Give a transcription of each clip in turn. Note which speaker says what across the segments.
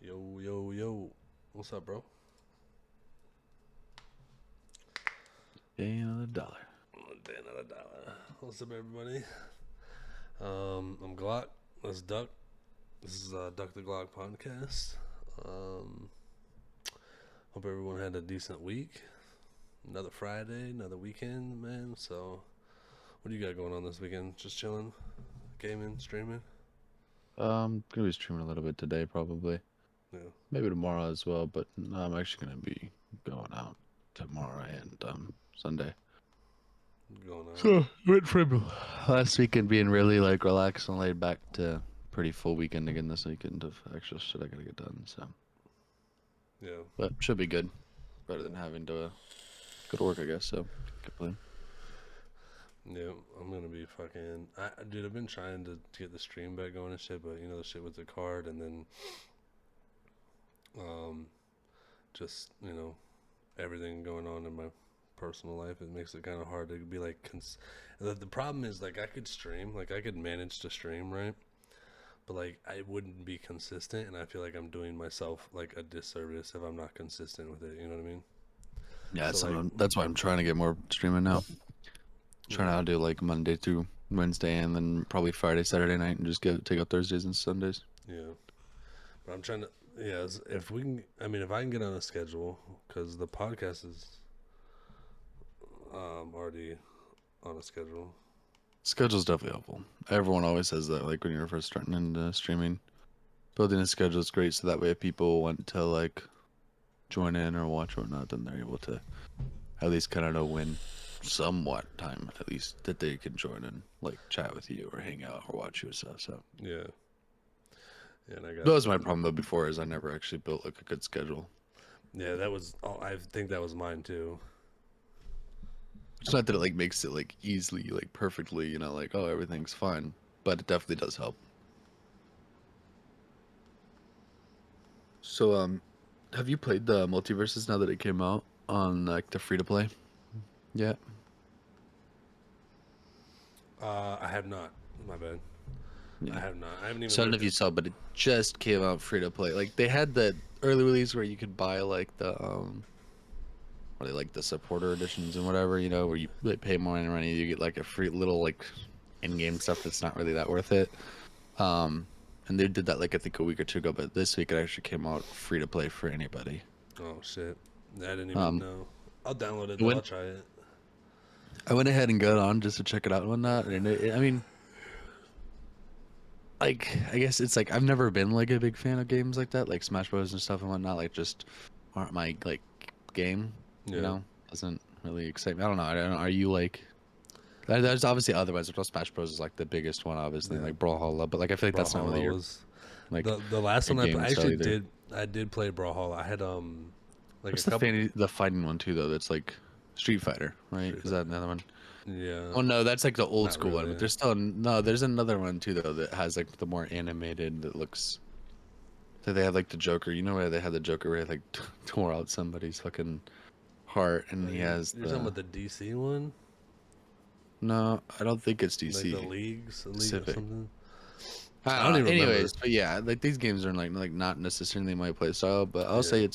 Speaker 1: Yo, yo, yo. What's up, bro?
Speaker 2: Day another dollar.
Speaker 1: Day another dollar. What's up, everybody? I'm Glock. That's Duck. This is Duck the Glock podcast. Um, Hope everyone had a decent week. Another Friday, another weekend, man. So, what do you got going on this weekend? Just chilling, gaming, streaming?
Speaker 2: Gonna be streaming a little bit today, probably.
Speaker 1: Yeah,
Speaker 2: Maybe tomorrow as well, but no, I'm actually gonna be going out tomorrow and Sunday.
Speaker 1: going out.
Speaker 2: So went from last weekend being really like relaxed and laid back to pretty full weekend again this weekend of actual shit I gotta get done. So,
Speaker 1: Yeah,
Speaker 2: but should be good. Better than having to go to work, I guess. So, complain.
Speaker 1: yeah. I'm gonna be fucking. Dude, I've been trying to get the stream back going and shit, but you know the shit with the card, and then um, just everything going on in my personal life, it makes it kind of hard to be like the problem is, like, I could stream, like I could manage to stream, right? But like I wouldn't be consistent, and I feel like I'm doing myself like a disservice if I'm not consistent with it, you know what I mean?
Speaker 2: Yeah,
Speaker 1: So like,
Speaker 2: that's why I'm trying to get more streaming now.
Speaker 1: yeah,
Speaker 2: Trying to do like Monday through Wednesday and then probably Friday, Saturday night and just take out Thursdays and Sundays.
Speaker 1: yeah, but I'm trying to, yeah, if we can, I mean, if I can get on a schedule, because the podcast is already on a schedule.
Speaker 2: Schedule's definitely helpful. Everyone always says that, like when you're first starting into streaming, building a schedule is great. So that way, if people want to like join in or watch or whatnot, then they're able to at least kind of know when somewhat time at least that they can join and like chat with you or hang out or watch you and stuff. So
Speaker 1: Yeah, yeah, and I
Speaker 2: that
Speaker 1: got,
Speaker 2: was my problem though before is I never actually built like a good schedule.
Speaker 1: yeah, that was, oh, I think that was mine too.
Speaker 2: It's not that it like makes it like easily like perfectly, like oh everything's fine, but it definitely does help. So have you played the Multiverses now that it came out on like the free to play? Yeah.
Speaker 1: I have not. My bad. I
Speaker 2: Yeah.
Speaker 1: have not. I haven't even
Speaker 2: So I don't know
Speaker 1: looked
Speaker 2: if you
Speaker 1: at.
Speaker 2: saw, but it just came out free to play. Like they had the early release where you could buy like the what are they, like the supporter editions and whatever, where you like, pay more money, you get like a free little like in-game stuff that's not really that worth it. Um, and they did that like I think a week or two ago, but this week it actually came out free to play for anybody.
Speaker 1: Oh shit! I didn't even
Speaker 2: Um,
Speaker 1: know. I'll download it
Speaker 2: I
Speaker 1: though. I'll
Speaker 2: went
Speaker 1: try it.
Speaker 2: I went ahead and got on just to check it out and whatnot, and I mean, like I guess it's like I've never been like a big fan of games like that, like Smash Bros and stuff and whatnot. Like just aren't my like game,
Speaker 1: Yeah.
Speaker 2: doesn't really excite me. I don't know. I don't know. Are you like? There's obviously other ones. Smash Bros is like the biggest one, obviously,
Speaker 1: Yeah.
Speaker 2: like Brawlhalla. But like I feel like that's not really
Speaker 1: Brawlhalla
Speaker 2: your
Speaker 1: was
Speaker 2: like
Speaker 1: the last
Speaker 2: your
Speaker 1: one I
Speaker 2: game
Speaker 1: I
Speaker 2: style
Speaker 1: actually
Speaker 2: either.
Speaker 1: did. I did play Brawlhalla. I had like a
Speaker 2: What's the
Speaker 1: couple.
Speaker 2: the fighting one too though? That's like Street Fighter, right?
Speaker 1: Street
Speaker 2: Is that
Speaker 1: Fighter.
Speaker 2: another one?
Speaker 1: Yeah.
Speaker 2: Oh no, that's like the old
Speaker 1: Not
Speaker 2: school one.
Speaker 1: really.
Speaker 2: But there's still no. There's another one too though that has like the more animated that looks. So they have like the Joker. You know where they had the Joker where he like tore out somebody's fucking heart, and he has
Speaker 1: You're talking
Speaker 2: the.
Speaker 1: about the DC one,
Speaker 2: No, I don't think it's
Speaker 1: like the
Speaker 2: DC
Speaker 1: leagues, a league or
Speaker 2: specific.
Speaker 1: something.
Speaker 2: I
Speaker 1: I
Speaker 2: don't
Speaker 1: don't
Speaker 2: know.
Speaker 1: even remember.
Speaker 2: Anyways, but yeah, like these games are like not necessarily my play style, but I'll
Speaker 1: Yeah.
Speaker 2: say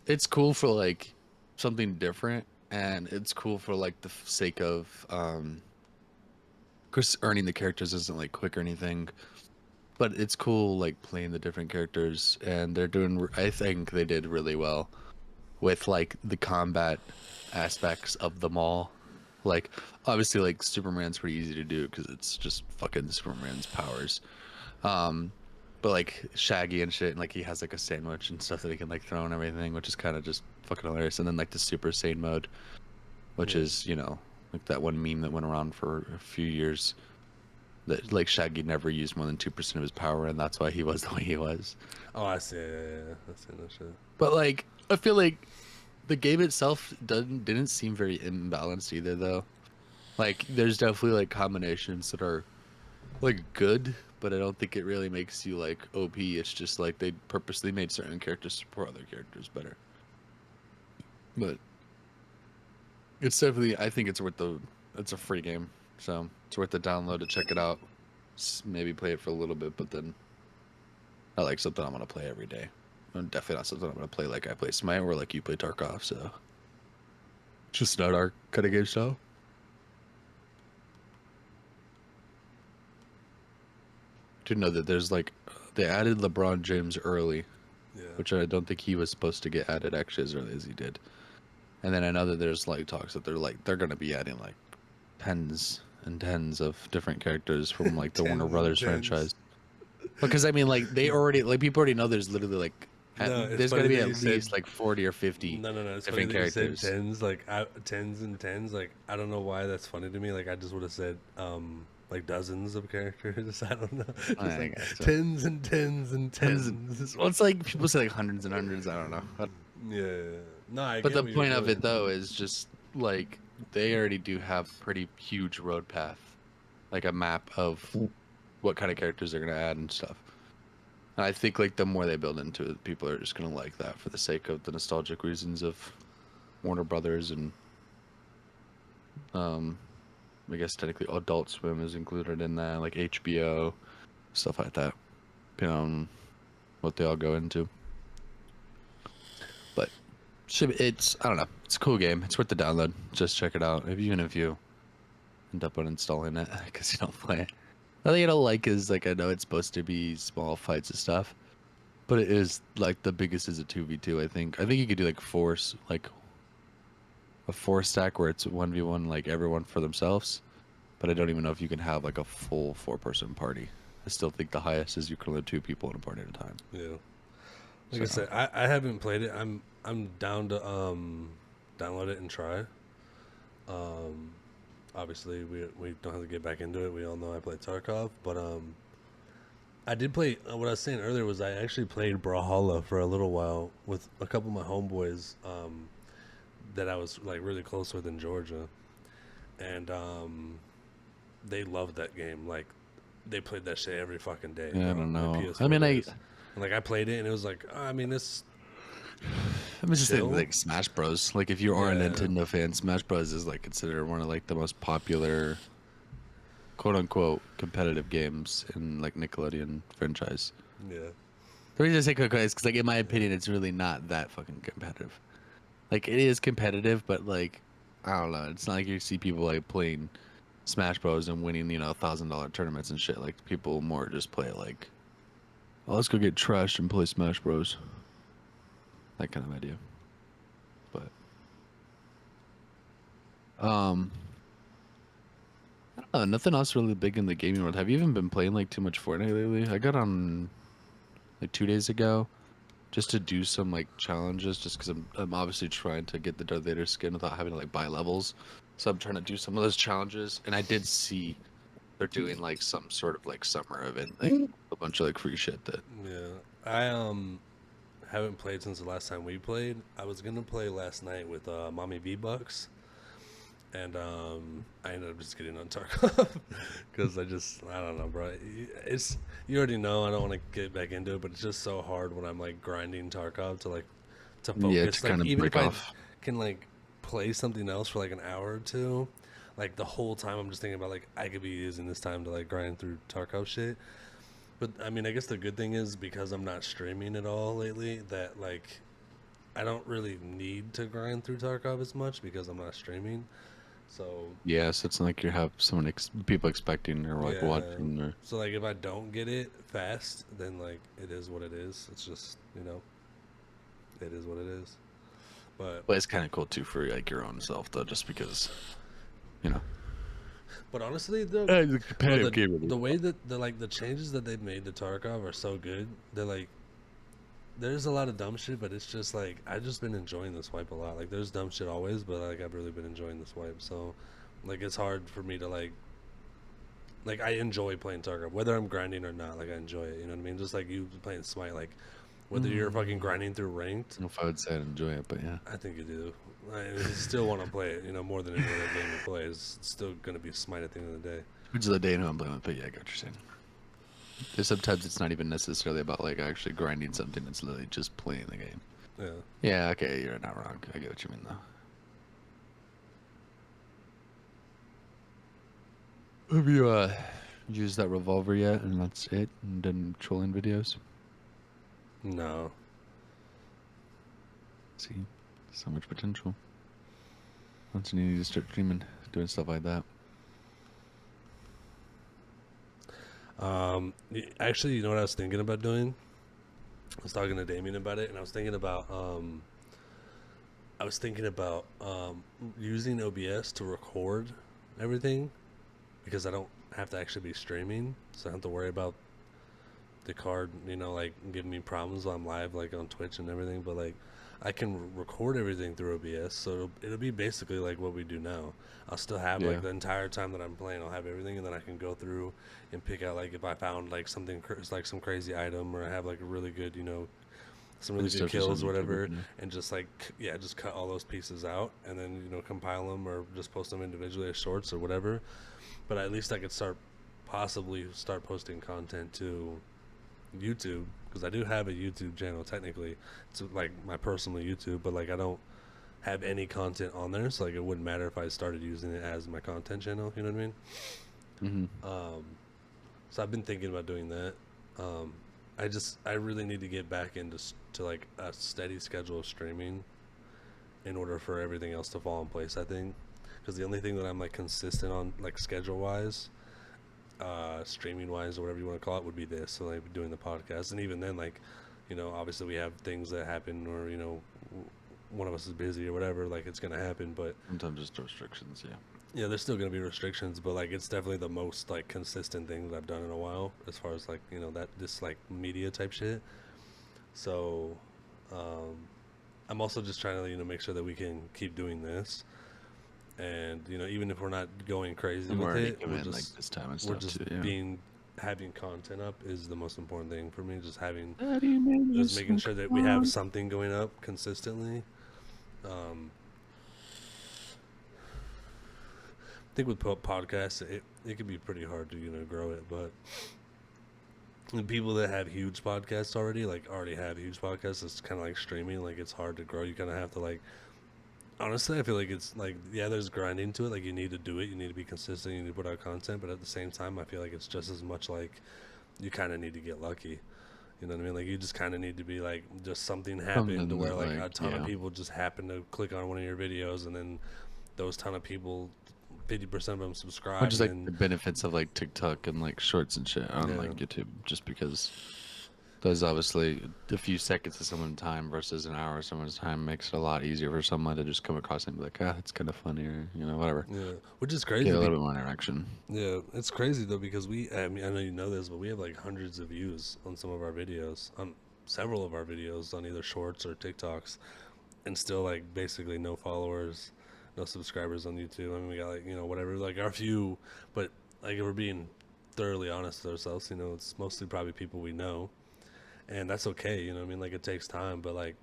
Speaker 2: it's cool for like something different, and it's cool for like the sake of of course earning the characters isn't like quick or anything, but it's cool like playing the different characters, and they're doing. I think they did really well with like the combat aspects of them all. Like obviously like Superman's pretty easy to do because it's just fucking Superman's powers. Um, but like Shaggy and shit, and like he has like a sandwich and stuff that he can like throw and everything, which is kind of just fucking hilarious. And then like the Super Saiyan mode, which
Speaker 1: Yeah.
Speaker 2: is like that one meme that went around for a few years that like Shaggy never used more than 2% of his power, and that's why he was the way he was.
Speaker 1: Oh, I see. Yeah. I see that shit.
Speaker 2: But like I feel like the game itself didn't seem very imbalanced either though. Like there's definitely like combinations that are like good, but I don't think it really makes you like OP. It's just like they purposely made certain characters support other characters better. But it's definitely I think it's a free game, so it's worth the download to check it out. Maybe play it for a little bit, but then not like something I'm gonna play every day. Definitely not something I'm gonna play like I play Smite or like you play Tarkov. So just not our kind of game style. To know that there's like they added LeBron James early,
Speaker 1: Yeah.
Speaker 2: which I don't think he was supposed to get added actually as early as he did. And then I know that there's like talks that they're gonna be adding like tens and tens of different characters from like the Warner
Speaker 1: Tens and
Speaker 2: Brothers
Speaker 1: tens.
Speaker 2: franchise. Because I mean, like they already like people already know there's literally like
Speaker 1: No, it's
Speaker 2: there's gonna
Speaker 1: funny
Speaker 2: be
Speaker 1: that you
Speaker 2: at
Speaker 1: said.
Speaker 2: least like 40 or 50
Speaker 1: No. It's funny
Speaker 2: different
Speaker 1: that you said
Speaker 2: characters.
Speaker 1: tens. Like tens and tens. Like I don't know why that's funny to me. Like I just would have said like dozens of characters. I don't know. Just
Speaker 2: I
Speaker 1: like
Speaker 2: guess so.
Speaker 1: tens and tens and tens.
Speaker 2: Well, it's like people say like hundreds and hundreds. I don't know.
Speaker 1: Yeah. No, I
Speaker 2: But
Speaker 1: get
Speaker 2: the
Speaker 1: what you're
Speaker 2: point of
Speaker 1: doing.
Speaker 2: it though is just like they already do have pretty huge road path, like a map of what kind of characters they're gonna add and stuff. And I think like the more they build into it, people are just gonna like that for the sake of the nostalgic reasons of Warner Brothers and I guess technically Adult Swim is included in that, like HBO, stuff like that. Depending on what they all go into. But it's I don't know. It's a cool game. It's worth the download. Just check it out. Even if you end up uninstalling it because you don't play it. The thing I don't like is like I know it's supposed to be small fights and stuff, but it is like the biggest is a 2v2. I think you could do like like a 4 stack where it's 1v1 like everyone for themselves. But I don't even know if you can have like a full 4-person party. I still think the highest is you can only 2 people in a party at a time.
Speaker 1: Yeah. Like I
Speaker 2: So
Speaker 1: said, I haven't played it. I'm down to download it and try. Obviously we don't have to get back into it. We all know I played Tarkov, but I did play. What I was saying earlier was I actually played Brawlhalla for a little while with a couple of my homeboys that I was like really close with in Georgia, and they loved that game. Like they played that shit every fucking day.
Speaker 2: yeah, I
Speaker 1: bro,
Speaker 2: don't
Speaker 1: my
Speaker 2: know.
Speaker 1: PS4
Speaker 2: I mean,
Speaker 1: days. And, like I played it and it was like, I mean, this
Speaker 2: just
Speaker 1: chill.
Speaker 2: like Smash Bros. Like if you are a
Speaker 1: Yeah.
Speaker 2: Nintendo fan, Smash Bros. Is like considered one of like the most popular, quote unquote, competitive games in like Nickelodeon franchise.
Speaker 1: Yeah.
Speaker 2: The reason I say quote is because like in my opinion, it's really not that fucking competitive. Like it is competitive, but like I don't know. It's not like you see people like playing Smash Bros. And winning $1,000 tournaments and shit. Like people more just play like, oh, let's go get trashed and play Smash Bros. That kind of idea. But I don't know, nothing else really big in the gaming world. Have you even been playing like too much Fortnite lately? I got on like 2 days ago just to do some like challenges, just because I'm obviously trying to get the Darth Vader skin without having to like buy levels. So I'm trying to do some of those challenges, and I did see they're doing like some sort of like summer event, like a bunch of like free shit that.
Speaker 1: Yeah. I haven't played since the last time we played. I was gonna play last night with Mommy V Bucks, and I ended up just getting on Tarkov because I don't know, bro. It's you already know I don't want to get back into it, but it's just so hard when I'm like grinding Tarkov to
Speaker 2: Yeah,
Speaker 1: focus.
Speaker 2: to
Speaker 1: Like
Speaker 2: kind of
Speaker 1: even
Speaker 2: break
Speaker 1: if I
Speaker 2: off.
Speaker 1: can like play something else for like an hour or two, like the whole time I'm just thinking about like I could be using this time to like grind through Tarkov shit. But I mean, I guess the good thing is because I'm not streaming at all lately, that like I don't really need to grind through Tarkov as much because I'm not streaming. So
Speaker 2: Yeah, so it's not like you have someone people expecting or like
Speaker 1: yeah,
Speaker 2: watching or.
Speaker 1: so like if I don't get it fast, then like it is what it is. It's just it is what it is. But
Speaker 2: But it's kind of cool too for like your own self though, just because, you know.
Speaker 1: but honestly, the
Speaker 2: The
Speaker 1: bro,
Speaker 2: competitive game.
Speaker 1: the way that the changes that they've made to Tarkov are so good. They're like there's a lot of dumb shit, but it's just like I've just been enjoying this wipe a lot. Like there's dumb shit always, but like I've really been enjoying this wipe. So like it's hard for me to like I enjoy playing Tarkov, whether I'm grinding or not. Like I enjoy it. You know what I mean? Just like you playing Smite, like whether you're fucking grinding through ranked.
Speaker 2: I don't know if I would say I'd enjoy it, but yeah.
Speaker 1: I think you do. I still want to play it. More than any other game you play. It's still gonna be Smite at the end of the day.
Speaker 2: Which is the day who I'm playing with, but yeah, I got what you're saying. There's sometimes it's not even necessarily about like actually grinding something, it's literally just playing the game.
Speaker 1: Yeah.
Speaker 2: Yeah, okay, you're not wrong. I get what you mean though. Have you used that revolver yet and that's it and done trolling videos?
Speaker 1: No.
Speaker 2: See, so much potential. Once you need to start dreaming, doing stuff like that.
Speaker 1: Actually, you know what I was thinking about doing? I was talking to Damien about it, and I was thinking about using OBS to record everything because I don't have to actually be streaming, so I don't have to worry about the card, like giving me problems while I'm live, like on Twitch and everything. But like, I can record everything through OBS, so it'll be basically like what we do now. I'll still have
Speaker 2: Yeah.
Speaker 1: like the entire time that I'm playing, I'll have everything, and then I can go through and pick out like if I found like something like some crazy item, or I have like a really good, some really good kills or whatever, and just like just cut all those pieces out, and then compile them or just post them individually as shorts or whatever. But at least I could possibly start posting content to YouTube, because I do have a YouTube channel technically. It's like my personal YouTube, but like I don't have any content on there, so like it wouldn't matter if I started using it as my content channel. You know what I mean?
Speaker 2: Mm-hmm.
Speaker 1: So I've been thinking about doing that. I really need to get back into to like a steady schedule of streaming in order for everything else to fall in place. I think because the only thing that I'm like consistent on, like schedule wise, streaming wise, or whatever you want to call it, would be this. So like doing the podcast, and even then, like, obviously we have things that happen, or one of us is busy or whatever. Like it's gonna happen, but
Speaker 2: sometimes just restrictions.
Speaker 1: yeah, there's still gonna be restrictions, but like it's definitely the most like consistent thing that I've done in a while, as far as like that this like media type shit. So, um, I'm also just trying to make sure that we can keep doing this, and even if we're not going crazy
Speaker 2: And
Speaker 1: with
Speaker 2: we're already
Speaker 1: it,
Speaker 2: given like this time and
Speaker 1: we're
Speaker 2: stuff
Speaker 1: just
Speaker 2: too. Yeah.
Speaker 1: having content up is the most important thing for me. Just
Speaker 2: Just
Speaker 1: making sure that we have something going up consistently. I think with podcasts, it can be pretty hard to grow it, but the people that have huge podcasts already have huge podcasts. It's kind of like streaming. Like it's hard to grow. You kind of have to like. Honestly, I feel like it's like there's grinding to it. Like you need to do it. You need to be consistent. You need to put out content. But at the same time, I feel like it's just as much like you kind of need to get lucky. You know what I mean? Like you just kind of need to be like just something happened to where like a ton of people just happen to click on one of your videos, and then those ton of people, 50% of them subscribe.
Speaker 2: Which is like the benefits of like TikTok and like shorts and shit on like YouTube, just because there's obviously a few seconds of someone's time versus an hour of someone's time makes it a lot easier for someone to just come across and be like, it's kind of funny, or whatever.
Speaker 1: Yeah, which is crazy.
Speaker 2: Get a little bit more interaction.
Speaker 1: Yeah, it's crazy though, because I mean, I know you know this, but we have like hundreds of views on some of our videos, on several of our videos on either shorts or TikToks, and still like basically no followers, no subscribers on YouTube. I mean, we got like whatever, like our few, but like if we're being thoroughly honest with ourselves, it's mostly probably people we know, and that's okay. You know what I mean? Like it takes time, but like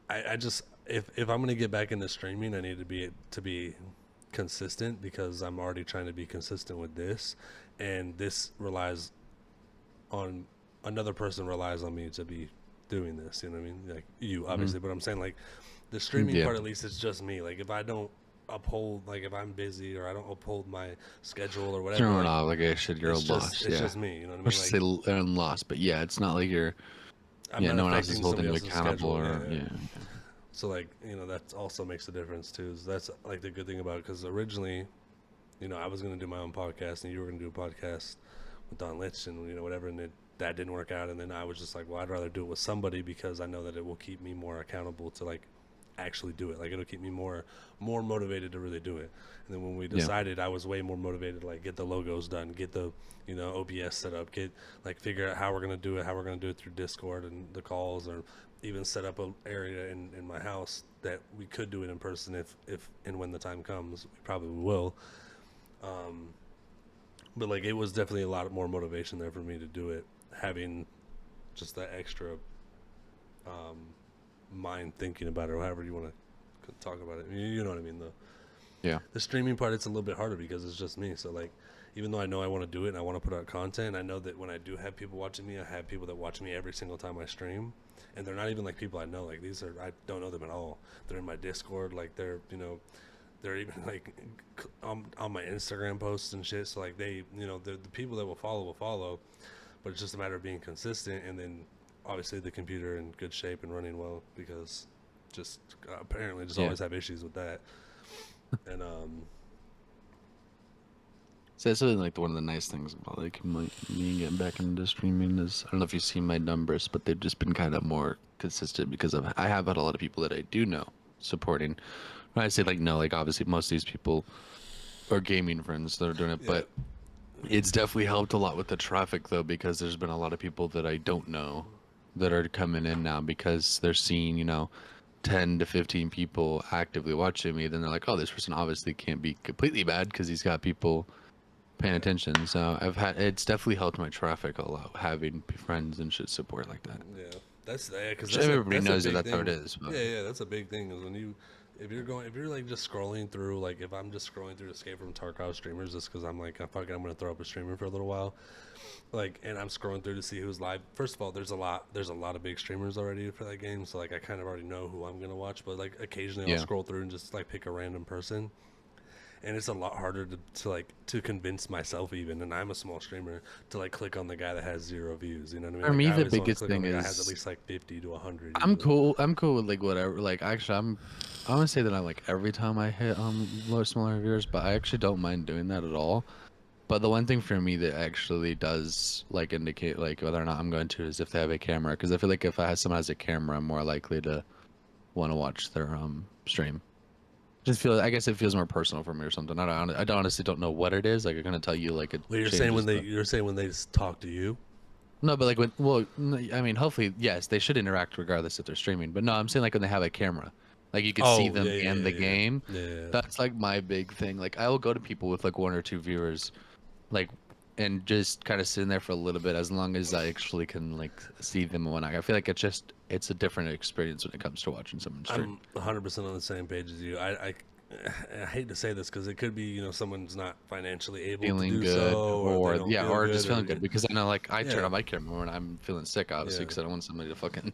Speaker 1: I just if I'm gonna get back into streaming, I need to be consistent, because I'm already trying to be consistent with this, and this relies on another person relies on me to be doing this. You know what I mean? Like you obviously, but I'm saying like the streaming part, at least it's just me. Like if I don't uphold, like if I'm busy or I don't uphold my schedule or whatever,
Speaker 2: you're an obligation, you're lost.
Speaker 1: It's just me. You know what I mean?
Speaker 2: Like, say lost, but yeah, it's not like you're. No one else is holding you accountable, or
Speaker 1: So like that also makes a difference too. So that's like the good thing about it, because originally, I was gonna do my own podcast and you were gonna do a podcast with Don Litch and whatever, and that didn't work out. And then I was just like, well, I'd rather do it with somebody, because I know that it will keep me more accountable to like actually do it. Like it'll keep me more motivated to really do it. And then when we decided, I was way more motivated to like get the logos done, get the OBS set up, figure out how we're gonna do it through Discord and the calls, or even set up an area in my house that we could do it in person if and when the time comes. We probably will. But like it was definitely a lot more motivation there for me to do it, having just that extra mind thinking about it, or however you want to talk about it. You know what I mean, though.
Speaker 2: Yeah.
Speaker 1: The streaming part, it's a little bit harder because it's just me. So like, even though I know I want to do it and I want to put out content, I know that when I do have people watching me, I have people that watch me every single time I stream, and they're not even like people I know. Like I don't know them at all. They're in my Discord, like they're they're even like on my Instagram posts and shit. So like the people that will follow, but it's just a matter of being consistent, and then obviously the computer in good shape and running well, because just apparently just
Speaker 2: Yeah.
Speaker 1: always have issues with that. And
Speaker 2: So that's really like one of the nice things about like me getting back into streaming is I don't know if you've seen my numbers, but they've just been kind of more consistent because I have had a lot of people that I do know supporting. When I say like no, like obviously most of these people are gaming friends that are doing it,
Speaker 1: yeah,
Speaker 2: but it's definitely helped a lot with the traffic though because there's been a lot of people that I don't know that are coming in now because they're seeing 10 to 15 people actively watching me. Then they're like, oh, this person obviously can't be completely bad because he's got people paying attention. So it's definitely helped my traffic a lot having friends and shit support like that.
Speaker 1: yeah, that's because
Speaker 2: Which everybody
Speaker 1: that's a
Speaker 2: knows that
Speaker 1: big
Speaker 2: that's how it
Speaker 1: thing.
Speaker 2: is. But
Speaker 1: Yeah, that's a big thing. Is when if you're like just scrolling through, like if I'm just scrolling through Escape from Tarkov streamers just because I'm like, I'm gonna throw up a streamer for a little while, like, and I'm scrolling through to see who's live. First of all, there's a lot of big streamers already for that game, so like I kind of already know who I'm gonna watch. But like occasionally I'll
Speaker 2: yeah,
Speaker 1: scroll through and just like pick a random person, and it's a lot harder to like to convince myself, even, and I'm a small streamer, to like click on the guy that has 0 views, you know what I mean?
Speaker 2: for
Speaker 1: Like
Speaker 2: me
Speaker 1: I
Speaker 2: the
Speaker 1: always want to
Speaker 2: biggest
Speaker 1: click on
Speaker 2: thing
Speaker 1: the guy that has at
Speaker 2: is
Speaker 1: least like 50 to 100
Speaker 2: I'm
Speaker 1: usually.
Speaker 2: cool. I'm cool with like whatever. Like actually, I want to say that I like every time I hit low smaller viewers, but I actually don't mind doing that at all. But the one thing for me that actually does like indicate like whether or not I'm going to is if they have a camera, because I feel like if I have someone has a camera, I'm more likely to want to watch their stream. Just feel I guess it feels more personal for me or something. I don't honestly don't know what it is. Like I'm gonna tell you like it
Speaker 1: Well,
Speaker 2: changes. But
Speaker 1: you're saying when they just talk to you.
Speaker 2: no, but like when well, I mean, hopefully yes, they should interact regardless if they're streaming. But no, I'm saying like when they have a camera, like you could see
Speaker 1: Oh
Speaker 2: them
Speaker 1: yeah, yeah,
Speaker 2: in the
Speaker 1: yeah, yeah,
Speaker 2: game.
Speaker 1: yeah, yeah.
Speaker 2: That's like my big thing. Like I will go to people with like one or two viewers, like, and just kind of sitting there for a little bit as long as I actually can like see them and whatnot. I feel like it's a different experience when it comes to watching someone stream.
Speaker 1: I'm 100% on the same page as you. I hate to say this because it could be, someone's not financially able to
Speaker 2: Feeling
Speaker 1: do
Speaker 2: good,
Speaker 1: so, or they
Speaker 2: or
Speaker 1: don't
Speaker 2: yeah,
Speaker 1: feel
Speaker 2: or
Speaker 1: good,
Speaker 2: just feeling
Speaker 1: or
Speaker 2: good because I know like I turn
Speaker 1: yeah,
Speaker 2: on my camera when I'm feeling sick, obviously,
Speaker 1: yeah,
Speaker 2: because I don't want somebody to fucking.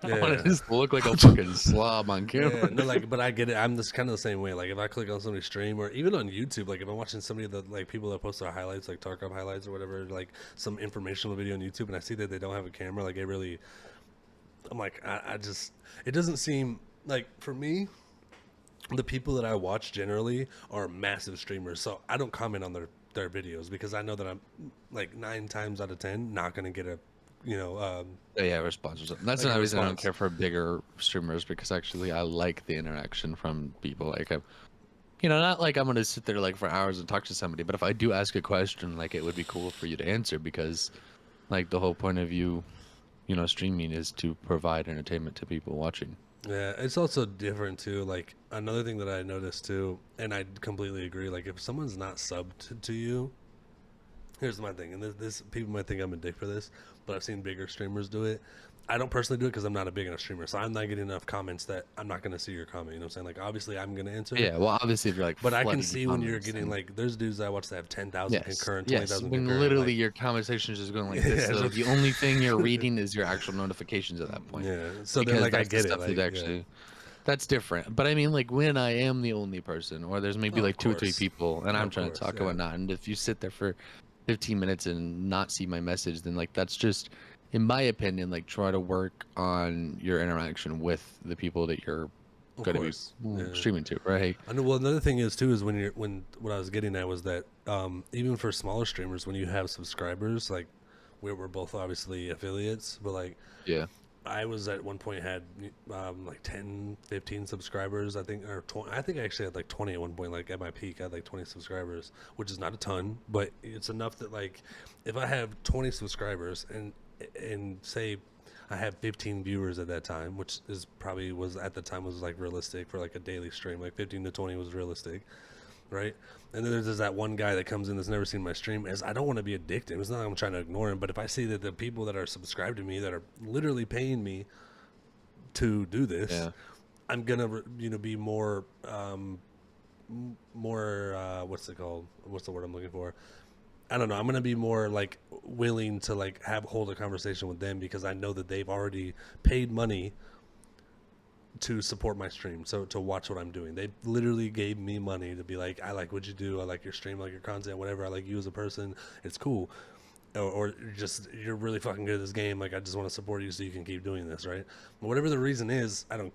Speaker 2: I don't want
Speaker 1: yeah.
Speaker 2: to just look like a fucking slob on
Speaker 1: Yeah,
Speaker 2: camera.
Speaker 1: no, like, but I get it. I'm just kind of the same way. Like, if I click on somebody's stream, or even on YouTube, like if I'm watching somebody that, like, people that post their highlights, like Tarkov highlights or whatever, like some informational video on YouTube, and I see that they don't have a camera, like, it really, I'm like, I just, it doesn't seem like for me. The people that I watch generally are massive streamers, so I don't comment on their videos because I know that I'm like 9 times out of 10 not gonna get a, you know,
Speaker 2: Yeah, response or something. That's
Speaker 1: like a
Speaker 2: another reason I don't
Speaker 1: response.
Speaker 2: care for bigger streamers because actually I like the interaction from people. Like not like I'm gonna sit there like for hours and talk to somebody, but if I do ask a question, like it would be cool for you to answer because like the whole point of streaming is to provide entertainment to people watching.
Speaker 1: Yeah, it's also different too. Like another thing that I noticed too, and I completely agree. Like if someone's not subbed to you, here's my thing, and this people might think I'm a dick for this, but I've seen bigger streamers do it. I don't personally do it because I'm not a big enough streamer, so I'm not getting enough comments that I'm not gonna see your comment. You know what I'm saying? Like obviously I'm gonna answer,
Speaker 2: Yeah, well, obviously if you're like
Speaker 1: but I can
Speaker 2: flooded with
Speaker 1: see when you're
Speaker 2: comments,
Speaker 1: getting
Speaker 2: then
Speaker 1: like there's dudes that I watch that have 10,000
Speaker 2: yes,
Speaker 1: concurrent, twenty
Speaker 2: yes,
Speaker 1: thousand
Speaker 2: when
Speaker 1: concurrent,
Speaker 2: literally
Speaker 1: like
Speaker 2: your conversation is just going like this,
Speaker 1: yeah,
Speaker 2: so the only thing you're reading is your actual notifications at that point,
Speaker 1: yeah. So then
Speaker 2: because
Speaker 1: like I
Speaker 2: that's the
Speaker 1: get it,
Speaker 2: stuff that
Speaker 1: like yeah,
Speaker 2: actually that's different. But I mean, like when I am the only person, or there's maybe
Speaker 1: oh, of
Speaker 2: like two or three
Speaker 1: course,
Speaker 2: people, and I'm
Speaker 1: of
Speaker 2: trying to
Speaker 1: course,
Speaker 2: talk and
Speaker 1: yeah.
Speaker 2: whatnot, and if you sit there for 15 minutes and not see my message, then like that's just, in my opinion, like try to work on your interaction with the people that you're
Speaker 1: Of
Speaker 2: going to be
Speaker 1: course, yeah.
Speaker 2: streaming to, right?
Speaker 1: I know. Well, another thing is too is when what I was getting at was that even for smaller streamers, when you have subscribers, like we're both obviously affiliates, but like
Speaker 2: Yeah,
Speaker 1: I was at one point had like 10, 15 subscribers, I think, or 20. I think I actually had like 20 at one point. Like at my peak, I had like 20 subscribers, which is not a ton, but it's enough that like if I have 20 subscribers and say I have 15 viewers at that time, which is probably was at the time was like realistic for like a daily stream, like 15 to 20 was realistic, right? And then there's that one guy that comes in that's never seen my stream. As I don't want to be addicted. It's not like I'm trying to ignore him, but if I see that the people that are subscribed to me that are literally paying me to do this,
Speaker 2: yeah,
Speaker 1: I'm gonna be more more what's it called? What's the word I'm looking for? I don't know. I'm gonna be more like willing to like hold a conversation with them because I know that they've already paid money to support my stream, so to watch what I'm doing. They literally gave me money to be like, I like what you do, I like your stream, I like your content, whatever. I like you as a person. It's cool. or just you're really fucking good at this game. Like I just want to support you so you can keep doing this, right? Whatever the reason is, I don't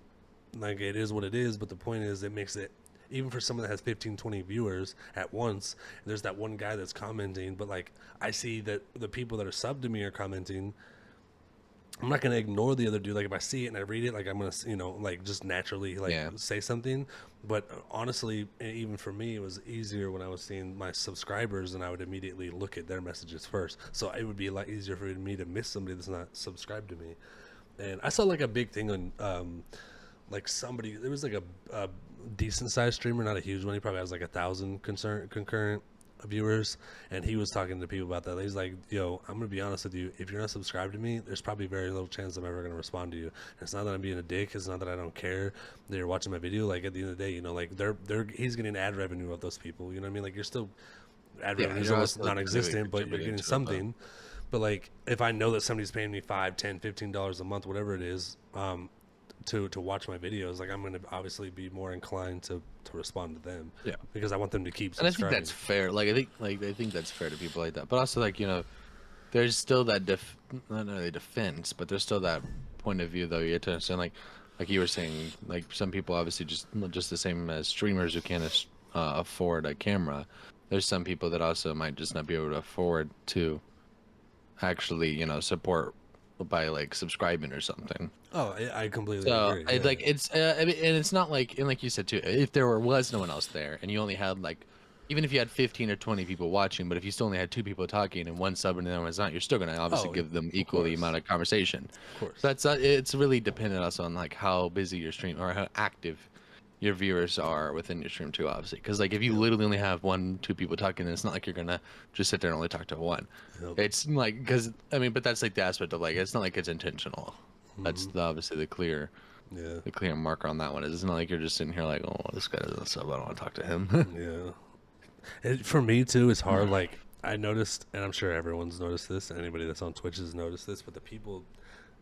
Speaker 1: like it is what it is. But the point is, it makes it even for someone that has 15, 20 viewers at once. There's that one guy that's commenting, but like I see that the people that are subbed to me are commenting. I'm not gonna ignore the other dude. Like if I see it and I read it, like I'm gonna, like just naturally like say something. But honestly, even for me, it was easier when I was seeing my subscribers, and I would immediately look at their messages first. So it would be a lot easier for me to miss somebody that's not subscribed to me. And I saw like a big thing on, like somebody. There was like a decent sized streamer, not a huge one. He probably has like 1,000 concurrent viewers, and he was talking to people about that. He's like, yo, I'm gonna be honest with you, if you're not subscribed to me, there's probably very little chance I'm ever gonna respond to you. And it's not that I'm being a dick, it's not that I don't care that you're watching my video. Like at the end of the day, like he's getting ad revenue of those people, you know what I mean? Like you're still ad revenue is almost non-existent, but you're getting something. But like if I know that somebody's paying me $5, $10, $15 a month, whatever it is, to watch my videos, like I'm going to obviously be more inclined to respond to them, because I want them to keep subscribing.
Speaker 2: And I think that's fair. Like I think that's fair to people like that. But also, like, there's still that not really defense, but there's still that point of view though. You have to understand, like you were saying, like some people obviously just the same as streamers who can't afford a camera. There's some people that also might just not be able to afford to actually support by like subscribing or something.
Speaker 1: Oh, I completely agree.
Speaker 2: So like it's I mean, and it's not like, and like you said too, if there was no one else there and you only had like, even if you had 15 or 20 people watching, but if you still only had 2 people talking and one sub and the other one's not, you're still gonna obviously give them equally amount of conversation.
Speaker 1: Of course.
Speaker 2: So that's it's really dependent also on like how busy your stream or how active your viewers are within your stream too, obviously. Because like if you literally only have 1, 2 people talking, then it's not like you're gonna just sit there and only talk to one. It's like, because I mean, but that's like the aspect of like, it's not like it's intentional. That's obviously the clear marker on that one. It's not like you're just sitting here like, oh, this guy doesn't sub, I don't want to talk to him.
Speaker 1: For me too, it's hard. Like I noticed, and I'm sure everyone's noticed this, anybody that's on Twitch has noticed this, but the people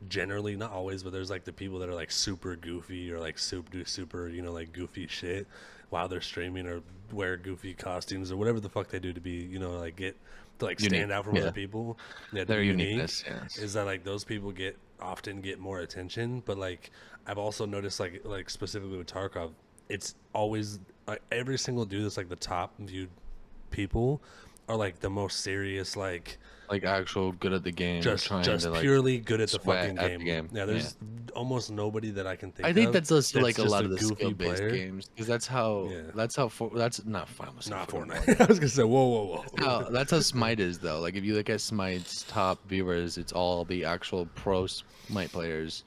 Speaker 1: generally, not always, but there's like the people that are like super goofy or like super like goofy shit while they're streaming, or wear goofy costumes or whatever the fuck they do to be like get to like stand out from other people.
Speaker 2: Their uniqueness
Speaker 1: is that like those people often get more attention. But like I've also noticed like specifically with Tarkov, it's always like every single dude that's like the top viewed people are like the most serious, like
Speaker 2: actual good at the game,
Speaker 1: just purely good at the fucking game. Yeah, there's almost nobody that I can think of.
Speaker 2: I think that's also like a lot of the skill-based games, because that's not Fortnite.
Speaker 1: I was gonna say whoa.
Speaker 2: That's how Smite is though. Like if you look at Smite's top viewers, it's all the actual pro Smite players,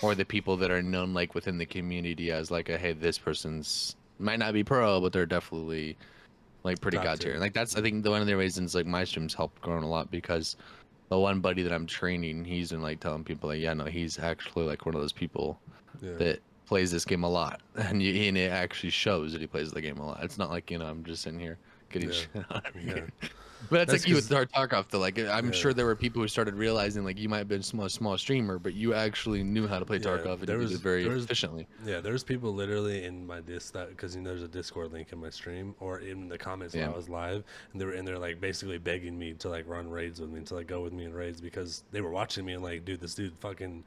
Speaker 2: or the people that are known like within the community as like hey, this person's might not be pro, but they're definitely like pretty god tier. Like that's, I think, one of the reasons like my streams helped growing a lot, because the one buddy that I'm training, he's been like telling people like, yeah, no, he's actually like one of those people that plays this game a lot, and it actually shows that he plays the game a lot. It's not like I'm just sitting here getting shit on every game. But that's like you with Tarkov though. Like I'm sure there were people who started realizing like you might have been a small streamer, but you actually knew how to play Tarkov, and you did it very efficiently.
Speaker 1: Yeah, there's people literally in my because there's a Discord link in my stream or in the comments when I was live, and they're like basically begging me to like run raids with me, to like go with me in raids, because they were watching me and like, dude, this dude fucking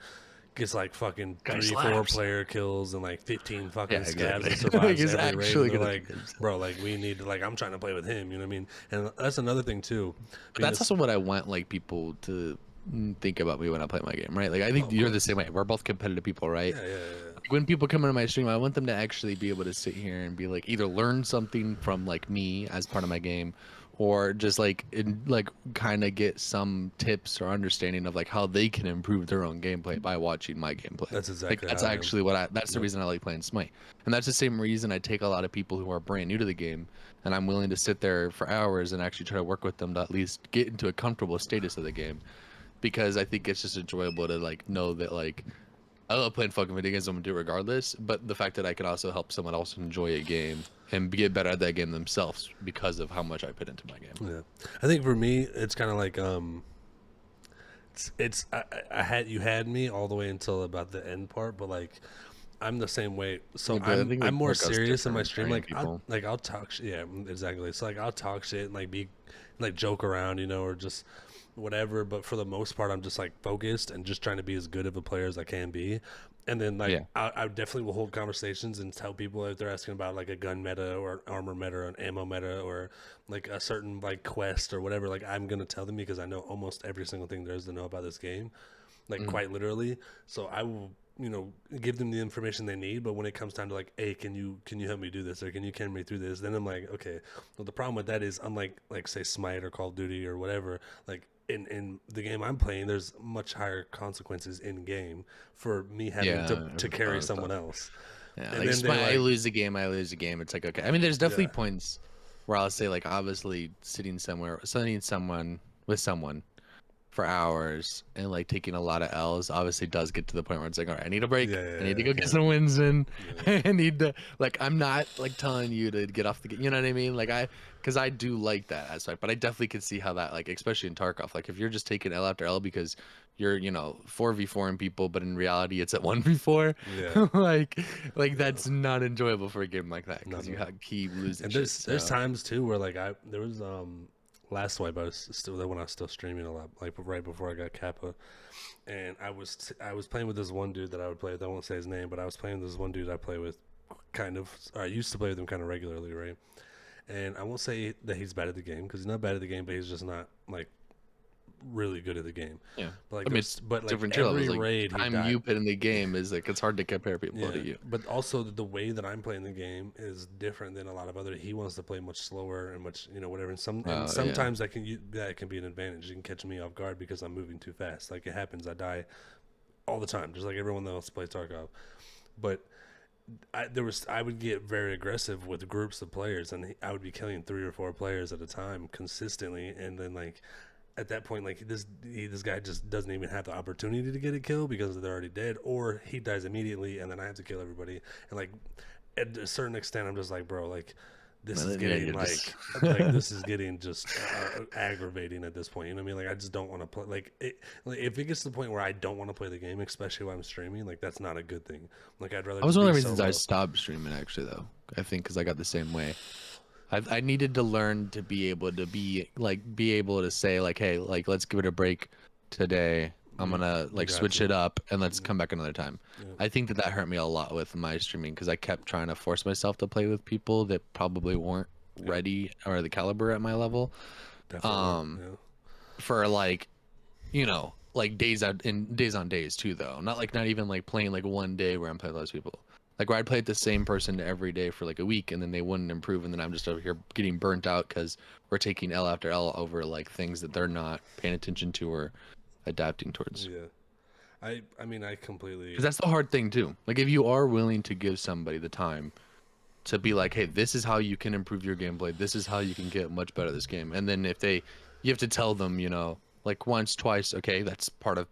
Speaker 1: gets like fucking 3-4 player kills and like 15 fucking scabs and survives every raid. Like, bro, like we need to, like, I'm trying to play with him, you know what I mean? And that's another thing too.
Speaker 2: That's also what I want like people to think about me when I play my game, right? Like I think you're the same way. We're both competitive people, right?
Speaker 1: Yeah.
Speaker 2: When people come into my stream, I want them to actually be able to sit here and be like, either learn something from like me as part of my game, or just like kind of get some tips or understanding of like how they can improve their own gameplay by watching my gameplay.
Speaker 1: That's exactly
Speaker 2: that's actually that's the reason I like playing Smite. And that's the same reason I take a lot of people who are brand new to the game, and I'm willing to sit there for hours and actually try to work with them to at least get into a comfortable status of the game, because I think it's just enjoyable to like know that like I love playing fucking video games, I'm gonna do it regardless, but the fact that I can also help someone else enjoy a game and get better at that game themselves because of how much I put into my game.
Speaker 1: Yeah, I think for me it's kind of like you had me all the way until about the end part, but like I'm the same way. So I'm more serious in my stream. Like I'll talk shit. Yeah, exactly. So like I'll talk shit and like be like joke around, or just whatever. But for the most part, I'm just like focused and just trying to be as good of a player as I can be. And then like
Speaker 2: Yeah.
Speaker 1: I definitely will hold conversations and tell people if they're asking about like a gun meta or an armor meta or an ammo meta or like a certain like quest or whatever. Like I'm gonna tell them because I know almost every single thing there is to know about this game, like
Speaker 2: Mhm.
Speaker 1: quite literally. So I will, give them the information they need. But when it comes time to like, hey, can you help me do this or can you carry me through this? Then I'm like, okay. Well, the problem with that is unlike like say Smite or Call of Duty or whatever, like in the game I'm playing, there's much higher consequences in game for me having to
Speaker 2: Yeah,
Speaker 1: to
Speaker 2: and
Speaker 1: carry
Speaker 2: other
Speaker 1: someone
Speaker 2: stuff.
Speaker 1: else.
Speaker 2: Yeah,
Speaker 1: And
Speaker 2: like
Speaker 1: then they're
Speaker 2: I
Speaker 1: like,
Speaker 2: lose the game, I lose the game. It's like okay. I mean, there's definitely
Speaker 1: yeah,
Speaker 2: points where I'll say like obviously sitting someone with someone for hours and like taking a lot of L's obviously does get to the point where it's like, all right, I need a break.
Speaker 1: yeah,
Speaker 2: I need to
Speaker 1: I
Speaker 2: go get
Speaker 1: can't,
Speaker 2: some wins in.
Speaker 1: yeah,
Speaker 2: I need to like I'm not like telling you to get off the you know what I mean? Like because I do like that aspect, but I definitely could see how that like especially in Tarkov, like if you're just taking L after L because you're 4v4 in people, but in reality it's at 1v4,
Speaker 1: yeah,
Speaker 2: like
Speaker 1: yeah.
Speaker 2: that's not enjoyable for a game like that
Speaker 1: No,
Speaker 2: because you
Speaker 1: no.
Speaker 2: keep losing
Speaker 1: And
Speaker 2: shit.
Speaker 1: there's
Speaker 2: So
Speaker 1: times too where like there was last swipe I was still when I was still streaming a lot, like right before I got Kappa, and I was playing with this one dude that I would play with. I won't say his name, but I was playing with this one dude I play with kind of, or I used to play with him kind of regularly, right? And I won't say that he's bad at the game because he's not bad at the game, but he's just not like really good at the game.
Speaker 2: yeah,
Speaker 1: But like
Speaker 2: I mean it's
Speaker 1: but like
Speaker 2: different tier levels.
Speaker 1: every
Speaker 2: Like
Speaker 1: raid he
Speaker 2: time
Speaker 1: died.
Speaker 2: you put in the game is like it's hard to compare people to
Speaker 1: Yeah,
Speaker 2: you.
Speaker 1: but also the way that I'm playing the game is different than a lot of other. He wants to play much slower and much, whatever. And
Speaker 2: Yeah.
Speaker 1: sometimes that can be an advantage. You can catch me off guard because I'm moving too fast. Like it happens, I die all the time, just like everyone else plays Tarkov. But I would get very aggressive with groups of players, and I would be killing 3 or 4 players at a time consistently, and then like at that point, like this guy just doesn't even have the opportunity to get a kill because they're already dead, or he dies immediately, and then I have to kill everybody. And like at a certain extent, I'm just like, bro, like this is
Speaker 2: Yeah,
Speaker 1: getting
Speaker 2: you're just
Speaker 1: like this is getting just aggravating at this point. You know what I mean? Like I just don't want to play. Like if it gets to the point where I don't want to play the game, especially when I'm streaming, like that's not a good thing. Like I'd rather
Speaker 2: that was
Speaker 1: just
Speaker 2: one of
Speaker 1: be
Speaker 2: the reasons I
Speaker 1: solo.
Speaker 2: stopped streaming actually though. I think because I got the same way. I needed to learn to be able to be able to say like, hey, like let's give it a break today. I'm
Speaker 1: You
Speaker 2: gonna
Speaker 1: you
Speaker 2: like
Speaker 1: got
Speaker 2: switch
Speaker 1: to.
Speaker 2: it up and let's
Speaker 1: Yeah,
Speaker 2: come back another time.
Speaker 1: yeah,
Speaker 2: I think that hurt me a lot with my streaming because I kept trying to force myself to play with people that probably weren't
Speaker 1: yeah,
Speaker 2: ready or the caliber at my level.
Speaker 1: definitely.
Speaker 2: Um,
Speaker 1: Yeah,
Speaker 2: for like like days on days too though. Not even like playing like one day where I'm playing with those people. Like where I'd play with the same person every day for like a week and then they wouldn't improve and then I'm just over here getting burnt out because we're taking L after L over like things that they're not paying attention to or adapting towards.
Speaker 1: yeah. I mean I completely.
Speaker 2: Because that's the hard thing too. Like if you are willing to give somebody the time to be like, hey, this is how you can improve your gameplay. This is how you can get much better at this game. And then you have to tell them, like once, twice, okay, that's part of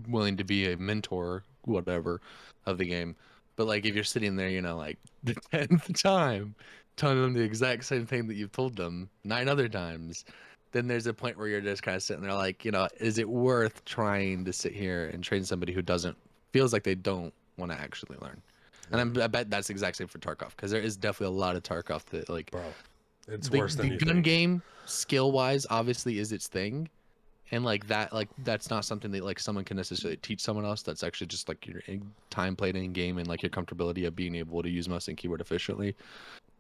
Speaker 2: willing to be a mentor, whatever, of the game. But like if you're sitting there, like the 10th time, telling them the exact same thing that you've told them 9 other times, then there's a point where you're just kind of sitting there like, is it worth trying to sit here and train somebody who feels like they don't want to actually learn? And
Speaker 1: Yeah.
Speaker 2: I bet that's the exact same for Tarkov because there is definitely a lot of Tarkov that like
Speaker 1: Bro, it's
Speaker 2: the
Speaker 1: worse than
Speaker 2: the
Speaker 1: you
Speaker 2: gun
Speaker 1: think.
Speaker 2: game skill wise obviously is its thing, and like that's not something that like someone can necessarily teach someone else. That's actually just like your time played in game and like your comfortability of being able to use mouse and keyboard efficiently.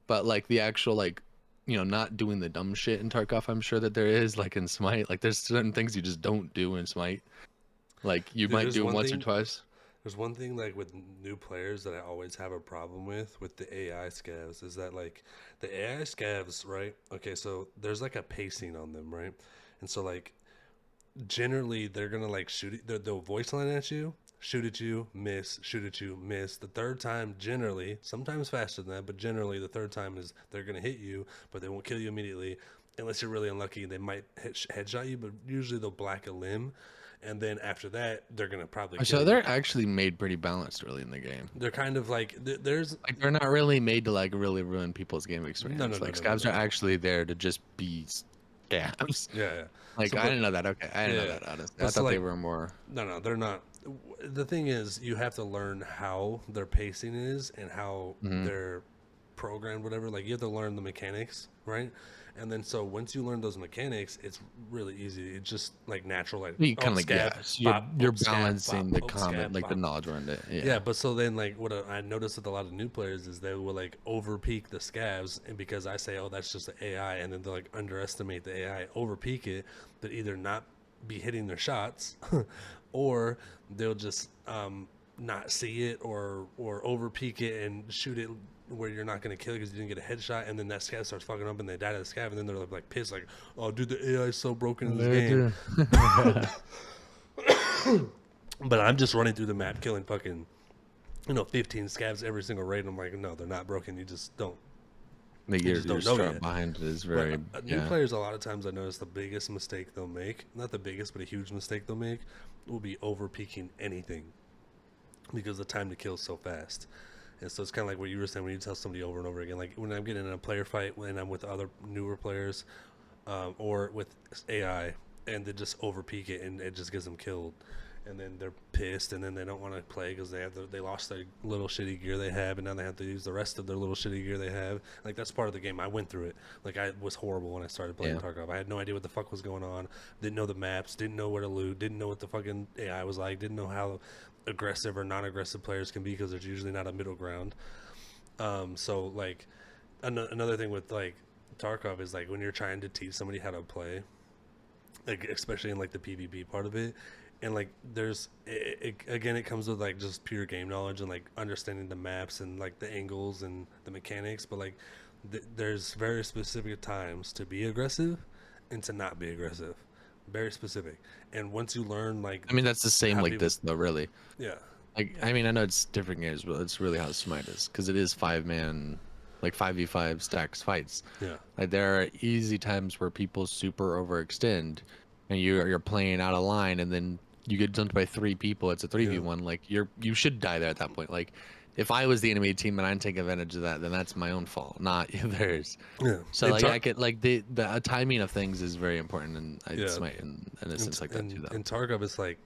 Speaker 2: But like the actual like not doing the dumb shit in Tarkov, I'm sure that there is like in Smite. Like there's certain things you just don't do in Smite. Like you
Speaker 1: Dude,
Speaker 2: might do them once or twice.
Speaker 1: there's one thing like with new players that I always have a problem with the AI scavs is that like the AI scavs, right? Okay, so there's like a pacing on them, right? And so like generally they're gonna like they'll voice line at you, shoot at you, miss, shoot at you, miss. The third time, generally, sometimes faster than that, but generally the third time is they're gonna hit you, but they won't kill you immediately, unless you're really unlucky. They might headshot you, but usually they'll black a limb, and then after that they're gonna probably kill
Speaker 2: So
Speaker 1: you.
Speaker 2: they're actually made pretty balanced really in the game.
Speaker 1: They're kind of like there's
Speaker 2: Like they're not really made to like really ruin people's game
Speaker 1: no no
Speaker 2: experience.
Speaker 1: no
Speaker 2: Like
Speaker 1: no no
Speaker 2: scabs
Speaker 1: no
Speaker 2: are
Speaker 1: no.
Speaker 2: actually there to just be scabs.
Speaker 1: Yeah, yeah.
Speaker 2: Like
Speaker 1: So
Speaker 2: I
Speaker 1: but
Speaker 2: didn't know that. Okay, I didn't know
Speaker 1: yeah,
Speaker 2: that honestly. I
Speaker 1: but so
Speaker 2: thought they
Speaker 1: like
Speaker 2: were more.
Speaker 1: no, they're not. The thing is, you have to learn how their pacing is and how
Speaker 2: Mhm.
Speaker 1: they're programmed, whatever. Like you have to learn the mechanics, right? And then so once you learn those mechanics, it's really easy. It's just like natural, like
Speaker 2: You
Speaker 1: oh
Speaker 2: kind of like
Speaker 1: scab,
Speaker 2: so
Speaker 1: bop,
Speaker 2: you're
Speaker 1: oh scab,
Speaker 2: balancing
Speaker 1: bop,
Speaker 2: the
Speaker 1: oh
Speaker 2: comment,
Speaker 1: scab,
Speaker 2: like the
Speaker 1: bop.
Speaker 2: knowledge around it.
Speaker 1: Yeah, but so then like what I noticed with a lot of new players is they will like over peak the scavs, and because I say oh that's just the AI, and then they'll like underestimate the AI, over peak it, but either not be hitting their shots, or they'll just not see it, or over peak it and shoot it where you're not going to kill it because you didn't get a headshot, and then that scav starts fucking up and they die to the scav, and then they're like pissed, like oh dude the AI is so broken in this game. But I'm just running through the map killing fucking 15 scavs every single raid. And I'm like, no, they're not broken. You just don't.
Speaker 2: Like
Speaker 1: You
Speaker 2: your
Speaker 1: just don't know
Speaker 2: strat
Speaker 1: yet.
Speaker 2: behind it is
Speaker 1: But
Speaker 2: very
Speaker 1: new players, a lot of times I notice the biggest mistake they'll make, not the biggest, but a huge mistake they'll make, will be over peaking anything because the time to kill is so fast. And so it's kind of like what you were saying when you tell somebody over and over again. Like when I'm getting in a player fight, when I'm with other newer players, or with AI, and they just over peak it and it just gets them killed, and then they're pissed, and then they don't want to play because they lost their little shitty gear they have, and now they have to use the rest of their little shitty gear they have. Like that's part of the game. I went through it. Like I was horrible when I started playing Tarkov. I had no idea what the fuck was going on. Didn't know the maps. Didn't know where to loot. Didn't know what the fucking AI was like. Didn't know how aggressive or non-aggressive players can be because there's usually not a middle ground. So like another thing with like Tarkov is like when you're trying to teach somebody how to play, like especially in like the PvP part of it, and like there's again it comes with like just pure game knowledge and like understanding the maps and like the angles and the mechanics, but like there's very specific times to be aggressive and to not be aggressive, very specific. And once you learn like
Speaker 2: I mean that's the same like
Speaker 1: people,
Speaker 2: this though, really.
Speaker 1: yeah,
Speaker 2: Like I mean I know it's different games, but it's really how Smite is because it is 5-man, like 5v5 stacks fights.
Speaker 1: yeah,
Speaker 2: Like there are easy times where people super overextend, and you're playing out of line, and then you get dumped by 3 people. It's a 3v1. Like you should die there at that point. Like if I was the enemy team and I take advantage of that, then that's my own fault, not theirs.
Speaker 1: yeah.
Speaker 2: So like I could like the timing of things is very important, and I Smite in a sense like that too. Though
Speaker 1: In Tarkov, it's like,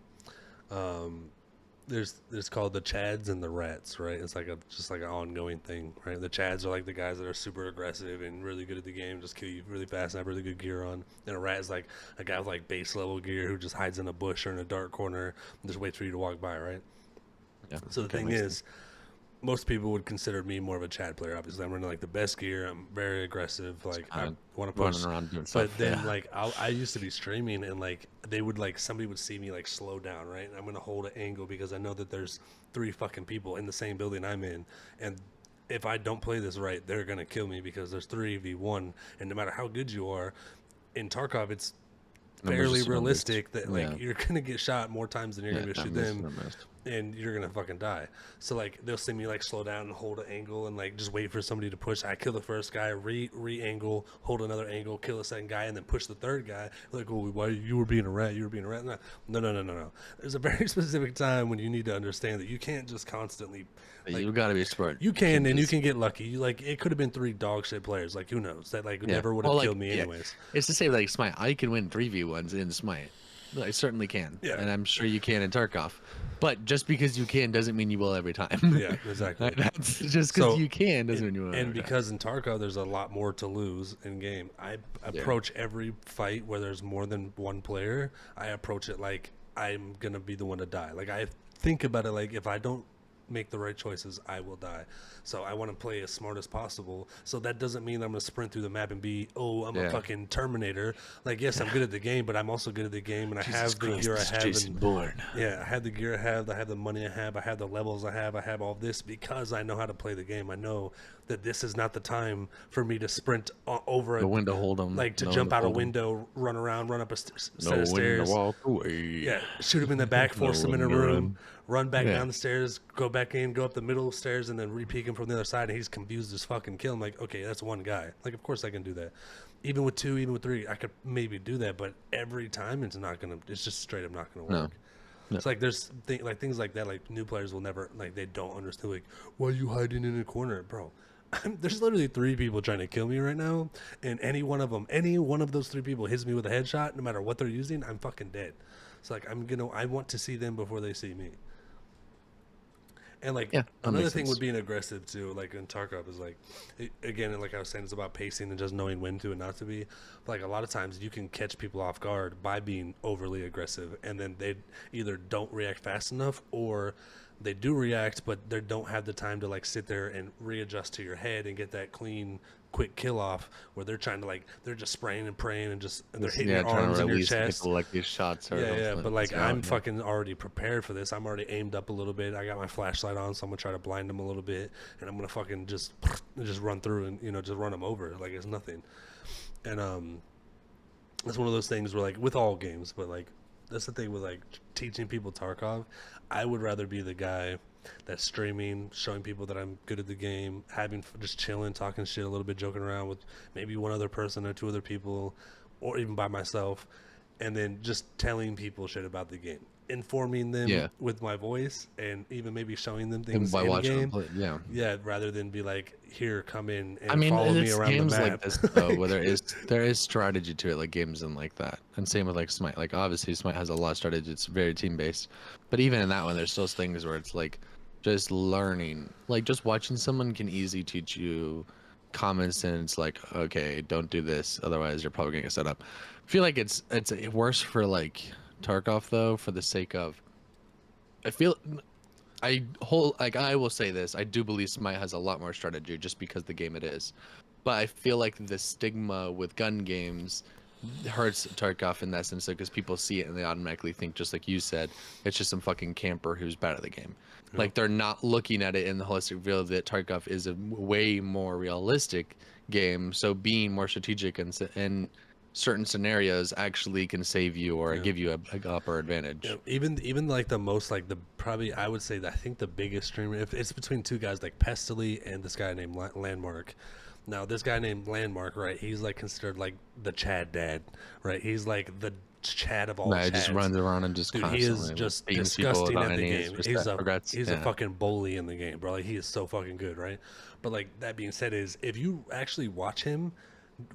Speaker 1: there's called the Chads and the Rats, right? It's like just like an ongoing thing, right? The Chads are like the guys that are super aggressive and really good at the game, just kill you really fast and have really good gear on. And a rat is like a guy with like base level gear who just hides in a bush or in a dark corner and just waits for you to walk by, right?
Speaker 2: yeah.
Speaker 1: So the thing is, most people would consider me more of a Chad player. Obviously, I'm running like the best gear. I'm very aggressive. Like I want to push.
Speaker 2: Around doing
Speaker 1: But
Speaker 2: stuff,
Speaker 1: then like I used to be streaming and like they would like somebody would see me like slow down, right? And I'm gonna hold an angle because I know that there's 3 fucking people in the same building I'm in, and if I don't play this right, they're gonna kill me because there's 3v1, and no matter how good you are, in Tarkov it's fairly realistic that like you're gonna get shot more times than you're gonna shoot them, and you're gonna fucking die. So like they'll see me like slow down and hold an angle and like just wait for somebody to push. I kill the first guy, re-angle, hold another angle, kill the second guy, and then push the third guy. Like, oh, why you were being a rat? You were being a rat? No. There's a very specific time when you need to understand that you can't just constantly. Like,
Speaker 2: you gotta be smart.
Speaker 1: You can, and you can get lucky. Like it could have been 3 dog shit players. Like who knows? That like never would have killed me anyways.
Speaker 2: It's to say like Smite, I can win 3v1s in Smite. I certainly can.
Speaker 1: Yeah.
Speaker 2: And I'm sure you can in Tarkov. But just because you can doesn't mean you will every time.
Speaker 1: Yeah, exactly.
Speaker 2: That's just because you can doesn't mean you will.
Speaker 1: And because in Tarkov there's a lot more to lose in game, I approach every fight where there's more than one player. I approach it like I'm gonna be the one to die. Like I think about it like if I don't make the right choices, I will die. So I want to play as smart as possible. So that doesn't mean I'm going to sprint through the map and be, I'm a fucking Terminator. Like, yes, I'm good at the game, but I'm also good at the game, and I have the gear I have.
Speaker 2: Jason Bourne.
Speaker 1: Yeah, I have the gear I have the money I have the levels I have all this because I know how to play the game. I know that this is not the time for me to sprint over
Speaker 2: the window, hold them,
Speaker 1: like to jump out a window, run around, run up a set of stairs.
Speaker 2: Walk away.
Speaker 1: Yeah, shoot him in the back, force him in a room, run back down the stairs, go back in, go up the middle stairs, and then re-peek him from the other side, and he's confused as fucking kill him. Like, okay, that's one guy. Like, of course I can do that. Even with 2, even with 3, I could maybe do that, but every time it's just straight up not gonna work. No. It's like there's things like that. Like new players will never they don't understand. Like, why are you hiding in a corner, bro? There's literally 3 people trying to kill me right now, and any one of those 3 people hits me with a headshot, no matter what they're using, I'm fucking dead. It's like I want to see them before they see me. And like
Speaker 2: Yeah, that
Speaker 1: another
Speaker 2: makes
Speaker 1: thing
Speaker 2: sense.
Speaker 1: with being aggressive too, like in Tarkov, is like again, like I was saying, it's about pacing and just knowing when to and not to be. But like a lot of times, you can catch people off guard by being overly aggressive, and then they either don't react fast enough, or they do react, but they don't have the time to like sit there and readjust to your head and get that clean, quick kill off. Where they're trying to like they're just spraying and praying and just and they're
Speaker 2: Just,
Speaker 1: hitting
Speaker 2: yeah,
Speaker 1: your
Speaker 2: trying to
Speaker 1: arms and your
Speaker 2: release
Speaker 1: chest.
Speaker 2: people like these shots or
Speaker 1: Yeah, yeah,
Speaker 2: hopefully
Speaker 1: but like
Speaker 2: it's out.
Speaker 1: I'm
Speaker 2: Yeah.
Speaker 1: fucking already prepared for this. I'm already aimed up a little bit. I got my flashlight on, so I'm gonna try to blind them a little bit, and I'm gonna fucking just run through and just run them over like it's nothing. And it's one of those things where like with all games, but like that's the thing with like teaching people Tarkov. I would rather be the guy that's streaming, showing people that I'm good at the game, having just chilling, talking shit a little bit, joking around with maybe one other person or two other people, or even by myself, and then just telling people shit about the game, informing them
Speaker 2: Yeah.
Speaker 1: with my voice, and even maybe showing them
Speaker 2: And
Speaker 1: things
Speaker 2: by
Speaker 1: in
Speaker 2: watching them
Speaker 1: game.
Speaker 2: play, yeah.
Speaker 1: Yeah, rather than be like, here, come in
Speaker 2: I
Speaker 1: and
Speaker 2: mean,
Speaker 1: follow me
Speaker 2: it's
Speaker 1: around the
Speaker 2: games like
Speaker 1: map.
Speaker 2: this though, where there is strategy to it, like games and like that, and same with like Smite. Like obviously, Smite has a lot of strategy. It's very team based, but even in that one, there's still things where it's like just learning. Like just watching someone can easily teach you common sense. Like okay, don't do this, otherwise you're probably gonna get set up. I feel like it's worse for like Tarkov though, for the sake of I feel I will say this. I do believe Smite has a lot more strategy just because the game it is. But I feel like the stigma with gun games hurts Tarkov in that sense because people see it and they automatically think, just like you said, it's just some fucking camper who's bad at the game.
Speaker 1: Yeah.
Speaker 2: Like they're not looking at it in the holistic view that Tarkov is a way more realistic game. So being more strategic in certain scenarios actually can save you or
Speaker 1: Yeah.
Speaker 2: give you a upper advantage.
Speaker 1: Yeah, even like the most like the probably I would say that I think the biggest streamer, if it's between two guys like Pestily and this guy named Landmark. Now this guy named Landmark, right? He's like considered like the Chad dad, right? He's like the Chad of all
Speaker 2: Nah, it just
Speaker 1: Chads.
Speaker 2: runs around and just
Speaker 1: Dude, he is
Speaker 2: constantly like,
Speaker 1: just
Speaker 2: beating people
Speaker 1: disgusting
Speaker 2: without
Speaker 1: at the
Speaker 2: any
Speaker 1: game. He's a
Speaker 2: regrets.
Speaker 1: he's a
Speaker 2: Yeah.
Speaker 1: fucking bully in the game, bro. Like he is so fucking good, right? But like that being said, is if you actually watch him,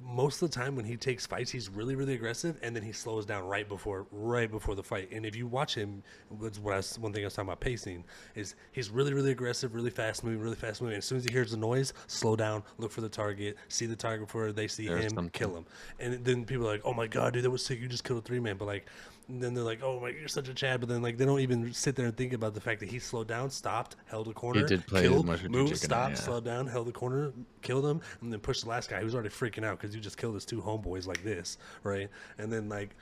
Speaker 1: most of the time when he takes fights, he's really really aggressive, and then he slows down right before the fight. And if you watch him, that's what one thing I was talking about pacing is he's really really aggressive, really fast moving, really fast moving. As soon as he hears the noise, slow down, look for the target, see the target before they see
Speaker 2: There's
Speaker 1: him,
Speaker 2: something.
Speaker 1: kill him. And then people are like, oh my god, dude, that was sick. You just killed a 3-man. But like, and then they're like, oh my, you're such a Chad. But then like they don't even sit there and think about the fact that he slowed down, stopped, held a corner,
Speaker 2: did play
Speaker 1: killed,
Speaker 2: more strategic
Speaker 1: moved,
Speaker 2: in it,
Speaker 1: stopped,
Speaker 2: yeah.
Speaker 1: slowed down, held the corner, killed him, and then pushed the last guy who's already freaking out because you just killed his two homeboys like this, right? And then like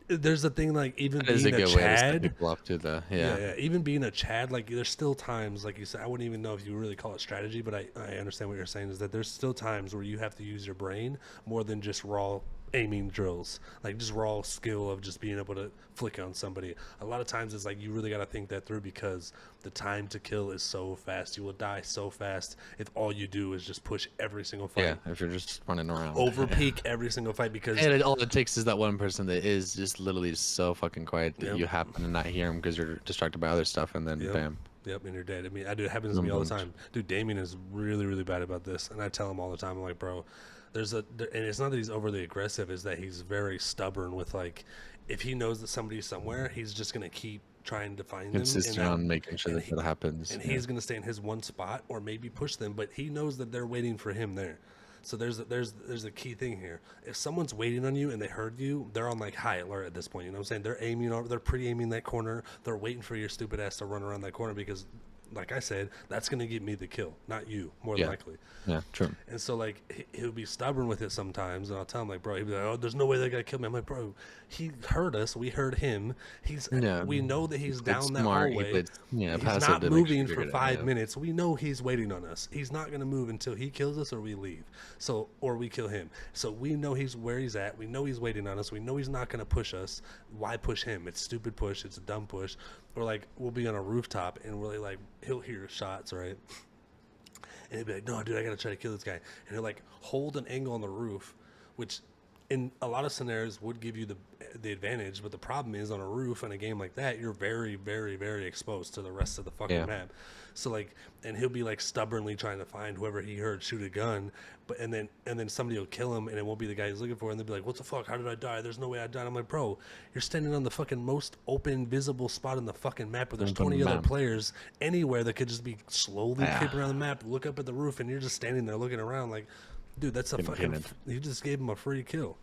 Speaker 1: there's a thing like even
Speaker 2: That is a
Speaker 1: being a
Speaker 2: good way to set
Speaker 1: Chad.
Speaker 2: people up to the
Speaker 1: Yeah, even being a Chad, like there's still times, like you said, I wouldn't even know if you really call it strategy, but I understand what you're saying is that there's still times where you have to use your brain more than just raw aiming drills, like just raw skill of just being able to flick on somebody. A lot of times it's like you really got to think that through because the time to kill is so fast. You will die so fast if all you do is just push every single fight.
Speaker 2: Yeah, if you're just running around.
Speaker 1: Over peak every single fight because
Speaker 2: All it takes is that one person that is just literally so fucking quiet that
Speaker 1: Yep.
Speaker 2: you happen to not hear him because you're distracted by other stuff, and then
Speaker 1: Yep.
Speaker 2: bam.
Speaker 1: Yep, and you're dead. I mean, it happens to me all the time. Dude, Damien is really, really bad about this, and I tell him all the time. I'm like, bro, and it's not that he's overly aggressive; is that he's very stubborn with like, if he knows that somebody's somewhere, he's just gonna keep trying to find them.
Speaker 2: Consistent on making sure
Speaker 1: and
Speaker 2: that happens.
Speaker 1: and
Speaker 2: yeah.
Speaker 1: he's gonna stay in his one spot or maybe push them, but he knows that they're waiting for him there. So there's a key thing here. If someone's waiting on you and they heard you, they're on like high alert at this point. You know what I'm saying? They're aiming over, they're pre-aiming that corner. They're waiting for your stupid ass to run around that corner because, like I said, that's gonna get me the kill, not you, more than
Speaker 2: Yeah.
Speaker 1: likely.
Speaker 2: Yeah, true.
Speaker 1: And so like he'll be stubborn with it sometimes, and I'll tell him like, bro, he'll be like, oh, there's no way that guy killed me. I'm like, bro, he heard us, we heard him.
Speaker 2: Yeah.
Speaker 1: We know that he's down that
Speaker 2: smart, he
Speaker 1: hallway.
Speaker 2: played- yeah,
Speaker 1: He's
Speaker 2: passive
Speaker 1: not
Speaker 2: to make sure
Speaker 1: moving
Speaker 2: you
Speaker 1: for
Speaker 2: figured it
Speaker 1: 5
Speaker 2: out.
Speaker 1: minutes. We know he's waiting on us. He's not gonna move until he kills us or we leave. So or we kill him. So we know he's where he's at. We know he's waiting on us. We know he's not gonna push us. Why push him? It's stupid push. It's a dumb push. Or like we'll be on a rooftop and really like he'll hear shots, right? And he'll be like, no, dude, I gotta try to kill this guy. And he'll like hold an angle on the roof, which in a lot of scenarios would give you the advantage, but the problem is on a roof in a game like that, you're very, very, very exposed to the rest of the fucking
Speaker 2: Yeah.
Speaker 1: map. So like, and he'll be like stubbornly trying to find whoever he heard shoot a gun, but and then somebody will kill him, and it won't be the guy he's looking for, and they'll be like, "What the fuck? How did I die? There's no way I died." I'm like, "Bro, you're standing on the fucking most open, visible spot in the fucking map where there's
Speaker 2: Open
Speaker 1: 20 other
Speaker 2: map.
Speaker 1: players anywhere that could just be slowly
Speaker 2: Yeah.
Speaker 1: creeping around the map, look up at the roof, and you're just standing there looking around like, dude, that's a
Speaker 2: Getting
Speaker 1: fucking.
Speaker 2: painted.
Speaker 1: You just gave him a free kill."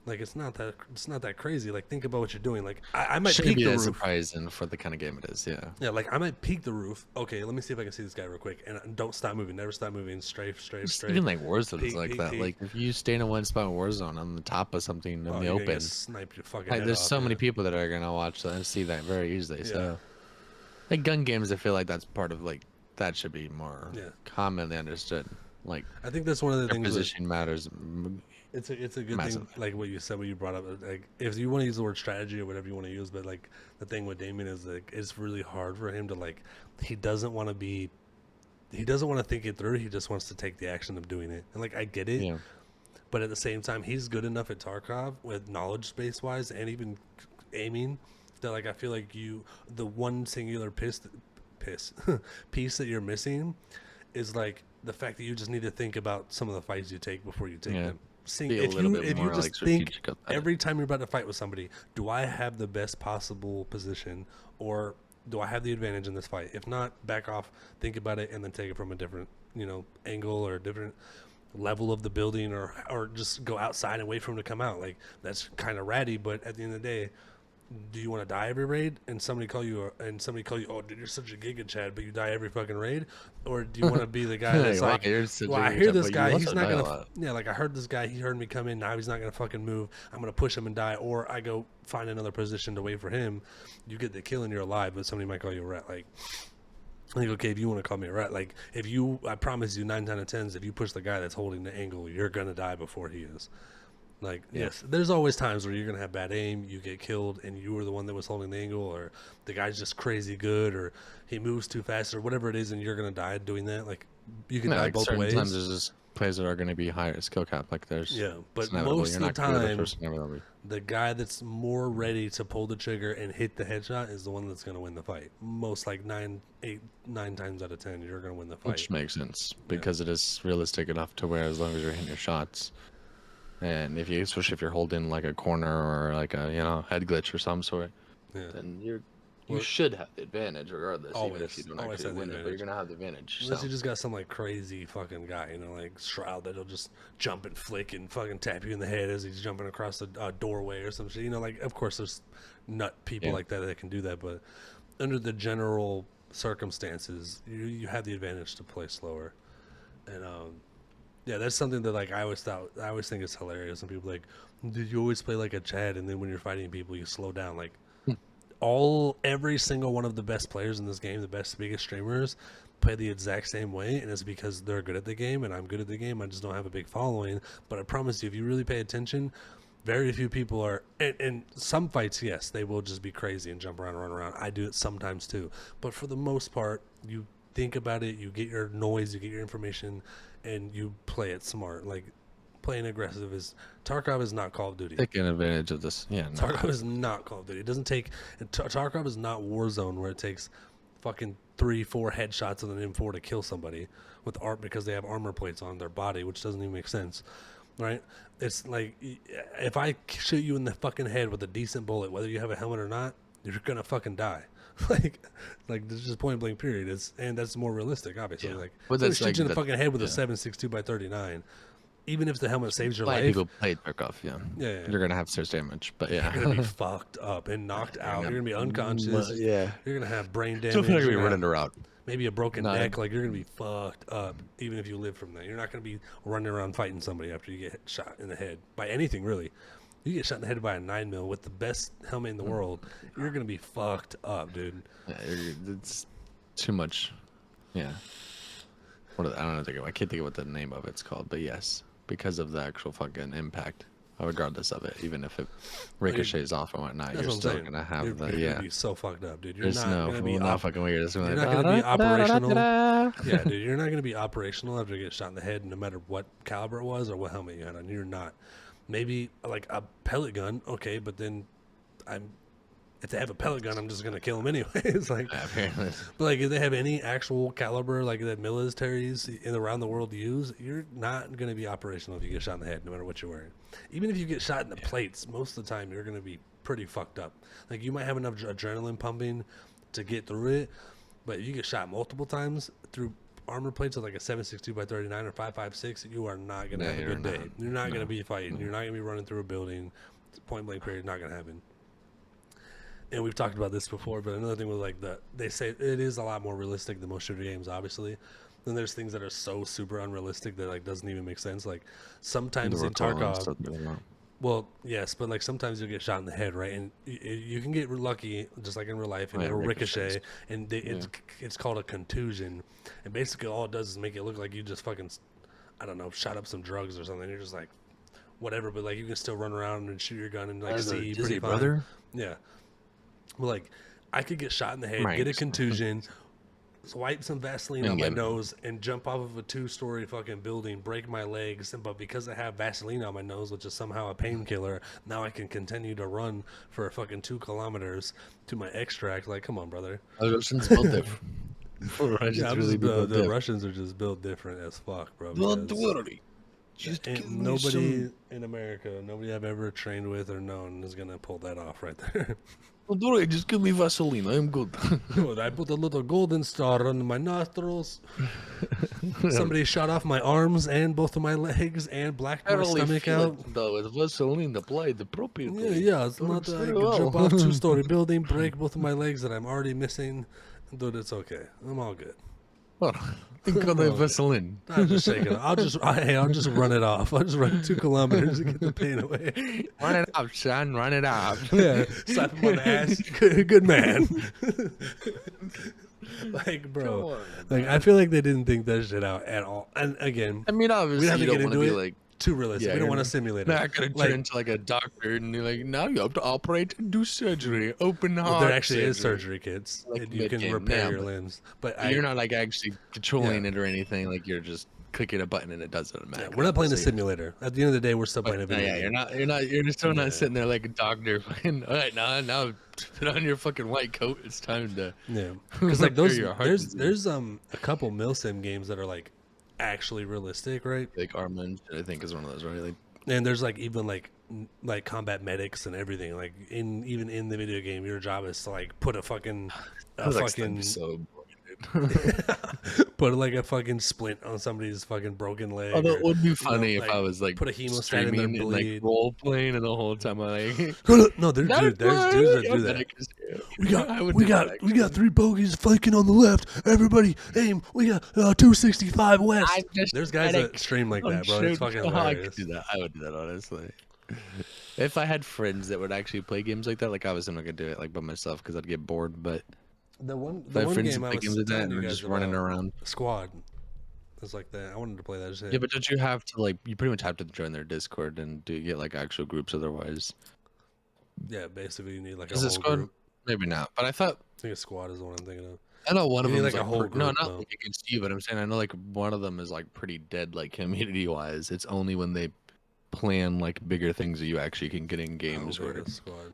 Speaker 1: Like it's not that crazy. Like think about what you're doing. Like I might
Speaker 2: Shouldn't
Speaker 1: peek
Speaker 2: be
Speaker 1: the
Speaker 2: that
Speaker 1: roof.
Speaker 2: surprising for the kind of game it is. Yeah.
Speaker 1: Yeah, like I might peek the roof. Okay, let me see if I can see this guy real quick. And don't stop moving. Never stop moving. Strafe.
Speaker 2: Just even like Warzone is
Speaker 1: Peek,
Speaker 2: like
Speaker 1: peek,
Speaker 2: that.
Speaker 1: peek.
Speaker 2: Like if you stay in one spot in Warzone on the top of something in the
Speaker 1: you're gonna
Speaker 2: open,
Speaker 1: get sniped your fucking head
Speaker 2: there's
Speaker 1: off,
Speaker 2: so many
Speaker 1: yeah.
Speaker 2: people that are gonna watch that and see that very easily.
Speaker 1: Yeah.
Speaker 2: So, like gun games, I feel like that's part of like that should be more
Speaker 1: Yeah.
Speaker 2: commonly understood. Like
Speaker 1: I think that's one of the
Speaker 2: your
Speaker 1: things. That,
Speaker 2: position matters.
Speaker 1: it's a good
Speaker 2: Massively.
Speaker 1: thing. Like what you said, what you brought up. Like if you want to use the word strategy or whatever you want to use, but like the thing with Damien is like it's really hard for him to like. He doesn't want to be. He doesn't want to think it through. He just wants to take the action of doing it. And like I get it.
Speaker 2: Yeah.
Speaker 1: But at the same time, he's good enough at Tarkov with knowledge base wise and even aiming that like I feel like the one singular piece that you're missing is like the fact that you just need to think about some of the fights you take before you take
Speaker 2: Yeah.
Speaker 1: them.
Speaker 2: Be a
Speaker 1: If
Speaker 2: little
Speaker 1: you
Speaker 2: bit
Speaker 1: if you
Speaker 2: more,
Speaker 1: just
Speaker 2: like,
Speaker 1: think
Speaker 2: strategic about it.
Speaker 1: every time you're about to fight with somebody, do I have the best possible position or do I have the advantage in this fight? If not, back off, think about it, and then take it from a different, angle or a different level of the building, or just go outside and wait for him to come out. Like that's kind of ratty, but at the end of the day, do you want to die every raid and somebody call you, oh dude, you're such a giga Chad, but you die every fucking raid, or do you want to be the guy that's
Speaker 2: Wow,
Speaker 1: like,
Speaker 2: you're such a
Speaker 1: well, I
Speaker 2: giga
Speaker 1: hear
Speaker 2: Chad,
Speaker 1: this
Speaker 2: but you
Speaker 1: guy,
Speaker 2: also
Speaker 1: he's not
Speaker 2: die a
Speaker 1: gonna,
Speaker 2: lot.
Speaker 1: yeah, like I heard this guy, he heard me come in, now he's not gonna fucking move, I'm gonna push him and die, or I go find another position to wait for him. You get the kill and you're alive, but somebody might call you a rat. Like, okay, if you want to call me a rat, like I promise you 9 out of 10, if you push the guy that's holding the angle, you're gonna die before he is. Like,
Speaker 2: Yeah.
Speaker 1: yes, there's always times where you're gonna have bad aim, you get killed, and you were the one that was holding the angle, or the guy's just crazy good, or he moves too fast, or whatever it is, and you're gonna die doing that. Like, you can
Speaker 2: Yeah,
Speaker 1: die
Speaker 2: like
Speaker 1: both
Speaker 2: certain
Speaker 1: ways.
Speaker 2: times there's just players that are going to be higher skill cap. Like there's
Speaker 1: Yeah, but
Speaker 2: it's inevitable.
Speaker 1: most
Speaker 2: You're
Speaker 1: of the
Speaker 2: not good at the
Speaker 1: time,
Speaker 2: first, never will be.
Speaker 1: the guy that's more ready to pull the trigger and hit the headshot is the one that's gonna win the fight. Most like 9 times out of 10, you're gonna win the fight.
Speaker 2: Which makes sense because it is realistic enough to where as long as you're hitting your shots, and especially if you're holding like a corner or like a head glitch or some sort,
Speaker 1: Yeah.
Speaker 2: then you
Speaker 1: Well,
Speaker 2: should have the advantage regardless. Even
Speaker 1: always-
Speaker 2: if you don't
Speaker 1: always
Speaker 2: actually
Speaker 1: have the
Speaker 2: win it, but
Speaker 1: advantage.
Speaker 2: you're gonna have the advantage.
Speaker 1: Unless
Speaker 2: So.
Speaker 1: you just got some like crazy fucking guy, like Shroud, that'll just jump and flick and fucking tap you in the head as he's jumping across a doorway or some shit. Like of course there's nut people
Speaker 2: Yeah.
Speaker 1: like that can do that, but under the general circumstances, you have the advantage to play slower. And yeah, that's something that like I always think it's hilarious. And people like, did you always play like a Chad? And then when you're fighting people, you slow down. Like every single one of the best players in this game, the biggest streamers, play the exact same way, and it's because they're good at the game and I'm good at the game. I just don't have a big following. But I promise you, if you really pay attention, very few people are. And some fights, yes, they will just be crazy and jump around and run around. I do it sometimes too, but for the most part, you think about it, you get your noise, you get your information, and you play it smart. Like playing aggressive Tarkov is not Call of Duty.
Speaker 2: Taking advantage of this, yeah. No.
Speaker 1: Tarkov is not Call of Duty. It doesn't take. Tarkov is not Warzone where it takes fucking 3-4 headshots with an M4 to kill somebody with art because they have armor plates on their body, which doesn't even make sense, right? It's like if I shoot you in the fucking head with a decent bullet, whether you have a helmet or not, you're gonna fucking die. like this is just point blank period. And that's more realistic, obviously.
Speaker 2: Yeah.
Speaker 1: Like,
Speaker 2: But
Speaker 1: so
Speaker 2: that's
Speaker 1: shoot
Speaker 2: like
Speaker 1: you in the
Speaker 2: the-
Speaker 1: fucking head with a
Speaker 2: yeah.
Speaker 1: 7.62 by 39. Even if the helmet saves your
Speaker 2: Why
Speaker 1: life,
Speaker 2: people play Tarkov, yeah.
Speaker 1: Yeah.
Speaker 2: You're gonna have serious damage, but yeah.
Speaker 1: you're gonna be fucked up and knocked out. You're gonna be unconscious.
Speaker 2: Yeah.
Speaker 1: You're gonna have brain damage.
Speaker 2: Still not gonna be
Speaker 1: you're gonna
Speaker 2: running
Speaker 1: have
Speaker 2: around.
Speaker 1: maybe a broken
Speaker 2: Not-
Speaker 1: neck. Like you're gonna be fucked up, even if you live from that. You're not gonna be running around fighting somebody after you get shot in the head by anything, really. You get shot in the head by a 9mm with the best helmet in the world, you're gonna be fucked up, dude.
Speaker 2: Yeah, it's too much. Yeah. I don't know. I can't think of what the name of it's called, but yes, because of the actual fucking impact, regardless of it, even if it ricochets off and whatnot,
Speaker 1: That's
Speaker 2: you're
Speaker 1: what I'm
Speaker 2: still
Speaker 1: saying.
Speaker 2: gonna have
Speaker 1: You're gonna be so fucked up, dude. You're
Speaker 2: There's
Speaker 1: not gonna be
Speaker 2: not fucking weird. It's
Speaker 1: you're
Speaker 2: like,
Speaker 1: not gonna be operational.
Speaker 2: "Da-da-da-da-da."
Speaker 1: Yeah, dude, you're not gonna be operational after you get shot in the head, no matter what caliber it was or what helmet you had on. You're not. Maybe like a pellet gun, okay, but then if they have a pellet gun, I'm just gonna kill them anyways. Like,
Speaker 2: Apparently.
Speaker 1: but like if they have any actual caliber like that militaries in around the world use, you're not gonna be operational if you get shot in the head, no matter what you're wearing. Even if you get shot in the plates, most of the time you're gonna be pretty fucked up. Like you might have enough adrenaline pumping to get through it, but if you get shot multiple times through armor plates of like a 7.62 by 39 or 5.56, you are not gonna have a good day. You're not gonna be fighting. You're not gonna be running through a building. Point blank period. Not gonna happen. And we've talked about this before, but another thing was like they say it is a lot more realistic than most shooter games, obviously. Then there's things that are so super unrealistic that like doesn't even make sense. Like sometimes in Tarkov, well, yes, but like sometimes you'll get shot in the head, right? And you can get lucky, just like in real life, and it'll ricochet, and it's called a contusion. And basically, all it does is make it look like you just fucking, I don't know, shot up some drugs or something. You're just like, whatever, but like you can still run around and shoot your gun and like see pretty fine. Brother? Yeah. Well, like I could get shot in the head, get a contusion, swipe some Vaseline on my nose, and jump off of a 2-story fucking building, break my legs. But because I have Vaseline on my nose, which is somehow a painkiller, now I can continue to run for fucking 2 kilometers to my extract. Like, come on, brother.
Speaker 2: Russians built different.
Speaker 1: The Russians are just built different as fuck, bro. Nobody in America, nobody I've ever trained with or known is gonna pull that off right there.
Speaker 2: Well, just give me Vaseline. I'm good.
Speaker 1: I put a little golden star on my nostrils. Somebody shot off my arms and both of my legs and blacked my stomach out.
Speaker 2: With Vaseline applied appropriately.
Speaker 1: Yeah. It's not that I can jump off 2-story building, break both of my legs that I'm already missing. Dude, it's okay. I'm all good.
Speaker 2: Well, think of the Vaseline.
Speaker 1: I'm just shaking it. I'll just run it off. I'll just run 2 kilometers to get the pain away.
Speaker 2: Run it off, son. Run it off.
Speaker 1: Yeah, slap him on the ass. Good man. Like, bro, like I feel like they didn't think that shit out at all. And again,
Speaker 2: I mean, obviously,
Speaker 1: we have to
Speaker 2: you
Speaker 1: get
Speaker 2: don't
Speaker 1: into
Speaker 2: want to
Speaker 1: it.
Speaker 2: be like
Speaker 1: Too realistic. We don't want to simulate it.
Speaker 2: Not gonna turn into like a doctor and you're like, now you have to operate and do surgery, open heart.
Speaker 1: There actually is surgery, kids.
Speaker 2: Like
Speaker 1: you can repair your limbs, but
Speaker 2: you're not like actually controlling it or anything. Like you're just clicking a button and it does it automatically.
Speaker 1: We're not playing a simulator. At the end of the day, we're still playing a video game.
Speaker 2: You're still not sitting there like a doctor. Fucking, all right, now put on your fucking white coat. It's time to
Speaker 1: because like there's a couple milsim games that are like actually realistic, right?
Speaker 2: Like Armand, I think is one of those, right? Like,
Speaker 1: and there's like even like combat medics and everything. Like even in the video game, your job is to like put a fucking put like a fucking splint on somebody's fucking broken leg.
Speaker 2: Although it would be funny if I was like
Speaker 1: put a hemostat in their bleed,
Speaker 2: and, like role playing, and the whole time I like
Speaker 1: no, there's dudes that do that. We got 3 bogeys flanking on the left. Everybody aim. We got 265 west. There's guys that stream like that, bro. It's fucking hilarious.
Speaker 2: I could do that. I would do that honestly. If I had friends that would actually play games like that, like obviously I'm not gonna do it like by myself because I'd get bored. But
Speaker 1: the one
Speaker 2: friends
Speaker 1: game I was
Speaker 2: with that and just running around.
Speaker 1: Squad. It's like that. I wanted to play that shit.
Speaker 2: Yeah, but don't you have to like? You pretty much have to join their Discord and do get like actual groups otherwise.
Speaker 1: Yeah, basically you need like a whole
Speaker 2: squad
Speaker 1: group.
Speaker 2: Maybe not, but I think
Speaker 1: a squad is the one I'm thinking of.
Speaker 2: I know one of them
Speaker 1: like
Speaker 2: is
Speaker 1: a whole group.
Speaker 2: No, not like against you, but I'm saying I know like one of them is like pretty dead, like community wise. It's only when they plan like bigger things that you actually can get in games.
Speaker 1: Squad.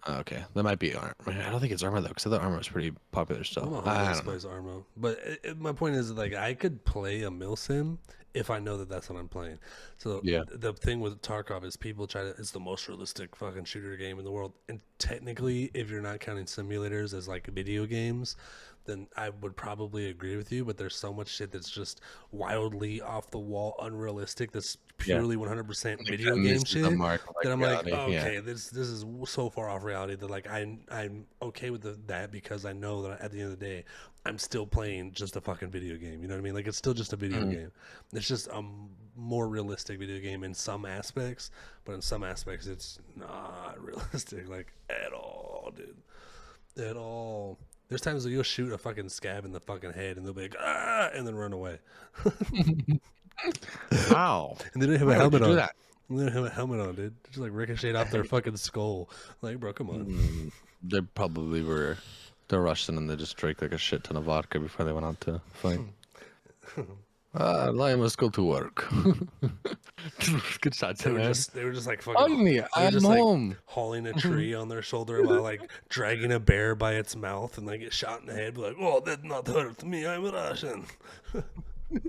Speaker 2: Okay, that might be Armor. I don't think it's Armor though, because the Armor is pretty popular still.
Speaker 1: I don't know. Armor, but my point is like I could play a milsim if I know that that's what I'm playing. So the thing with Tarkov is people try to. It's the most realistic fucking shooter game in the world, and technically, if you're not counting simulators as like video games, then I would probably agree with you. But there's so much shit that's just wildly off the wall, unrealistic. That's purely 100% video game shit. That I'm like, okay, this is so far off reality that like I'm okay with that because I know that at the end of the day, I'm still playing just a fucking video game. You know what I mean? Like it's still just a video game. It's just a more realistic video game in some aspects, but in some aspects it's not realistic like at all, dude. At all. There's times where you'll shoot a fucking scab in the fucking head and they'll be like, ah, and then run away.
Speaker 2: Wow.
Speaker 1: And they didn't have a helmet on. They didn't have a helmet on, dude. Just like ricochet off their fucking skull. Like, bro, come on.
Speaker 2: They probably were the Russian and they just drank like a shit ton of vodka before they went out to fight. I must go to work. Good shot, man.
Speaker 1: They were just like
Speaker 2: Hug
Speaker 1: fucking.
Speaker 2: me.
Speaker 1: They were
Speaker 2: I'm
Speaker 1: just like
Speaker 2: home.
Speaker 1: hauling a tree on their shoulder while like dragging a bear by its mouth, and they get shot in the head. Like, oh, that not hurt me. I'm Russian. What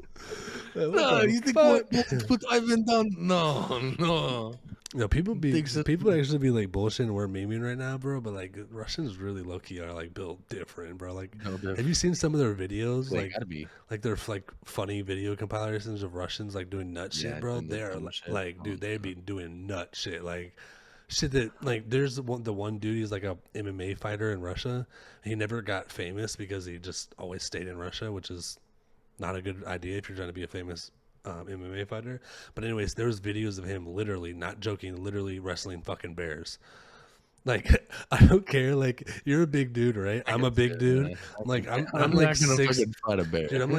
Speaker 2: No,
Speaker 1: the
Speaker 2: you think
Speaker 1: fuck?
Speaker 2: what put Ivan down? No, no.
Speaker 1: No,
Speaker 2: Thinks that-
Speaker 1: people actually be like bullshitting we're memeing right now, bro. But like Russians really low key are like built different, bro. Like,
Speaker 2: No,
Speaker 1: have you seen some of their videos?
Speaker 2: They
Speaker 1: Like,
Speaker 2: gotta be.
Speaker 1: they're like funny video compilations of Russians like doing nut shit,
Speaker 2: Yeah,
Speaker 1: bro.
Speaker 2: doing the
Speaker 1: They are
Speaker 2: dumb
Speaker 1: like,
Speaker 2: shit.
Speaker 1: dude, they be doing nut shit, like shit that like there's the one dude, he's like a MMA fighter in Russia. He never got famous because he just always stayed in Russia, which is not a good idea if you're trying to be a famous MMA fighter. But anyways, there was videos of him literally, not joking, literally wrestling fucking bears. Like, I don't care. Like, you're a big dude, right? I'm a big dude. Like, I'm like
Speaker 2: not gonna
Speaker 1: 6.
Speaker 2: fucking fight a bear.
Speaker 1: Dude, I'm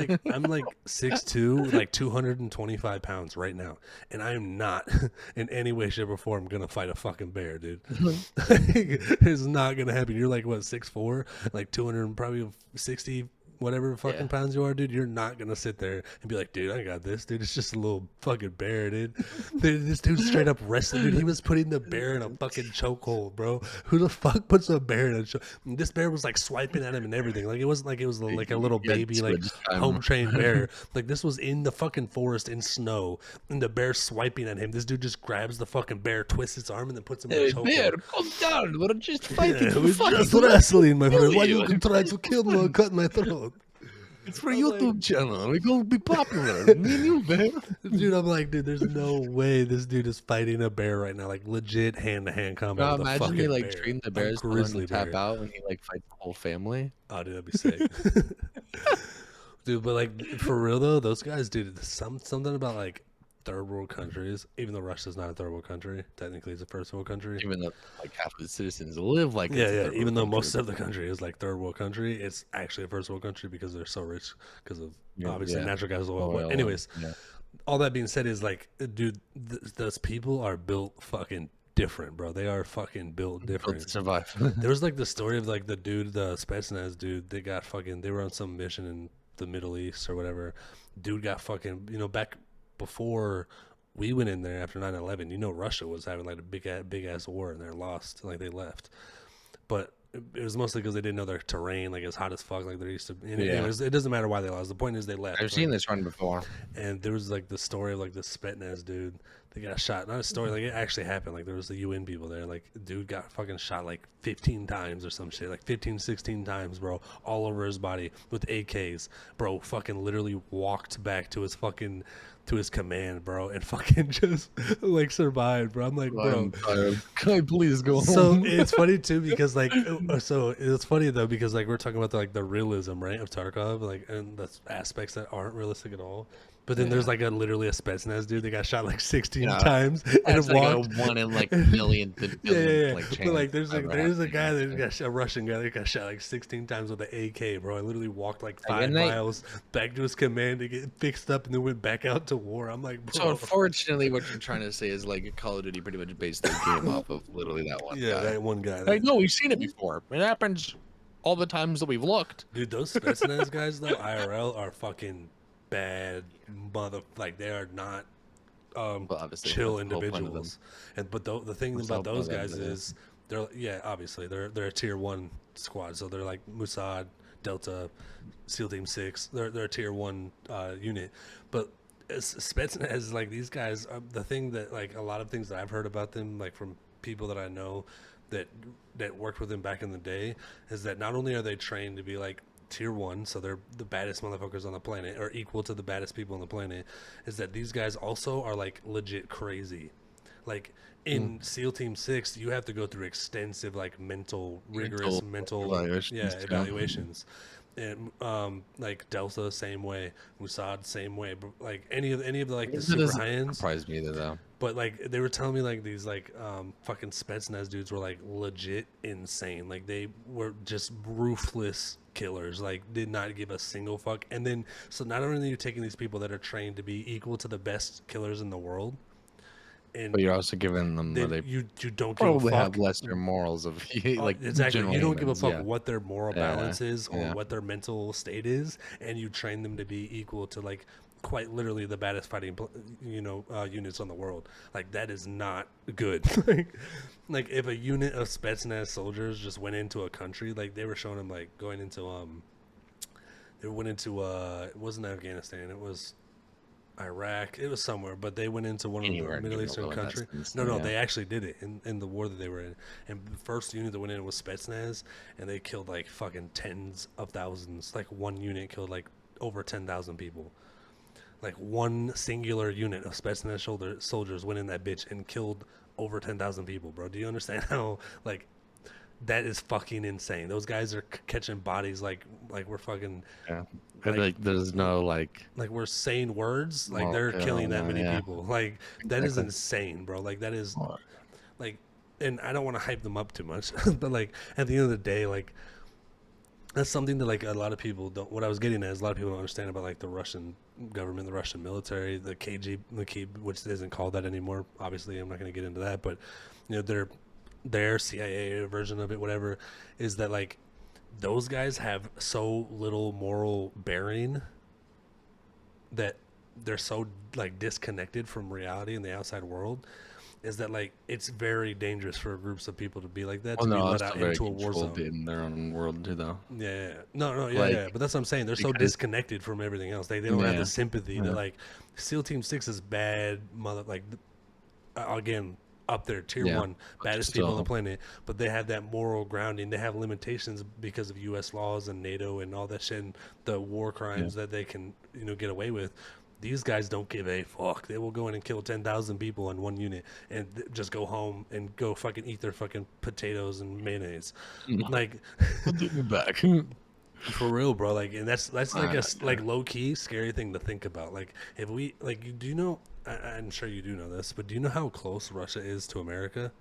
Speaker 1: like 6'2", like 225 pounds right now, and I am not in any way, shape, or form gonna fight a fucking bear, dude. It's not gonna happen. You're like what, 6'4", like 200, probably 60, whatever fucking
Speaker 2: Yeah.
Speaker 1: pounds you are, dude. You're not gonna sit there and be like, dude, I got this, dude. It's just a little fucking bear, dude. This dude straight up wrestling, dude. He was putting the bear in a fucking chokehold, bro. Who the fuck puts a bear in a choke? This bear was like swiping at him and everything. Like, it wasn't like it was like a little
Speaker 2: Yeah,
Speaker 1: baby, like
Speaker 2: switch time.
Speaker 1: home trained bear. Like, this was in the fucking forest in snow, and the bear swiping at him. This dude just grabs the fucking bear, twists its arm, and then puts him in a
Speaker 2: Hey,
Speaker 1: chokehold.
Speaker 2: bear, calm down. We're just fighting.
Speaker 1: Yeah,
Speaker 2: for
Speaker 1: we're
Speaker 2: fun.
Speaker 1: just wrestling, my friend.
Speaker 2: Kill
Speaker 1: Why
Speaker 2: you.
Speaker 1: you try to kill me or cut my throat?
Speaker 2: It's for
Speaker 1: I'm like-
Speaker 2: YouTube channel. We're gonna be popular. Me and you, man.
Speaker 1: Dude, I'm like, dude, there's no way this dude is fighting a bear right now. Like, legit hand-to-hand combat
Speaker 2: Bro,
Speaker 1: with a
Speaker 2: imagine
Speaker 1: fucking
Speaker 2: they like
Speaker 1: bear.
Speaker 2: train the
Speaker 1: A
Speaker 2: bears to learn
Speaker 1: grizzly
Speaker 2: to tap
Speaker 1: bear.
Speaker 2: out when he like fights the whole family.
Speaker 1: Oh, dude, that'd be sick. Dude, but like, for real though, those guys, dude, something about like third world countries, even though Russia's not a third world country, technically it's a first world country.
Speaker 2: Even though like half of the citizens live like
Speaker 1: Yeah,
Speaker 2: it's a
Speaker 1: yeah.
Speaker 2: third
Speaker 1: Even
Speaker 2: world
Speaker 1: though
Speaker 2: country.
Speaker 1: most of the country is like third world country, it's actually a first world country because they're so rich because of
Speaker 2: Yeah,
Speaker 1: obviously
Speaker 2: yeah.
Speaker 1: natural gas oil.
Speaker 2: Oil
Speaker 1: But
Speaker 2: and-
Speaker 1: anyways,
Speaker 2: yeah.
Speaker 1: all that being said is like, dude, those people are built fucking different, bro. They are fucking built
Speaker 2: Built
Speaker 1: different.
Speaker 2: to survive.
Speaker 1: There was like the story of like the dude, the Spetsnaz dude. They got fucking. They were on some mission in the Middle East or whatever. Dude got fucking. You know, back before we went in there after 9/11. You know, Russia was having like a big ass war and they're lost. Like they left, but it was mostly because they didn't know their terrain. Like it was hot as fuck. Like they're used to. And
Speaker 2: Yeah.
Speaker 1: it doesn't matter why they lost. The point is they left.
Speaker 2: I've seen this run before.
Speaker 1: And there was like the story of like the Spetsnaz dude. They got shot. Not a story, like it actually happened. Like there was the UN people there. Like dude got fucking shot like 15 times or some shit. Like 15, 16 times, bro. All over his body with AKs. Bro fucking literally walked back to his fucking to his command, bro, and fucking just like survived, bro. I'm like, bro.
Speaker 2: I'm tired. Can I please go
Speaker 1: So
Speaker 2: home?
Speaker 1: it's funny too because like so it's funny though because like we're talking about the realism, right, of Tarkov, like, and the aspects that aren't realistic at all. But then there's like literally a Spetsnaz dude that got shot like 16
Speaker 2: Yeah.
Speaker 1: times and
Speaker 2: That's like
Speaker 1: walked.
Speaker 2: a one in like million to
Speaker 1: Yeah,
Speaker 2: billion.
Speaker 1: yeah, yeah.
Speaker 2: Like,
Speaker 1: But like,
Speaker 2: chance
Speaker 1: there's
Speaker 2: ever
Speaker 1: a
Speaker 2: happening.
Speaker 1: guy that got shot, a Russian guy that got shot like 16 times with an AK, bro. I literally walked like 5
Speaker 2: and they-
Speaker 1: miles back to his command to get fixed up, and then went back out to war. I'm like, bro.
Speaker 2: So unfortunately, what you're trying to say is like Call of Duty pretty much based their game off of literally that one
Speaker 1: yeah,
Speaker 2: guy.
Speaker 1: that one guy.
Speaker 2: Like, no, we've seen it before. It happens all the times that we've looked.
Speaker 1: Dude, those Spetsnaz guys though, IRL, are fucking bad like they are not
Speaker 2: Well, obviously,
Speaker 1: chill
Speaker 2: that's the whole point of them.
Speaker 1: individuals. And but the thing
Speaker 2: That's
Speaker 1: about
Speaker 2: the
Speaker 1: those
Speaker 2: whole point
Speaker 1: guys
Speaker 2: of them,
Speaker 1: is they're obviously they're a tier 1 squad, so they're like Mossad, Delta, SEAL Team 6. They're a tier 1 unit. But Spetsnaz, like these guys, the thing that like a lot of things that I've heard about them, like from people that I know that worked with them back in the day, is that not only are they trained to be like tier 1, so they're the baddest motherfuckers on the planet or equal to the baddest people on the planet, is that these guys also are like legit crazy. Like in SEAL Team 6, you have to go through extensive like rigorous mental
Speaker 2: evaluations, yeah.
Speaker 1: evaluations. And like Delta same way, Mossad same way, but like any of the like the
Speaker 2: It
Speaker 1: super
Speaker 2: doesn't
Speaker 1: high ends.
Speaker 2: surprise me either, though.
Speaker 1: But like they were telling me like these like fucking Spetsnaz dudes were like legit insane. Like they were just ruthless killers. Like did not give a single fuck. And then so not only are you taking these people that are trained to be equal to the best killers in the world, and
Speaker 2: But you're also giving them where
Speaker 1: then
Speaker 2: they
Speaker 1: you don't give a
Speaker 2: probably
Speaker 1: fuck.
Speaker 2: have lesser morals of like
Speaker 1: Exactly.
Speaker 2: general
Speaker 1: You don't give a
Speaker 2: humans,
Speaker 1: fuck
Speaker 2: yeah.
Speaker 1: what their moral
Speaker 2: Yeah,
Speaker 1: balance is or
Speaker 2: yeah.
Speaker 1: what their mental state is, and you train them to be equal to like quite literally the baddest fighting, units on the world. Like that is not good. like if a unit of Spetsnaz soldiers just went into a country, like they were showing them like going into they went into it wasn't Afghanistan, it was Iraq, it was somewhere, but they went into one of the
Speaker 2: Anywhere
Speaker 1: Middle
Speaker 2: near
Speaker 1: Eastern country.
Speaker 2: Afghanistan,
Speaker 1: No,
Speaker 2: yeah.
Speaker 1: they actually did it in the war that they were in. And the first unit that went in was Spetsnaz, and they killed like fucking tens of thousands. Like one unit killed like over 10,000 people. Like one singular unit of Spetsnaz soldiers went in that bitch and killed over 10,000 people, bro. Do you understand how like that is fucking insane? Those guys are catching bodies like we're fucking
Speaker 2: Yeah. And like there's no like
Speaker 1: like we're saying words, like
Speaker 2: well,
Speaker 1: they're killing that many
Speaker 2: yeah,
Speaker 1: people. Like that is
Speaker 2: exactly.
Speaker 1: insane, bro. Like that is
Speaker 2: Well,
Speaker 1: like, and I don't want to hype them up too much, but like at the end of the day, like that's something that like a lot of people don't. What I was getting at is a lot of people don't understand about like the Russian government, the Russian military, the KGB, which isn't called that anymore. Obviously, I'm not going to get into that, but their CIA version of it, whatever, is that like those guys have so little moral bearing that they're so like disconnected from reality in the outside world, is that like it's very dangerous for groups of people to be like that, to be
Speaker 2: no,
Speaker 1: let
Speaker 2: it's
Speaker 1: out
Speaker 2: still very
Speaker 1: into a war
Speaker 2: controlled
Speaker 1: zone.
Speaker 2: in their own world too, though.
Speaker 1: Yeah. No, yeah,
Speaker 2: Like
Speaker 1: yeah. But that's what I'm saying. They're so
Speaker 2: because
Speaker 1: disconnected from everything else. They don't have the
Speaker 2: yeah,
Speaker 1: sympathy that
Speaker 2: yeah,
Speaker 1: like SEAL Team 6 is bad like again up there tier
Speaker 2: yeah,
Speaker 1: 1
Speaker 2: but
Speaker 1: baddest people on the
Speaker 2: still,
Speaker 1: planet, but they have that moral grounding. They have limitations because of US laws and NATO and all that shit and the war
Speaker 2: yeah,
Speaker 1: crimes that they can, get away with. These guys don't give a fuck. They will go in and kill 10,000 people in one unit and just go home and go fucking eat their fucking potatoes and mayonnaise. Like
Speaker 2: I'll take it back.
Speaker 1: for real, bro. Like, and that's like
Speaker 2: Uh,
Speaker 1: like low key scary thing to think about. Like, if we like, do you know? I'm sure you do know this, but do you know how close Russia is to America?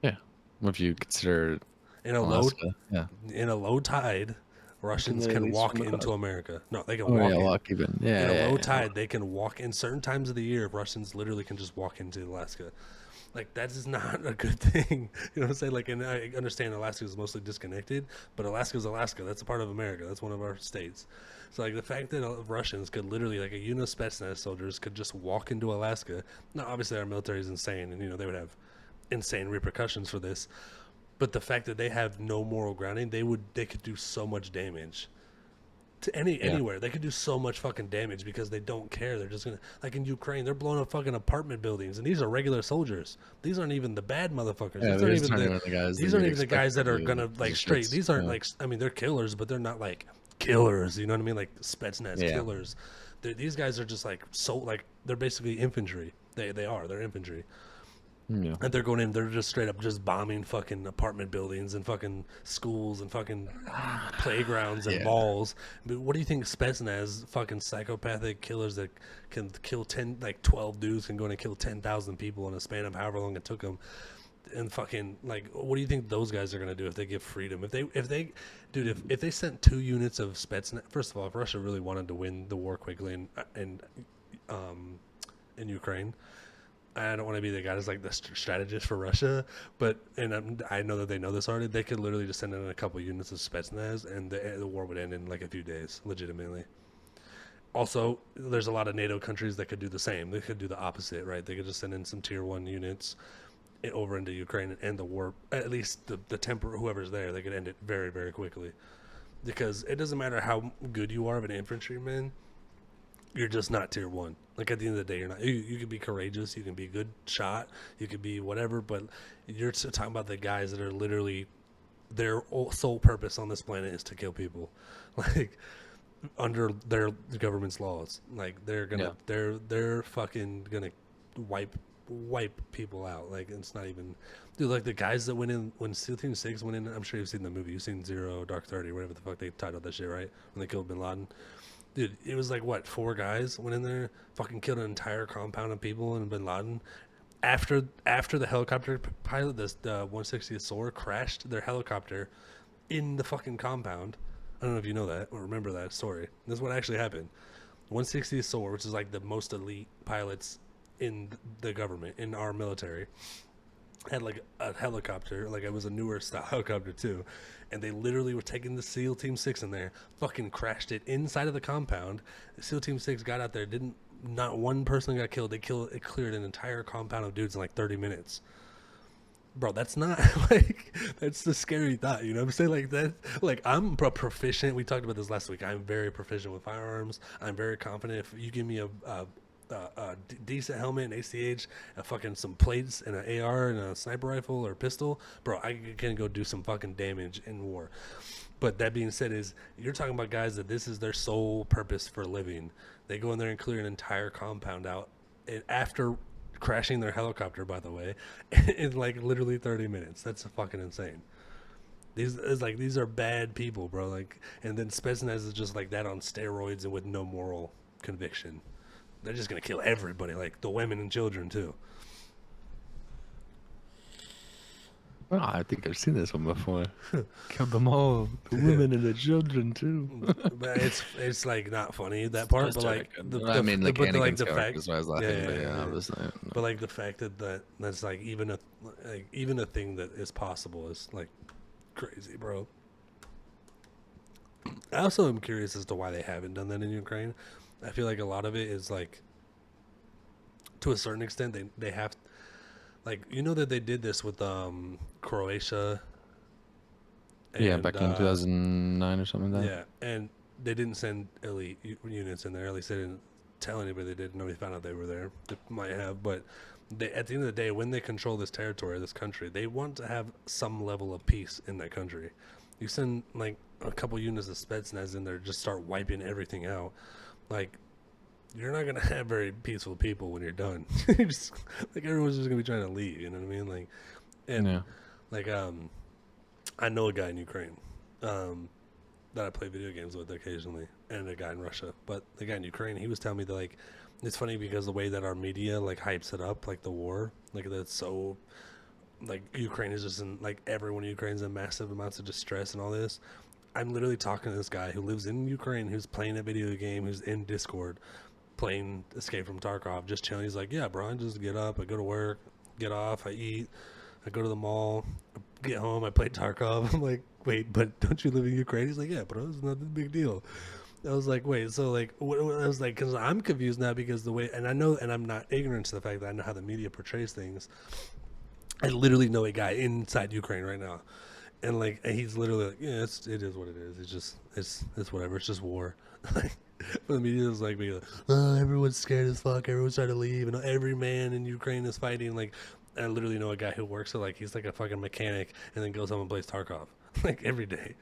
Speaker 2: yeah, if you consider
Speaker 1: In a low
Speaker 2: Alaska, yeah.
Speaker 1: in a low tide,
Speaker 2: You can
Speaker 1: Russians
Speaker 2: at
Speaker 1: can
Speaker 2: least
Speaker 1: walk
Speaker 2: swim
Speaker 1: into
Speaker 2: across.
Speaker 1: America. No, they can
Speaker 2: Oh yeah,
Speaker 1: walk in.
Speaker 2: walk even.
Speaker 1: In
Speaker 2: Yeah,
Speaker 1: a
Speaker 2: yeah,
Speaker 1: low
Speaker 2: yeah.
Speaker 1: tide, they can walk in certain times of the year. Russians literally can just walk into Alaska. Like that is not a good thing. You know what I'm saying? Like, and I understand Alaska is mostly disconnected, but Alaska's Alaska. That's a part of America. That's one of our states. So like the fact that Russians could literally like a unit of Spetsnaz soldiers could just walk into Alaska. Now obviously our military is insane, and they would have insane repercussions for this. But the fact that they have no moral grounding, they could do so much damage to
Speaker 2: Yeah.
Speaker 1: anywhere. They could do so much fucking damage because they don't care. They're just gonna, like in Ukraine, they're blowing up fucking apartment buildings, and these are regular soldiers. These aren't even the bad motherfuckers.
Speaker 2: Yeah,
Speaker 1: These aren't
Speaker 2: these
Speaker 1: even
Speaker 2: aren't
Speaker 1: the
Speaker 2: even the guys that
Speaker 1: these
Speaker 2: you'd
Speaker 1: aren't even the
Speaker 2: expect
Speaker 1: guys
Speaker 2: to
Speaker 1: that are
Speaker 2: do
Speaker 1: gonna like
Speaker 2: the
Speaker 1: straight.
Speaker 2: shits.
Speaker 1: These aren't
Speaker 2: Yeah.
Speaker 1: like, I mean, they're killers, but they're not like killers. You know what I mean? Like Spetsnaz
Speaker 2: Yeah.
Speaker 1: killers. These guys are just like so like they're basically infantry. They're infantry.
Speaker 2: Yeah.
Speaker 1: And they're going in, they're just straight up just bombing fucking apartment buildings and fucking schools and fucking playgrounds and
Speaker 2: Yeah.
Speaker 1: malls. But what do you think Spetsnaz, fucking psychopathic killers that can kill 10, like 12 dudes can go in and kill 10,000 people in a span of however long it took them? And fucking, like, what do you think those guys are going to do if they give freedom? Dude, if they sent 2 units of Spetsnaz, first of all, if Russia really wanted to win the war quickly um, in Ukraine, I don't want to be the guy that's like the strategist for Russia, but I know that they know this already. They could literally just send in a couple units of Spetsnaz, and the war would end in like a few days, legitimately. Also, there's a lot of NATO countries that could do the same. They could do the opposite, right? They could just send in some tier 1 units over into Ukraine and end the war. At least the temper, whoever's there, they could end it very, very quickly. Because it doesn't matter how good you are of an infantryman, you're just not tier 1. Like at the end of the day, you're not. You can be courageous, you can be a good shot, you could be whatever, but you're talking about the guys that are literally their sole purpose on this planet is to kill people, like under their government's laws. Like
Speaker 2: Yeah.
Speaker 1: they're fucking gonna wipe people out. Like it's not even, dude. Like the guys that went in when SEAL Team 6 went in. I'm sure you've seen the movie. You've seen Zero Dark 30, whatever the fuck they titled that shit, right? When they killed Bin Laden. Dude, it was like what 4 guys went in there, fucking killed an entire compound of people in Bin Laden. After the helicopter pilot, the 160th SOAR crashed their helicopter in the fucking compound. I don't know if you know that or remember that story. This is what actually happened. 160th SOAR, which is like the most elite pilots in the government, in our military, had like a helicopter, like it was a newer style helicopter too, and they literally were taking the SEAL Team 6 in there, fucking crashed it inside of the compound. The SEAL Team 6 got out there, didn't not one person got killed. It cleared an entire compound of dudes in like 30 minutes. Bro, that's not like that's the scary thought, you know what I'm saying? Like that, like I'm proficient. We talked about this last week. I'm very proficient with firearms. I'm very confident. If you give me a decent helmet, an ACH, a fucking some plates, and an AR and a sniper rifle or pistol, bro, I can go do some fucking damage in war. But that being said, is you're talking about guys that this is their sole purpose for living. They go in there and clear an entire compound out, and after crashing their helicopter, by the way, in like literally 30 minutes. That's fucking insane. These are bad people, bro. Like, and then Spetsnaz is just like that on steroids and with no moral conviction. They're just gonna kill everybody, like the women and children too.
Speaker 2: Oh, I think I've seen this one before. Killed them all, the women and the children too.
Speaker 1: But it's like not funny that part, but like
Speaker 2: I mean, like
Speaker 1: the
Speaker 2: fact, that's why I was laughing.
Speaker 1: yeah.
Speaker 2: I was like, no.
Speaker 1: But like the fact that's like even a thing that is possible is like crazy, bro. I also am curious as to why they haven't done that in Ukraine. I feel like a lot of it is like, to a certain extent, they have, like, you know that they did this with Croatia.
Speaker 2: Yeah, back in 2009 or something like that.
Speaker 1: Yeah, and they didn't send elite units in there. At least they didn't tell anybody they did. Nobody found out they were there. They might have, but at the end of the day, when they control this territory, this country, they want to have some level of peace in that country. You send like a couple units of Spetsnaz in there, just start wiping everything out. Like, you're not gonna have very peaceful people when you're done. Just, like, everyone's just gonna be trying to leave. You know what I mean? Like, and
Speaker 2: Yeah.
Speaker 1: like I know a guy in Ukraine that I play video games with occasionally, and a guy in Russia. But the guy in Ukraine, he was telling me that, like, it's funny because the way that our media like hypes it up, like the war, like that's so, like Ukraine is just in, like everyone in Ukraine's in massive amounts of distress and all this. I'm literally talking to this guy who lives in Ukraine, who's playing a video game, who's in Discord, playing Escape from Tarkov, just chilling. He's like, yeah, bro, I just get up, I go to work, get off, I eat, I go to the mall, get home, I play Tarkov. I'm like, wait, but don't you live in Ukraine? He's like, yeah, bro, it's not a big deal. I was like, wait, so like, what, I was like, because I'm confused now because the way, and I know, and I'm not ignorant to the fact that I know how the media portrays things. I literally know a guy inside Ukraine right now, and like, and he's literally like, yeah, it is what it is. It's just, it's whatever. It's just war. Like, the media is like, oh, everyone's scared as fuck. Everyone's trying to leave, and every man in Ukraine is fighting. Like, I literally know a guy who works at, like, he's like a fucking mechanic, and then goes home and plays Tarkov like every day.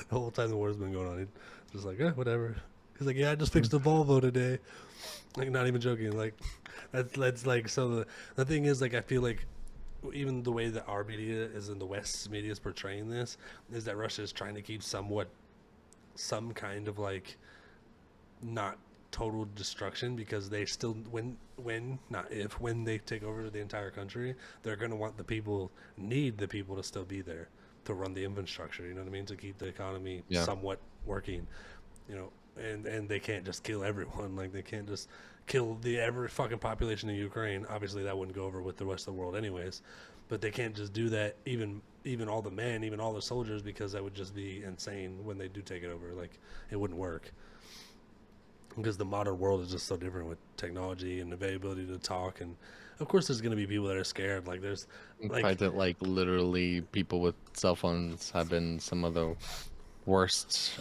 Speaker 1: The whole time the war's been going on, he's just like, whatever. He's like, yeah, I just fixed the Volvo today. Like, not even joking. Like, that's like, so the thing is, like, I feel like even the way that our media is in the West's media is portraying this is that Russia is trying to keep some kind of like not total destruction, because they still, when they take over the entire country, they're going to want need the people to still be there to run the infrastructure, you know what I mean, to keep the economy somewhat working, you know, and they can't just kill everyone. Like, they can't just kill every fucking population in Ukraine. Obviously that wouldn't go over with the rest of the world anyways, but they can't just do that, even all the men, even all the soldiers, because that would just be insane when they do take it over. Like, it wouldn't work, because the modern world is just so different with technology and availability to talk. And of course there's going to be people that are scared. Like, there's
Speaker 2: the fact that, like, literally people with cell phones have been some of the worst,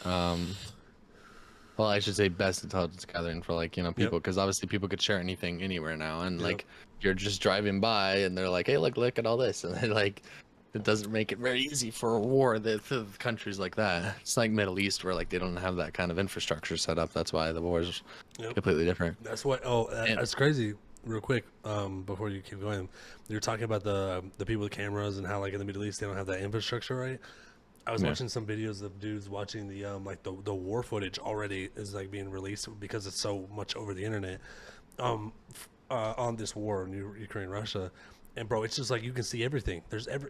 Speaker 2: well, I should say best intelligence gathering for, like, you know, people, because obviously people could share anything anywhere now, and like, you're just driving by and they're like, hey, look at all this, and then, like, it doesn't make it very easy for a war that countries like that. It's like Middle East, where like they don't have that kind of infrastructure set up. That's why the war is completely different.
Speaker 1: That's what. Oh, that's crazy. Real quick, before you keep going, you're talking about the people with cameras and how, like, in the Middle East they don't have that infrastructure, right? I was watching some videos of dudes watching the like the war footage already is like being released because it's so much over the internet on this war in Ukraine, Russia. And bro, it's just like you can see everything.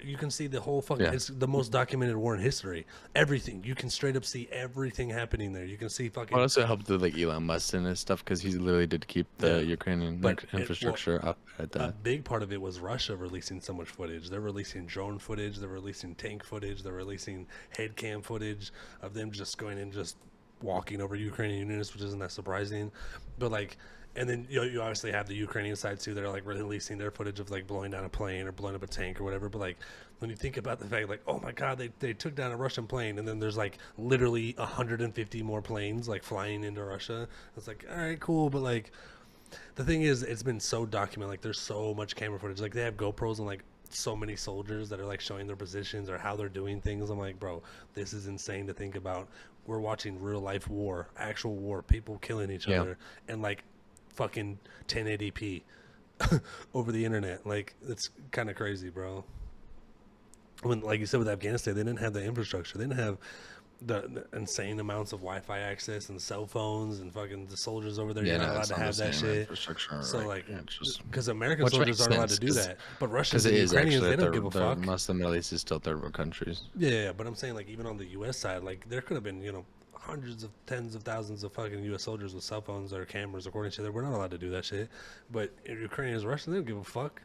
Speaker 1: You can see the whole fucking.
Speaker 2: Yeah.
Speaker 1: It's the most documented war in history. Everything you can straight up see everything happening there. You can see fucking.
Speaker 2: Well, also helped with like Elon Musk and his stuff because he literally did keep
Speaker 1: Yeah.
Speaker 2: the Ukrainian
Speaker 1: But
Speaker 2: infrastructure up at
Speaker 1: a
Speaker 2: that.
Speaker 1: big part of it was Russia releasing so much footage. They're releasing drone footage. They're releasing tank footage. They're releasing head cam footage of them just going and just walking over Ukrainian units, which isn't that surprising. But like, and then you obviously have the Ukrainian side too. They're like releasing their footage of like blowing down a plane or blowing up a tank or whatever. But like, when you think about the fact, like, oh my god, they took down a Russian plane, and then there's like literally 150 more planes like flying into Russia. It's like, all right, cool, but like the thing is, it's been so documented. Like, there's so much camera footage. Like, they have GoPros on like so many soldiers that are like showing their positions or how they're doing things. I'm like, bro, this is insane to think about. We're watching real life war, actual war, people killing each
Speaker 2: Yeah.
Speaker 1: other, and like fucking 1080p over the internet. Like, it's kind of crazy, bro. When, like you said, with Afghanistan, they didn't have the infrastructure. They didn't have the insane amounts of Wi-Fi access and cell phones, and fucking the soldiers over there.
Speaker 2: Yeah,
Speaker 1: You're
Speaker 2: no,
Speaker 1: not allowed
Speaker 2: it's
Speaker 1: to
Speaker 2: not the
Speaker 1: have that
Speaker 2: same
Speaker 1: shit.
Speaker 2: infrastructure.
Speaker 1: So
Speaker 2: right?
Speaker 1: like,
Speaker 2: Yeah, it's just
Speaker 1: because American
Speaker 2: which
Speaker 1: soldiers
Speaker 2: makes
Speaker 1: aren't allowed to
Speaker 2: sense,
Speaker 1: do that, but Russians
Speaker 2: because it
Speaker 1: and
Speaker 2: is
Speaker 1: Ukrainians,
Speaker 2: actually
Speaker 1: they don't give a fuck.
Speaker 2: most of the Middle East is still third world countries.
Speaker 1: Yeah, but I'm saying like even on the U.S. side, like there could have been hundreds of tens of thousands of fucking U.S. soldiers with cell phones or cameras recording shit. We're not allowed to do that shit. But Ukrainians, Russians, they don't give a fuck.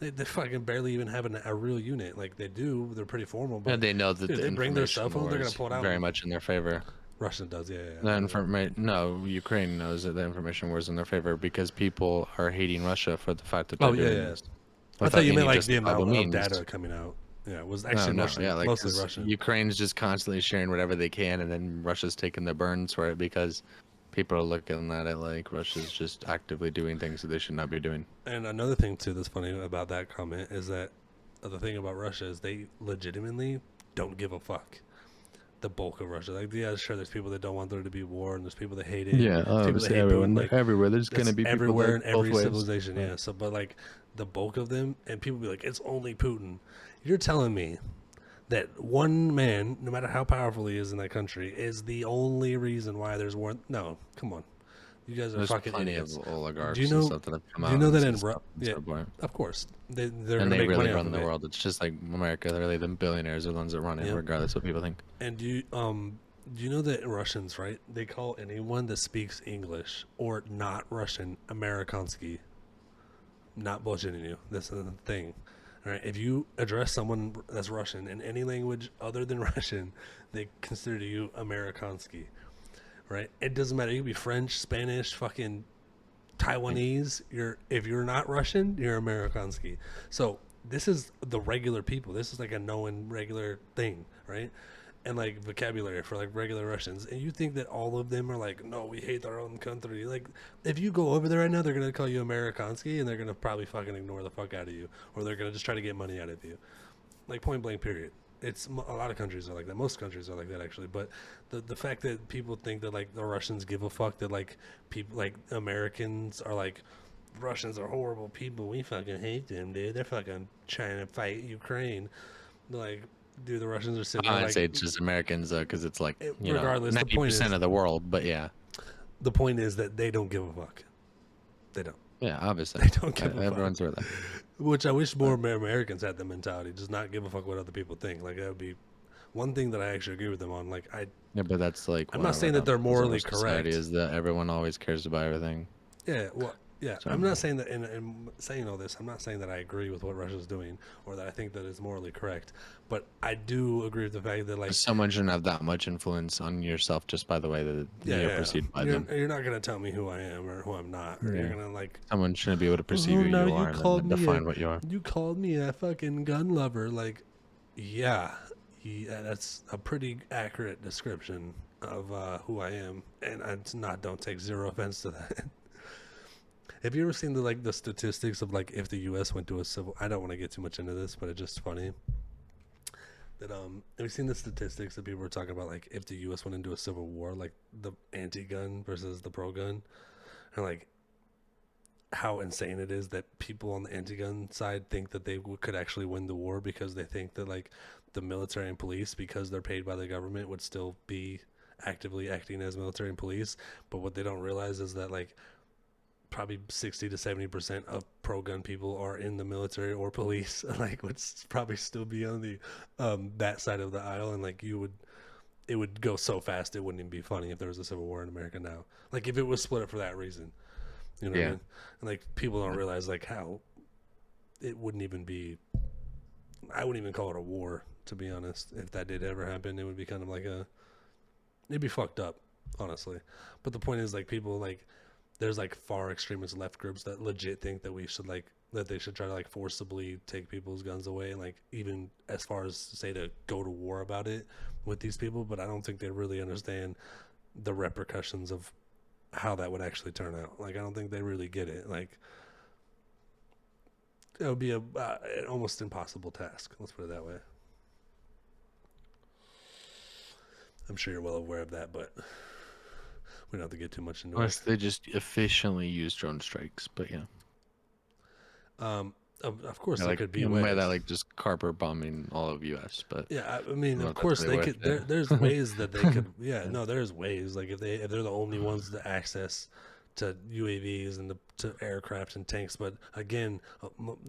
Speaker 1: They fucking barely even have a real unit. Like they do, they're pretty formal. But
Speaker 2: And they know that
Speaker 1: dude,
Speaker 2: the
Speaker 1: they bring their cell
Speaker 2: information
Speaker 1: phone, they're
Speaker 2: war
Speaker 1: gonna
Speaker 2: is
Speaker 1: pull it out.
Speaker 2: very much in their favor.
Speaker 1: Russian does, yeah.
Speaker 2: The no, Ukraine knows that the information war is in their favor because people are hating Russia for the fact that they're doing this.
Speaker 1: I
Speaker 2: without
Speaker 1: thought you
Speaker 2: any
Speaker 1: meant like the amount
Speaker 2: justifiable
Speaker 1: of
Speaker 2: means.
Speaker 1: data coming out. Yeah, it was
Speaker 2: No,
Speaker 1: actually
Speaker 2: no,
Speaker 1: mostly,
Speaker 2: yeah, like
Speaker 1: mostly
Speaker 2: 'cause
Speaker 1: Russian.
Speaker 2: Ukraine's just constantly sharing whatever they can, and then Russia's taking the burns for it because people are looking at it like Russia's just actively doing things that they should not be doing.
Speaker 1: And another thing too that's funny about that comment is that the thing about Russia is they legitimately don't give a fuck. The bulk of Russia, like, yeah, sure, there's people that don't want there to be war, and there's people that hate it.
Speaker 2: Yeah,
Speaker 1: there's people that hate
Speaker 2: everyone,
Speaker 1: Putin, like,
Speaker 2: everywhere. There's
Speaker 1: that's
Speaker 2: gonna be people
Speaker 1: everywhere in
Speaker 2: that
Speaker 1: every
Speaker 2: both ways.
Speaker 1: civilization. Yeah. So, but like the bulk of them, and people be like, it's only Putin. You're telling me that one man, no matter how powerful he is in that country, is the only reason why there's war? No, come on, you guys are
Speaker 2: There's
Speaker 1: fucking
Speaker 2: plenty
Speaker 1: idiots.
Speaker 2: of oligarchs
Speaker 1: Do you know-
Speaker 2: and stuff that have come
Speaker 1: do
Speaker 2: out.
Speaker 1: you know
Speaker 2: and
Speaker 1: that
Speaker 2: said
Speaker 1: in
Speaker 2: stuff and
Speaker 1: yeah,
Speaker 2: said why.
Speaker 1: Of course, they're
Speaker 2: And
Speaker 1: gonna
Speaker 2: they
Speaker 1: make
Speaker 2: really
Speaker 1: money off
Speaker 2: run
Speaker 1: of
Speaker 2: the
Speaker 1: it.
Speaker 2: world. It's just like America. Really, the billionaires are the ones that run it,
Speaker 1: Yep.
Speaker 2: regardless of what people think.
Speaker 1: And do you know that Russians, right? They call anyone that speaks English or not Russian Amerikansky. Not bullshitting you. This is the thing. All right. If you address someone that's Russian in any language other than Russian, they consider you Amerikansky. Right? It doesn't matter. You can be French, Spanish, fucking Taiwanese. If you're not Russian, you're Amerikansky. So this is the regular people. This is like a known regular thing, right? And like vocabulary for like regular Russians. And you think that all of them are like, no, we hate our own country. Like, if you go over there right now, they're gonna call you Amerikansky, and they're gonna probably fucking ignore the fuck out of you, or they're gonna just try to get money out of you, like point blank. Period. It's a lot of countries are like that. Most countries are like that actually. But the fact that people think that like the Russians give a fuck, that like people like Americans are like, Russians are horrible people, we fucking hate them, dude. They're fucking trying to fight Ukraine. Like, dude, the Russians are sitting there
Speaker 2: I'd
Speaker 1: like,
Speaker 2: say it's just Americans because it's like
Speaker 1: regardless, the point
Speaker 2: 90%
Speaker 1: is-
Speaker 2: of the world. But yeah,
Speaker 1: the point is that they don't give a fuck. They don't.
Speaker 2: yeah, obviously,
Speaker 1: They don't give a fuck.
Speaker 2: everyone's aware of that.
Speaker 1: Which I wish more Americans had the mentality, just not give a fuck what other people think. Like, that would be one thing that I actually agree with them on. Like,
Speaker 2: Yeah, but that's like
Speaker 1: I'm
Speaker 2: one
Speaker 1: not
Speaker 2: of
Speaker 1: saying
Speaker 2: our
Speaker 1: that they're
Speaker 2: downfalls of our
Speaker 1: morally
Speaker 2: society
Speaker 1: correct.
Speaker 2: Is that everyone always cares about everything?
Speaker 1: Yeah,
Speaker 2: So-
Speaker 1: I'm not saying that, and saying all this, I'm not saying that I agree with what Russia's doing or that I think that it's morally correct, but I do agree with the fact that, like,
Speaker 2: Someone shouldn't have that much influence on yourself just by the way that you're perceived by
Speaker 1: you're,
Speaker 2: them.
Speaker 1: you're not gonna tell me who I am or who I'm not, or you're
Speaker 2: Yeah.
Speaker 1: gonna like,
Speaker 2: Someone shouldn't be able to perceive
Speaker 1: oh,
Speaker 2: who
Speaker 1: no,
Speaker 2: you
Speaker 1: you
Speaker 2: are and
Speaker 1: called
Speaker 2: then
Speaker 1: me
Speaker 2: define
Speaker 1: a-
Speaker 2: what you are.
Speaker 1: you called me a fucking gun lover. Like, yeah, that's a pretty accurate description of who I am, and don't take zero offense to that. Have you ever seen the statistics of like if the U.S. went to a civil? I don't want to get too much into this, but it's just funny that have you seen the statistics that people were talking about, like if the U.S. went into a civil war, like the anti-gun versus the pro-gun, and like how insane it is that people on the anti-gun side think that they could actually win the war because they think that like the military and police, because they're paid by the government, would still be actively acting as military and police. But what they don't realize is that like probably 60 to 70% of pro-gun people are in the military or police, like would probably still be on the that side of the aisle, and like it would go so fast it wouldn't even be funny if there was a civil war in America now. Like if it was split up for that reason, you know what I mean? And like people don't realize like how it wouldn't even be. I wouldn't even call it a war, to be honest. If that did ever happen, it would be kind of like it'd be fucked up, honestly. But the point is, like, people like there's like far extremist left groups that legit think that we should like that they should try to like forcibly take people's guns away, and like even as far as say to go to war about it with these people. But I don't think they really understand the repercussions of how that would actually turn out. Like I don't think they really get it. Like it would be an almost impossible task. Let's put it that way. I'm sure you're well aware of that, but we don't have to get too much into
Speaker 2: Unless
Speaker 1: it.
Speaker 2: they just efficiently use drone strikes, but yeah.
Speaker 1: Of course, there
Speaker 2: Like
Speaker 1: could be
Speaker 2: even by
Speaker 1: ways.
Speaker 2: that, like just carpet bombing all of U.S. But
Speaker 1: Yeah, I mean,
Speaker 2: I don't know
Speaker 1: of
Speaker 2: if that's
Speaker 1: course
Speaker 2: really
Speaker 1: they
Speaker 2: worth
Speaker 1: could.
Speaker 2: it.
Speaker 1: There's ways that they could. Yeah,
Speaker 2: Yeah.
Speaker 1: no, there's ways. Like if they're the only ones to access to UAVs and to aircraft and tanks. But again,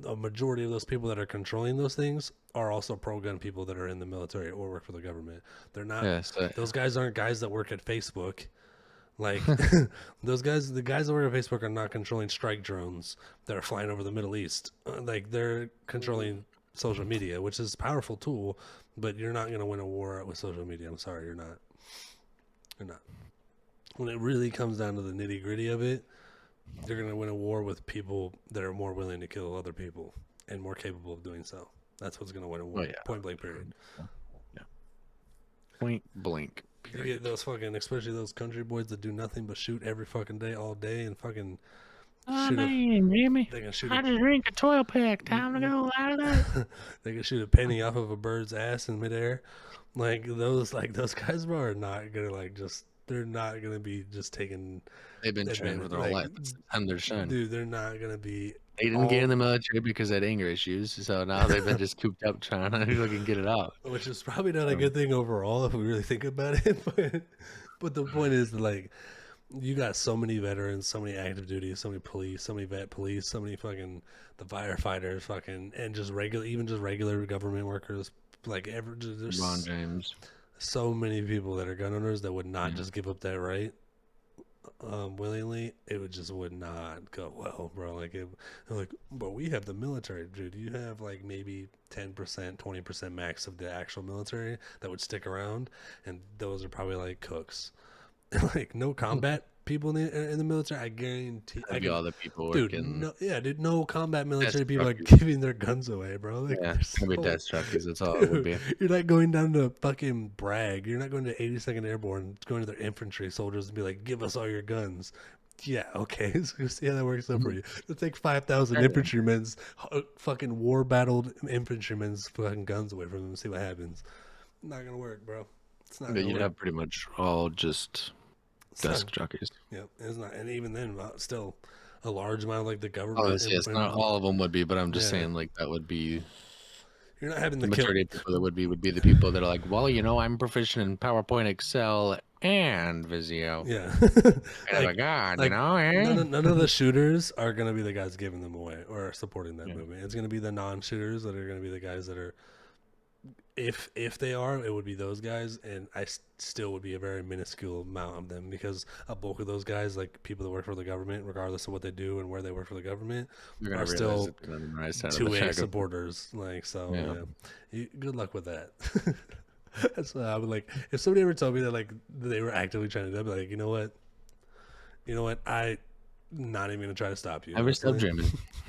Speaker 1: a majority of those people that are controlling those things are also pro-gun people that are in the military or work for the government. They're not.
Speaker 2: Yeah, so
Speaker 1: Those guys aren't guys that work at Facebook. Like those guys, the guys that work at Facebook are not controlling strike drones that are flying over the Middle East. Like they're controlling social media, which is a powerful tool, but you're not going to win a war with social media. I'm sorry, you're not. You're not. When it really comes down to the nitty gritty of it, you're going to win a war with people that are more willing to kill other people and more capable of doing so. That's what's going to win a war.
Speaker 2: yeah.
Speaker 1: Point blank, period.
Speaker 2: point blank.
Speaker 1: You
Speaker 2: Period.
Speaker 1: get those fucking, especially those country boys that do nothing but shoot every fucking day, all day, and fucking shoot a,
Speaker 2: Jimmy.
Speaker 1: they can shoot
Speaker 2: I
Speaker 1: a,
Speaker 2: just drink a 12 pack. Time to go out of there.
Speaker 1: they can shoot a penny off of a bird's ass in midair. Like those guys, bro, are not gonna like just. They're not gonna be just taking.
Speaker 2: They've been trained for their whole life. It's the time they're shown.
Speaker 1: Dude, they're not gonna be.
Speaker 2: They didn't get in the military because they had anger issues, so now they've been just cooped up trying to fucking get it out.
Speaker 1: Which is probably not a good thing overall if we really think about it. But the point is that like you got so many veterans, so many active duty, so many police, so many vet police, so many fucking the firefighters, fucking and just regular government workers. Like there's
Speaker 2: Ron James.
Speaker 1: so many people that are gun owners that would not just give up that right willingly. It would not go well, bro. Like but we have the military, dude. You have like maybe 10%, 20% max of the actual military that would stick around, and those are probably like cooks. Like no combat people in the military. I guarantee.
Speaker 2: That'd be all the people
Speaker 1: Dude,
Speaker 2: working.
Speaker 1: no combat military people are
Speaker 2: truckies.
Speaker 1: giving their guns away, bro. Like,
Speaker 2: Yeah,
Speaker 1: they're
Speaker 2: maybe
Speaker 1: so-
Speaker 2: death truckies. That's all it would be.
Speaker 1: You're not going down to fucking Bragg. You're not going to 82nd Airborne, going to their infantry soldiers and be like, give us all your guns. Yeah, okay. So see how that works out for you. It'll take 5,000 infantrymen's, fucking war-battled infantrymen's fucking guns away from them and see what happens. Not going to work, bro. It's not
Speaker 2: But
Speaker 1: going to
Speaker 2: you'd
Speaker 1: work.
Speaker 2: have pretty much all just
Speaker 1: It's not-
Speaker 2: desk jockeys.
Speaker 1: Yeah, it's not. And even then, still a large amount of like the government.
Speaker 2: Obviously, it's not all of them would be, but I'm just
Speaker 1: Yeah.
Speaker 2: saying like that would be
Speaker 1: You're not having
Speaker 2: the
Speaker 1: the kill.
Speaker 2: majority of people that would be the people that are like, well, I'm proficient in PowerPoint, Excel, and Visio.
Speaker 1: Yeah.
Speaker 2: I have a gun,
Speaker 1: like,
Speaker 2: eh?
Speaker 1: none of the shooters are going to be the guys giving them away or supporting that
Speaker 2: Yeah.
Speaker 1: movement. It's going to be the non-shooters that are going to be the guys that are. If they are, it would be those guys, and I still would be a very minuscule amount of them because a bulk of those guys, like people that work for the government, regardless of what they do and where they work for the government,
Speaker 2: You're
Speaker 1: are
Speaker 2: gonna realize
Speaker 1: still
Speaker 2: that they're on the right side of the
Speaker 1: 2A
Speaker 2: check.
Speaker 1: supporters. Like so,
Speaker 2: Yeah.
Speaker 1: yeah. Good luck with that. That's what I would like. If somebody ever told me that like they were actively trying to do, I'd be like, you know what, I not even gonna try to stop you.
Speaker 2: Never stop
Speaker 1: honestly.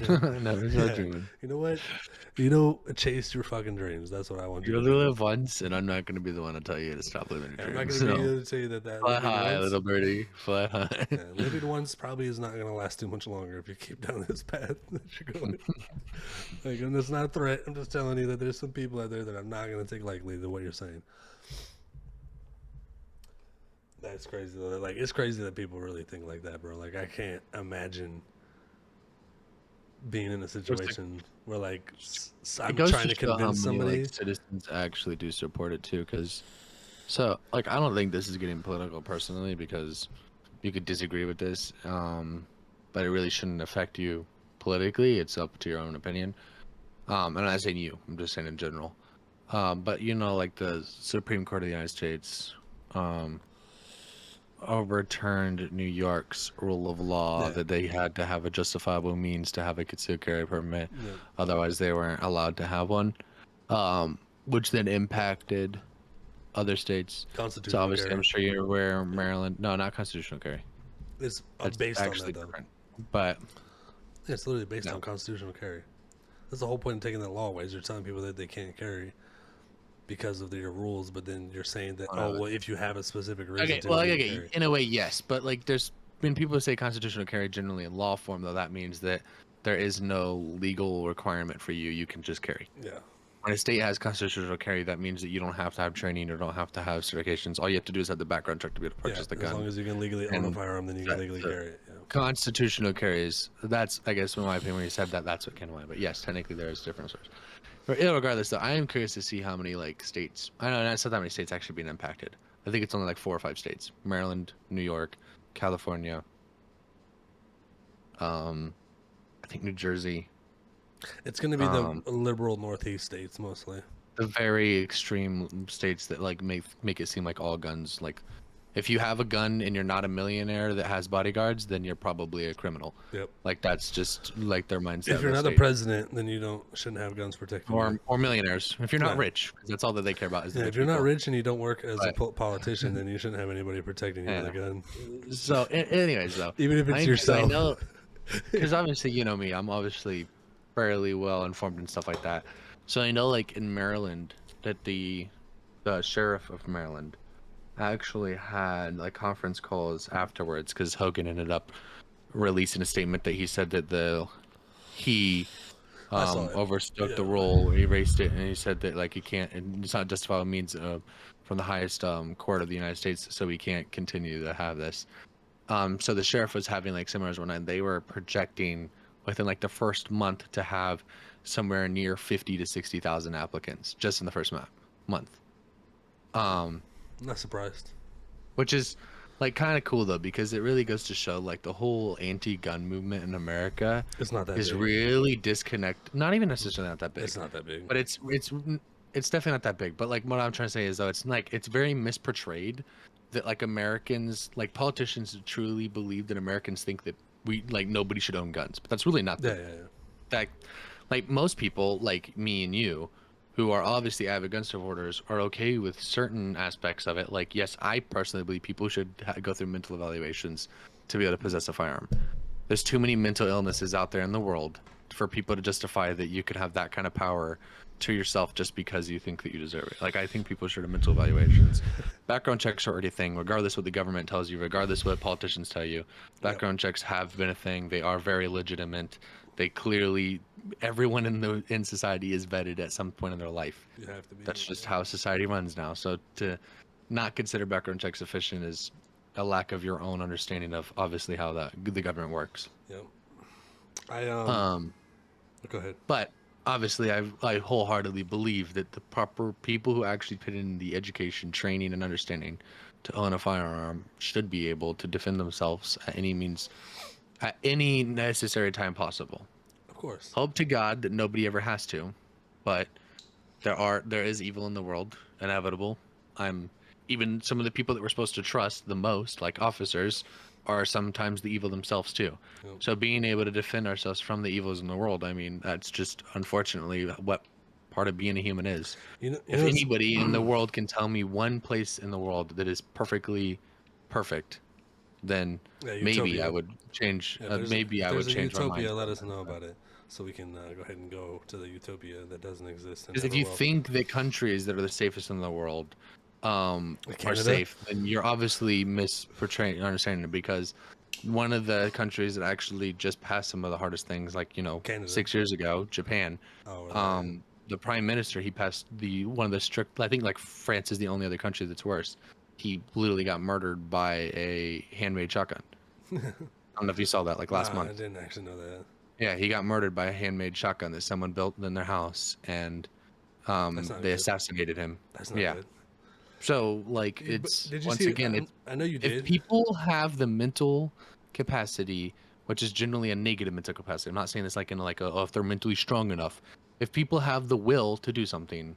Speaker 2: dreaming. Never stop
Speaker 1: Yeah.
Speaker 2: dreaming.
Speaker 1: You know what? Chase your fucking dreams. That's what I want you
Speaker 2: You
Speaker 1: to
Speaker 2: only
Speaker 1: do.
Speaker 2: live once, and I'm not gonna be the one to tell you to stop living your
Speaker 1: I'm not
Speaker 2: dreams.
Speaker 1: gonna be
Speaker 2: So,
Speaker 1: able to tell you that
Speaker 2: fly
Speaker 1: living
Speaker 2: high,
Speaker 1: once-
Speaker 2: little birdie, fly high.
Speaker 1: yeah, living once probably is not gonna last too much longer if you keep down this path that you're going. Like, and it's not a threat. I'm just telling you that there's some people out there that I'm not gonna take lightly to what you're saying. That's crazy though. Like, it's crazy that people really think like that, bro. Like, I can't imagine being in a situation where like I'm
Speaker 2: It goes
Speaker 1: trying to
Speaker 2: show how
Speaker 1: convince
Speaker 2: many,
Speaker 1: somebody.
Speaker 2: like, citizens actually do support it too, because like I don't think this is getting political personally because you could disagree with this. but it really shouldn't affect you politically. It's up to your own opinion. And I'm not saying you, I'm just saying in general. But you know, like the Supreme Court of the United States um, overturned New York's rule of law
Speaker 1: Yeah.
Speaker 2: that they had to have a justifiable means to have a concealed carry permit.
Speaker 1: Yeah.
Speaker 2: Otherwise, they weren't allowed to have one, which then impacted other states. So
Speaker 1: Constitutional
Speaker 2: obviously,
Speaker 1: carry.
Speaker 2: I'm sure you're aware Maryland. No, not constitutional carry.
Speaker 1: It's
Speaker 2: That's
Speaker 1: based on
Speaker 2: actually
Speaker 1: that, though.
Speaker 2: different. But
Speaker 1: Yeah, it's literally based
Speaker 2: No.
Speaker 1: on constitutional carry. That's the whole point of taking that law away, is you're telling people that they can't carry because of your rules, but then you're saying that,
Speaker 2: Oh, no.
Speaker 1: well, if you have a specific reason
Speaker 2: okay,
Speaker 1: to,
Speaker 2: well,
Speaker 1: you can
Speaker 2: okay,
Speaker 1: carry.
Speaker 2: in a way, yes. But like, there's when people say constitutional carry generally in law form, though, that means that there is no legal requirement for you. You can just carry.
Speaker 1: Yeah.
Speaker 2: When a state has constitutional carry, that means that you don't have to have training or don't have to have certifications. All you have to do is have the background check to be able to
Speaker 1: Yeah,
Speaker 2: purchase the
Speaker 1: as
Speaker 2: gun.
Speaker 1: long as you can legally own a
Speaker 2: And
Speaker 1: firearm, then you can
Speaker 2: that-
Speaker 1: legally
Speaker 2: the-
Speaker 1: carry it. Yeah.
Speaker 2: Constitutional carries. That's, I guess, in my opinion, when you said that, that's what came to mind. But yes, technically there is differences. But regardless, though, I am curious to see how many like states. I know not so that many states actually being impacted. I think it's only like 4 or 5 states: Maryland, New York, California. I think New Jersey.
Speaker 1: It's going to be
Speaker 2: Um,
Speaker 1: the liberal Northeast states mostly.
Speaker 2: The very extreme states that like make it seem like all guns. Like, if you have a gun and you're not a millionaire that has bodyguards, then you're probably a criminal.
Speaker 1: Yep.
Speaker 2: Like that's just like their mindset.
Speaker 1: If you're not the president, then you shouldn't have guns protecting you.
Speaker 2: or millionaires. If you're not
Speaker 1: Yeah.
Speaker 2: rich, 'cause that's all that they care about is the
Speaker 1: Yeah,
Speaker 2: rich
Speaker 1: if you're not
Speaker 2: people.
Speaker 1: rich and you don't work as a
Speaker 2: But-
Speaker 1: politician, then you shouldn't have anybody protecting you with a
Speaker 2: Yeah.
Speaker 1: gun.
Speaker 2: So, anyways, though,
Speaker 1: Even if it's
Speaker 2: I
Speaker 1: yourself.
Speaker 2: know, because obviously you know me, I'm obviously fairly well informed and stuff like that. So I know, like in Maryland, that the sheriff of Maryland actually had like conference calls afterwards because Hogan ended up releasing a statement that he said that he
Speaker 1: I saw it.
Speaker 2: overstood the
Speaker 1: Yeah.
Speaker 2: role, erased it, and he said that like he can't, and it's not justifiable means from the highest court of the United States, so we can't continue to have this. So the sheriff was having like seminars one night, and they were projecting within like the first month to have somewhere near 50 to 60,000 applicants just in the first month.
Speaker 1: I'm not surprised.
Speaker 2: Which is like kind of cool though, because it really goes to show like the whole anti-gun movement in America
Speaker 1: It's not that
Speaker 2: is
Speaker 1: big.
Speaker 2: really disconnect. Not even necessarily not that big.
Speaker 1: It's not that big.
Speaker 2: But it's definitely not that big. But like what I'm trying to say is though, it's like it's very misportrayed that like Americans, like politicians, truly believe that Americans think that we like nobody should own guns. But that's really not
Speaker 1: yeah,
Speaker 2: the
Speaker 1: yeah, yeah.
Speaker 2: fact. Like most people, like me and you, who are obviously avid gun supporters, are okay with certain aspects of it. Like, yes, I personally believe people should go through mental evaluations to be able to possess a firearm. There's too many mental illnesses out there in the world for people to justify that you could have that kind of power to yourself just because you think that you deserve it. Like, I think people should have mental evaluations. Background checks are already a thing, regardless what the government tells you, regardless what politicians tell you. Background checks have been a thing. They are very legitimate. They clearly, everyone in society is vetted at some point in their life.
Speaker 1: You have to be.
Speaker 2: That's just how society runs now. So to not consider background checks sufficient is a lack of your own understanding of obviously how the government works.
Speaker 1: Yep. I Go ahead.
Speaker 2: But obviously, I wholeheartedly believe that the proper people who actually put in the education, training, and understanding to own a firearm should be able to defend themselves at any means, at any necessary time possible.
Speaker 1: Of course.
Speaker 2: Hope to God that nobody ever has to, but there is evil in the world, inevitable. Even some of the people that we're supposed to trust the most, like officers, are sometimes the evil themselves too.
Speaker 1: Yep.
Speaker 2: So being able to defend ourselves from the evils in the world, I mean, that's just unfortunately what part of being a human is. If anybody in the world can tell me one place in the world that is perfectly perfect, then maybe
Speaker 1: Utopia.
Speaker 2: I would change.
Speaker 1: Yeah,
Speaker 2: Maybe I would change my mind.
Speaker 1: Utopia, let us know about it, so we can go ahead and go to the utopia that doesn't exist.
Speaker 2: Because if you think that countries that are the safest in the world are
Speaker 1: Canada?
Speaker 2: safe, then you're obviously misportraying, understanding it. Because one of the countries that actually just passed some of the hardest things, like
Speaker 1: Canada.
Speaker 2: 6 years ago, Japan. The prime minister, he passed one of the strict. I think like France is the only other country that's worse. He literally got murdered by a handmade shotgun. I don't know if you saw that like last month.
Speaker 1: I didn't actually know that.
Speaker 2: Yeah, he got murdered by a handmade shotgun that someone built in their house, and
Speaker 1: not
Speaker 2: they
Speaker 1: good.
Speaker 2: assassinated him.
Speaker 1: That's not
Speaker 2: Yeah.
Speaker 1: good.
Speaker 2: So like
Speaker 1: But
Speaker 2: it's
Speaker 1: did you
Speaker 2: once
Speaker 1: see,
Speaker 2: again, it's
Speaker 1: I know you
Speaker 2: if
Speaker 1: did.
Speaker 2: people have the mental capacity which is generally a negative mental capacity. I'm not saying this like in like oh, if they're mentally strong enough. If people have the will to do something,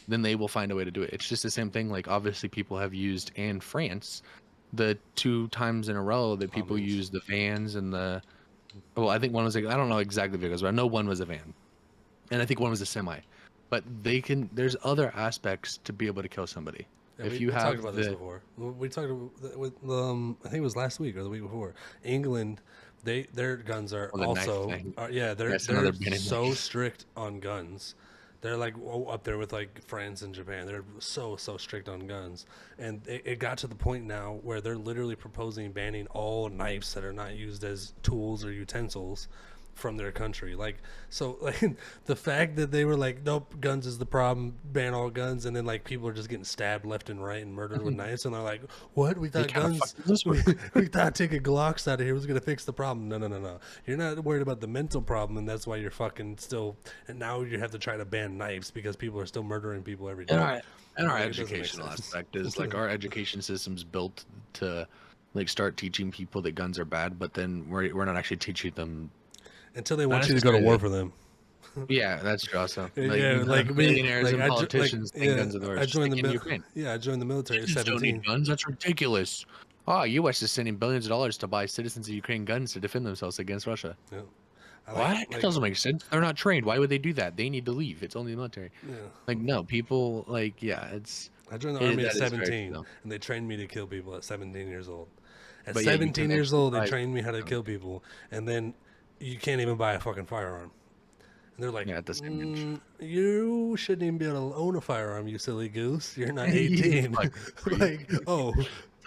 Speaker 2: then they will find a way to do it. It's just the same thing. Like obviously people have used in France the 2 times in a row that people
Speaker 1: Bombings.
Speaker 2: use the vans and the well, I think one was like I don't know exactly the vehicles, but I know one was a van. And I think one was a semi. But they can there's other aspects to be able to kill somebody.
Speaker 1: Yeah,
Speaker 2: If
Speaker 1: we,
Speaker 2: you
Speaker 1: we talked
Speaker 2: have
Speaker 1: about this
Speaker 2: the
Speaker 1: before. We talked with I think it was last week or the week before. England, their guns are
Speaker 2: the knife
Speaker 1: also
Speaker 2: thing.
Speaker 1: yeah
Speaker 2: That's
Speaker 1: they're
Speaker 2: another banning
Speaker 1: so
Speaker 2: knife.
Speaker 1: strict on guns. They're like up there with like France and Japan. They're so strict on guns, and it got to the point now where they're literally proposing banning all knives that are not used as tools or utensils from their country. Like so, like the fact that they were like, nope, guns is the problem, ban all guns, and then like people are just getting stabbed left and right and murdered with knives, and they're like, what? We thought
Speaker 2: Like, how the
Speaker 1: guns,
Speaker 2: fuck does this
Speaker 1: we,
Speaker 2: work?
Speaker 1: we thought taking Glocks out of here was gonna fix the problem. No. You're not worried about the mental problem, and that's why you're fucking still. And now you have to try to ban knives because people are still murdering people every day.
Speaker 2: And our
Speaker 1: Like, it doesn't make
Speaker 2: educational
Speaker 1: sense.
Speaker 2: aspect is like our education system's built to like start teaching people that guns are bad, but then we're not actually teaching them.
Speaker 1: Until they
Speaker 2: Not
Speaker 1: want you to go to war
Speaker 2: necessarily.
Speaker 1: for them.
Speaker 2: Yeah, that's true. Also,
Speaker 1: Yeah, like me,
Speaker 2: billionaires
Speaker 1: like
Speaker 2: and politicians think
Speaker 1: yeah,
Speaker 2: guns are the
Speaker 1: I
Speaker 2: worst.
Speaker 1: joined
Speaker 2: Stick
Speaker 1: the
Speaker 2: in Ukraine.
Speaker 1: I joined the military at
Speaker 2: Citizens don't need
Speaker 1: 17.
Speaker 2: guns. That's ridiculous. Oh, U.S. is sending billions of dollars to buy citizens of Ukraine guns to defend themselves against Russia.
Speaker 1: Yeah. I
Speaker 2: What? That doesn't make sense. They're not trained. Why would they do that? They need to leave. It's only the military.
Speaker 1: yeah.
Speaker 2: Like, no, people, like, yeah, it's.
Speaker 1: I joined the army at
Speaker 2: that is very
Speaker 1: 17,
Speaker 2: true.
Speaker 1: and they trained me to kill people at 17 years old. At
Speaker 2: But yeah, you
Speaker 1: 17
Speaker 2: can
Speaker 1: years
Speaker 2: actually
Speaker 1: old, they
Speaker 2: buy
Speaker 1: trained me how to
Speaker 2: them.
Speaker 1: kill people, and then you can't even buy a fucking firearm. And they're like,
Speaker 2: Yeah, at the same age.
Speaker 1: you shouldn't even be able to own a firearm, you silly goose. You're not
Speaker 2: You
Speaker 1: 18.
Speaker 2: fucking freak.
Speaker 1: Like, oh.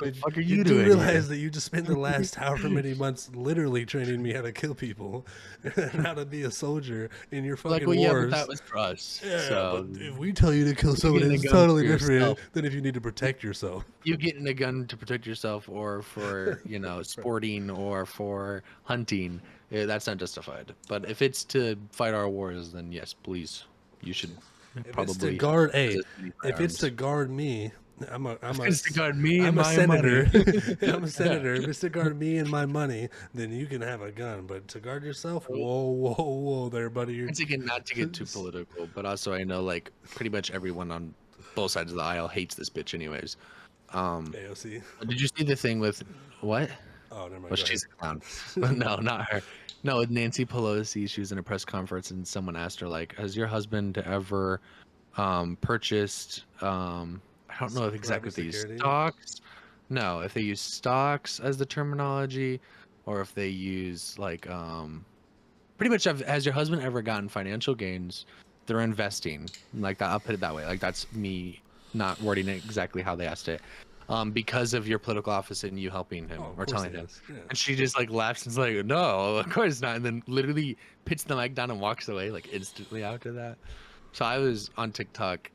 Speaker 2: The fuck are
Speaker 1: You
Speaker 2: you
Speaker 1: do
Speaker 2: doing
Speaker 1: realize
Speaker 2: here?
Speaker 1: that you just spent the last however many months literally training me how to kill people and how to be a soldier in your fucking
Speaker 2: Like, well, yeah, but
Speaker 1: wars.
Speaker 2: that was for us.
Speaker 1: Yeah,
Speaker 2: So
Speaker 1: but if we tell you to kill somebody,
Speaker 2: getting a
Speaker 1: it's
Speaker 2: gun
Speaker 1: totally
Speaker 2: for
Speaker 1: different
Speaker 2: yourself.
Speaker 1: than if you need to protect yourself.
Speaker 2: you getting a gun to protect yourself, or for sporting, or for hunting, that's not justified. But if it's to fight our wars, then yes, please, you should
Speaker 1: If it's
Speaker 2: probably.
Speaker 1: to guard,
Speaker 2: possess many
Speaker 1: if it's to
Speaker 2: firearms.
Speaker 1: guard me, I'm a
Speaker 2: If it's to guard me
Speaker 1: I'm
Speaker 2: and
Speaker 1: a
Speaker 2: my
Speaker 1: senator.
Speaker 2: money.
Speaker 1: I'm a senator. If it's to guard me and my money, then you can have a gun. But to guard yourself, whoa, there, buddy. You're
Speaker 2: Once again, not to get too political, but also I know like pretty much everyone on both sides of the aisle hates this bitch, anyways.
Speaker 1: AOC.
Speaker 2: Did you see the thing with what?
Speaker 1: Oh, never mind.
Speaker 2: Well,
Speaker 1: Go
Speaker 2: she's a clown. No, not her. No, with Nancy Pelosi, she was in a press conference and someone asked her like, "Has your husband ever purchased I don't know if exactly if they use
Speaker 1: security?
Speaker 2: stocks. No, if they use stocks as the terminology, or if they use like pretty much has your husband ever gotten financial gains through investing? Like that, I'll put it that way. Like that's me not wording it exactly how they asked it. Because of your political office and you helping him
Speaker 1: Oh, of
Speaker 2: or
Speaker 1: course
Speaker 2: telling
Speaker 1: it
Speaker 2: him.
Speaker 1: is. Yeah.
Speaker 2: And she just like laughs and is like, no, of course not. And then literally puts the mic down and walks away like instantly after that. So I was on TikTok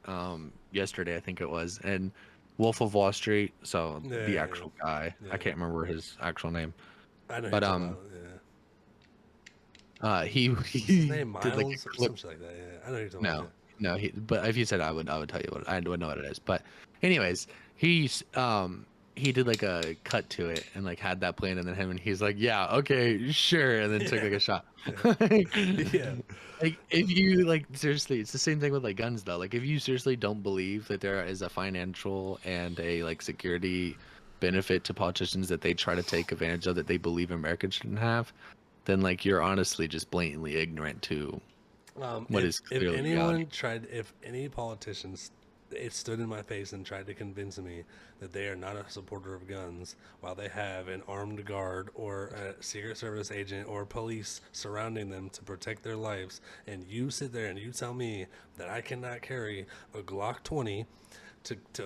Speaker 2: yesterday, I think it was, and Wolf of Wall Street. So
Speaker 1: Yeah,
Speaker 2: the
Speaker 1: yeah,
Speaker 2: actual guy,
Speaker 1: yeah.
Speaker 2: I can't remember his actual name.
Speaker 1: I know.
Speaker 2: But,
Speaker 1: But yeah.
Speaker 2: He
Speaker 1: His name Miles
Speaker 2: did like a
Speaker 1: or
Speaker 2: clip.
Speaker 1: something like that. Yeah, I know you're talking about.
Speaker 2: No, but if you said I would tell you what I would know what it is. But anyways, he did like a cut to it and like had that playing, and then he's like, yeah, okay, sure, and then took like a shot.
Speaker 1: Yeah.
Speaker 2: Like if you like seriously, it's the same thing with like guns though. Like if you seriously don't believe that there is a financial and a like security benefit to politicians that they try to take advantage of that they believe Americans shouldn't have, then like you're honestly just blatantly ignorant to what is
Speaker 1: If
Speaker 2: clearly
Speaker 1: anyone
Speaker 2: reality.
Speaker 1: if any politicians it stood in my face and tried to convince me that they are not a supporter of guns while they have an armed guard or a Secret Service agent or police surrounding them to protect their lives, and you sit there and you tell me that I cannot carry a Glock 20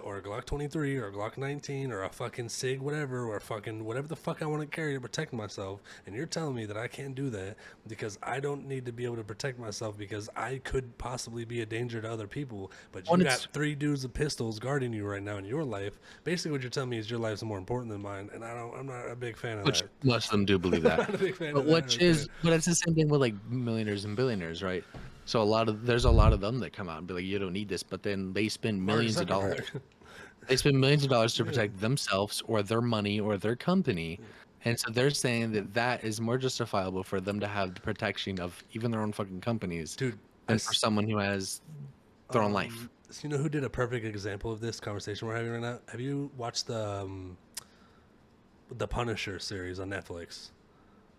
Speaker 1: or a Glock 23 or a Glock 19 or a fucking SIG whatever or fucking whatever the fuck I want to carry to protect myself, and you're telling me that I can't do that because I don't need to be able to protect myself because I could possibly be a danger to other people, but you
Speaker 2: When
Speaker 1: got
Speaker 2: it's-
Speaker 1: 3 dudes with pistols guarding you right now in your life. Basically what you're telling me is your life's more important than mine, and I'm not a big fan of
Speaker 2: Which
Speaker 1: that.
Speaker 2: most of them do believe
Speaker 1: I'm
Speaker 2: that.
Speaker 1: not a big fan
Speaker 2: But
Speaker 1: of that.
Speaker 2: which is, but it's the same thing with like millionaires and billionaires, right? So there's a lot of them that come out and be like, you don't need this, but then they spend
Speaker 1: Mark
Speaker 2: millions of dollars.
Speaker 1: Zuckerberg.
Speaker 2: They spend millions of dollars to protect themselves or their money or their company, And so they're saying that that is more justifiable for them to have the protection of even their own fucking companies
Speaker 1: Dude.
Speaker 2: than for someone who has their own life.
Speaker 1: So you know who did a perfect example of this conversation we're having right now? Have you watched the Punisher series on Netflix?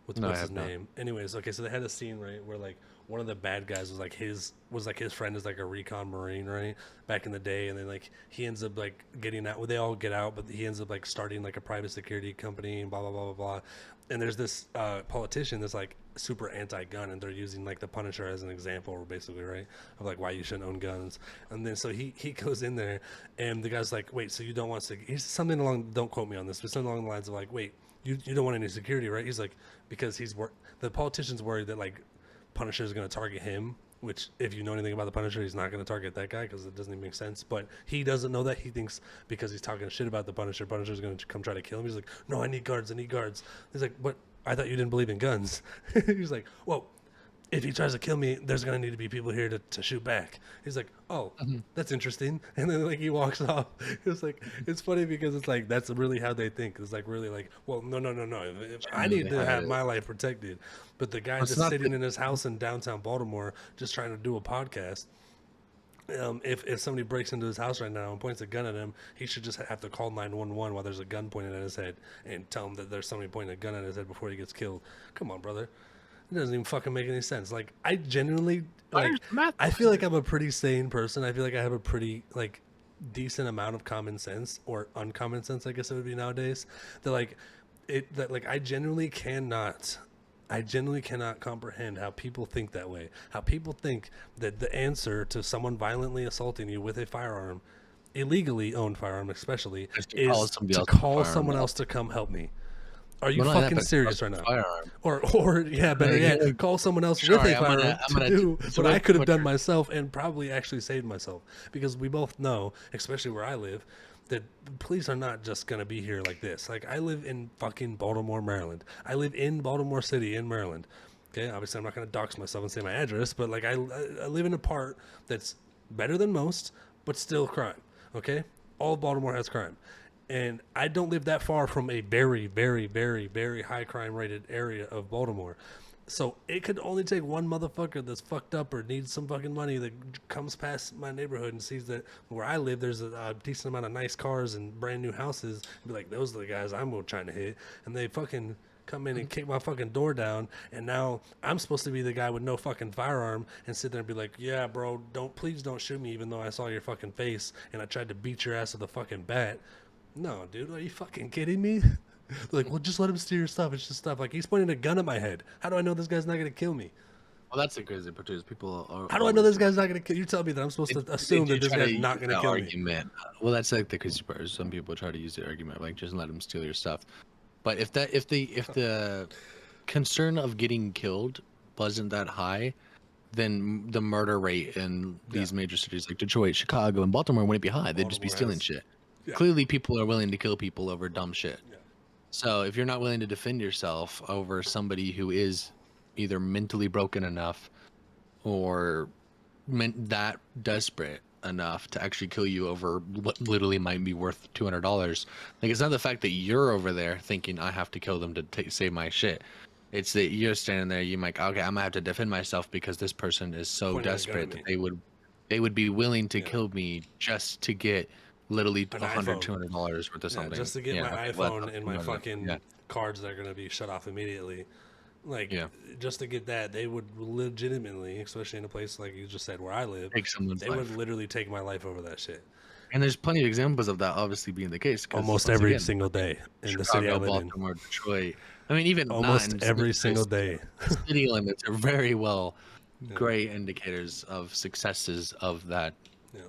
Speaker 1: With
Speaker 2: No, I
Speaker 1: what's his
Speaker 2: have not.
Speaker 1: name? Anyways, okay, so they had a scene right where like one of the bad guys was like his friend is like a recon marine, right, back in the day, and then like he ends up like getting out. Well, they all get out, but he ends up like starting like a private security company and blah blah blah blah blah. And there's this politician that's like super anti-gun, and they're using like the Punisher as an example, basically, right, of like why you shouldn't own guns. And then so he goes in there, and the guy's like, wait, so you don't want to? He's something along. Don't quote me on this, but something along the lines of like, wait, you don't want any security, right? He's like, because the politician's worried that like Punisher is going to target him. Which, if you know anything about the Punisher, he's not going to target that guy because it doesn't even make sense. But he doesn't know that. He thinks because he's talking shit about the Punisher, Punisher's going to come try to kill him. He's like, no, I need guards. I need guards. He's like, what? I thought you didn't believe in guns. He's like, well, if he tries to kill me, there's gonna need to be people here to shoot back. He's like, oh, that's interesting. And then like he walks off. It's like it's funny because it's like that's really how they think. It's like really like, well, no. I need to have my life protected. But the guy just sitting in his house in downtown Baltimore, just trying to do a podcast. If somebody breaks into his house right now and points a gun at him, he should just have to call 911 while there's a gun pointed at his head and tell him that there's somebody pointing a gun at his head before he gets killed. Come on, brother. It doesn't even fucking make any sense. Like I genuinely like I feel like I'm a pretty sane person. I feel like I have a pretty like decent amount of common sense or uncommon sense, I guess it would be nowadays. That like I genuinely cannot comprehend how people think that way. How people think that the answer to someone violently assaulting you with a firearm, illegally owned firearm especially, is to call someone else to come help me. Are you fucking serious right now?
Speaker 2: Firearm.
Speaker 1: Or yeah, better yet, call someone else with a firearm to do what I could have done myself and probably actually saved myself. Because we both know, especially where I live, that police are not just gonna be here like this. Like I live in fucking Baltimore, Maryland. I live in Baltimore City in Maryland. Okay, obviously I'm not gonna dox myself and say my address, but like I live in a part that's better than most, but still crime. Okay, all of Baltimore has crime. And I don't live that far from a very, very, very, very high crime rated area of Baltimore. So it could only take one motherfucker that's fucked up or needs some fucking money that comes past my neighborhood and sees that where I live there's a decent amount of nice cars and brand new houses and be like, those are the guys I'm trying to hit. And they fucking come in and kick my fucking door down, and now I'm supposed to be the guy with no fucking firearm and sit there and be like, yeah, bro, please don't shoot me even though I saw your fucking face and I tried to beat your ass with a fucking bat. No, dude, are you fucking kidding me? Like, well, just let him steal your stuff. It's just stuff. Like, he's pointing a gun at my head. How do I know this guy's not going to kill me?
Speaker 2: Well, that's the crazy part, is people are.
Speaker 1: How do I know this guy's not going to kill you? Tell me that I'm supposed to assume that this guy's not going to kill
Speaker 2: me. Well, that's like the crazy part. Some people try to use the argument, like, just let him steal your stuff. But if the concern of getting killed wasn't that high, then the murder rate in these major cities like Detroit, Chicago, and Baltimore wouldn't be high. They'd just be stealing shit. Yeah. Clearly, people are willing to kill people over dumb shit. Yeah. So if you're not willing to defend yourself over somebody who is either mentally broken enough or that desperate enough to actually kill you over what literally might be worth $200, like, it's not the fact that you're over there thinking I have to kill them to save my shit. It's that you're standing there, you're like, okay, I'm gonna have to defend myself because this person is so desperate that they would be willing to kill me just to get literally $100, $200 worth of something.
Speaker 1: Just to get my iPhone and my fucking cards that are going to be shut off immediately. Like, just to get that, they would legitimately, especially in a place like you just said where I live, they would literally take my life over that shit.
Speaker 2: And there's plenty of examples of that obviously being the case.
Speaker 1: Almost every single day in the city I live in.
Speaker 2: Baltimore, Detroit. I mean, even
Speaker 1: almost every single day.
Speaker 2: City limits are very well great indicators of successes of that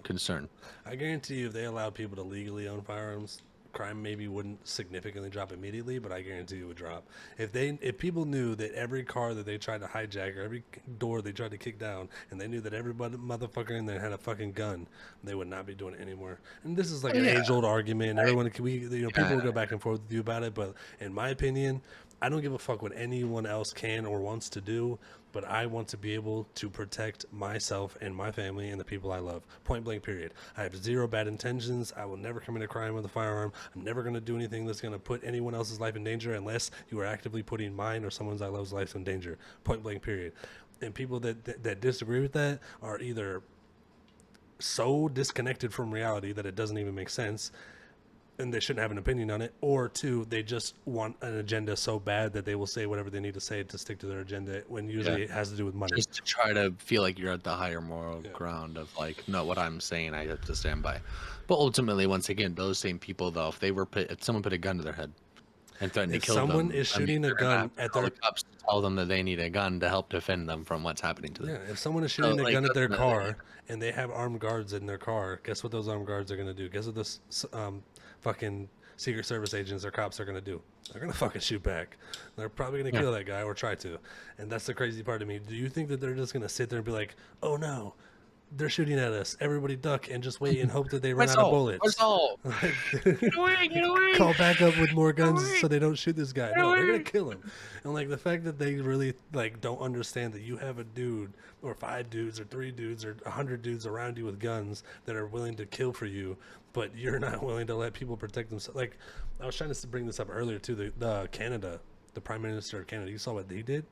Speaker 2: concern.
Speaker 1: I guarantee you, if they allowed people to legally own firearms, crime maybe wouldn't significantly drop immediately, but I guarantee it would drop. If people knew that every car that they tried to hijack or every door they tried to kick down, and they knew that every motherfucker in there had a fucking gun, they would not be doing it anymore. And this is like an age-old argument. Everyone, people will go back and forth with you about it, but in my opinion, I don't give a fuck what anyone else can or wants to do, but I want to be able to protect myself and my family and the people I love. Point blank, period. I have zero bad intentions. I will never commit a crime with a firearm. I'm never going to do anything that's going to put anyone else's life in danger unless you are actively putting mine or someone I love's life in danger. Point blank, period. And people that disagree with that are either so disconnected from reality that it doesn't even make sense, and they shouldn't have an opinion on it, or two, they just want an agenda so bad that they will say whatever they need to say to stick to their agenda, when usually it has to do with money.
Speaker 2: Just to try to feel like you're at the higher moral ground of like, no, what I'm saying I have to stand by. But ultimately, once again, those same people though, if someone put a gun to their head and threatened to kill them,
Speaker 1: someone is shooting a gun at their
Speaker 2: cops to tell them that they need a gun to help defend them from what's happening to them.
Speaker 1: if someone is shooting a gun at their car and they have armed guards in their car, guess what those armed guards are going to do? Guess what this fucking Secret Service agents or cops are going to do? They're going to fucking shoot back. They're probably going to kill that guy or try to. And that's the crazy part of me. Do you think that they're just going to sit there and be like, oh no, they're shooting at us, everybody duck and just wait and hope that they run out of bullets? Get away. Call back up with more guns so they don't shoot this guy. No, they're going to kill him. And like the fact that they really like don't understand that you have a dude or 5 dudes or 3 dudes or 100 dudes around you with guns that are willing to kill for you, but you're not willing to let people protect themselves. Like, I was trying to bring this up earlier too. The Canada, the Prime Minister of Canada, you saw what he did?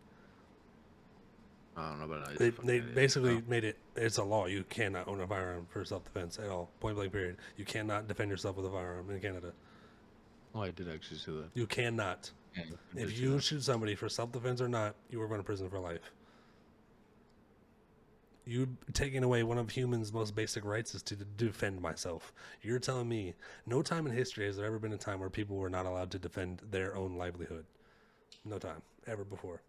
Speaker 2: I don't know, but
Speaker 1: they basically made it's a law. You cannot own a firearm for self-defense at all. Point blank, period. You cannot defend yourself with a firearm in Canada.
Speaker 2: Oh, I did actually see that.
Speaker 1: You cannot. Yeah, if you shoot somebody for self-defense or not, you are going to prison for life. You taking away one of humans' most basic rights is to defend myself. You're telling me no time in history has there ever been a time where people were not allowed to defend their own livelihood. No time ever before.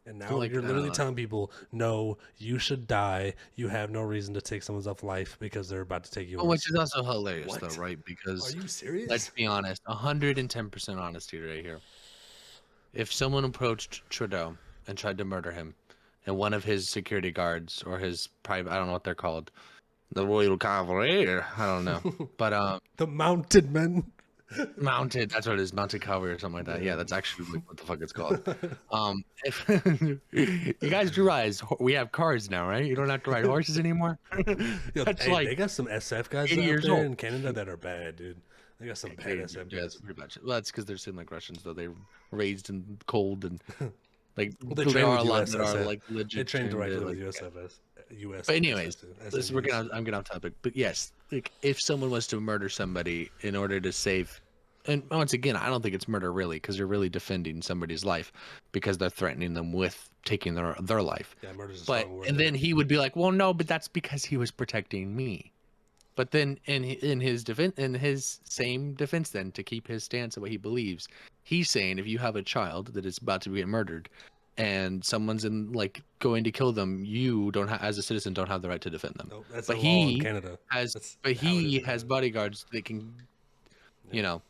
Speaker 1: And now you're literally telling people, no, you should die. You have no reason to take someone's life because they're about to take yours.
Speaker 2: Which is also hilarious, though, right? Because
Speaker 1: are you serious?
Speaker 2: Let's be honest, 110% honesty right here. If someone approached Trudeau and tried to murder him, and one of his security guards or his private, I don't know what they're called, the Royal Cavalry, I don't know, but
Speaker 1: the mounted men.
Speaker 2: Mounted, that's what it is, mounted cavalry or something like that. Yeah, that's actually what the fuck it's called. If you guys realize we have cars now, right? You don't have to ride horses anymore.
Speaker 1: That's they got some SF guys out there in Canada that are bad, dude. They got some bad SF guys.
Speaker 2: Yeah, pretty much. Well, that's because they're similar like Russians, though. They're raised in cold and like
Speaker 1: they train
Speaker 2: are
Speaker 1: with
Speaker 2: a lot
Speaker 1: USSF.
Speaker 2: that are like legit.
Speaker 1: They train directly with USFS. US.
Speaker 2: But anyways, I'm getting off topic. But yes, like if someone was to murder somebody in order to save, and once again, I don't think it's murder really, because you're really defending somebody's life because they're threatening them with taking their life.
Speaker 1: Yeah, murder's a
Speaker 2: strong word. And then he would be like, well, no, but that's because he was protecting me. But then in his defense, in his same defense, then to keep his stance of what he believes, he's saying if you have a child that is about to get murdered, and someone's like going to kill them, you don't as a citizen don't have the right to defend them.
Speaker 1: No, that's but the law in Canada.
Speaker 2: He has bodyguards that can, you know,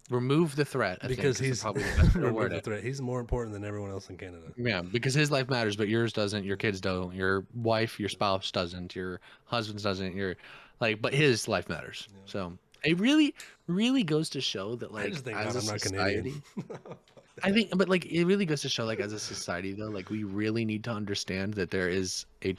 Speaker 2: remove the threat.
Speaker 1: Because he's probably the best remove the threat. He's more important than everyone else in Canada.
Speaker 2: Yeah, because his life matters, but yours doesn't. Your kids don't. Your wife, your spouse doesn't. Your husband doesn't. But his life matters. Yeah. So it really, really goes to show that, like, as a society, I think, but like, it really goes to show, like, as a society, though, like, we really need to understand that there is a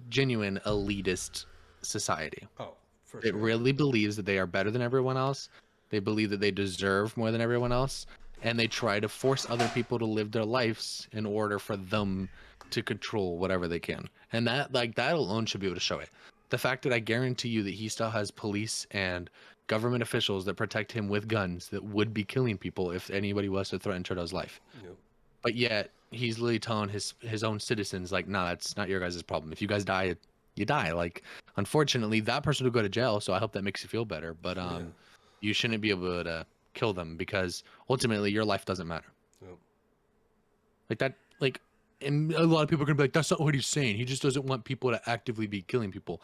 Speaker 2: genuine elitist society.
Speaker 1: Oh, for sure.
Speaker 2: It really believes that they are better than everyone else. They believe that they deserve more than everyone else, and they try to force other people to live their lives in order for them to control whatever they can. And that alone should be able to show it. The fact that I guarantee you that he still has police and government officials that protect him with guns that would be killing people if anybody was to threaten Trudeau's life. Yep. But yet he's literally telling his own citizens, like, nah, that's not your guys' problem. If you guys die, you die. Like, unfortunately, that person will go to jail, so I hope that makes you feel better. But you shouldn't be able to kill them because ultimately your life doesn't matter. Yep. Like that, like, and a lot of people are gonna be like, that's not what he's saying. He just doesn't want people to actively be killing people.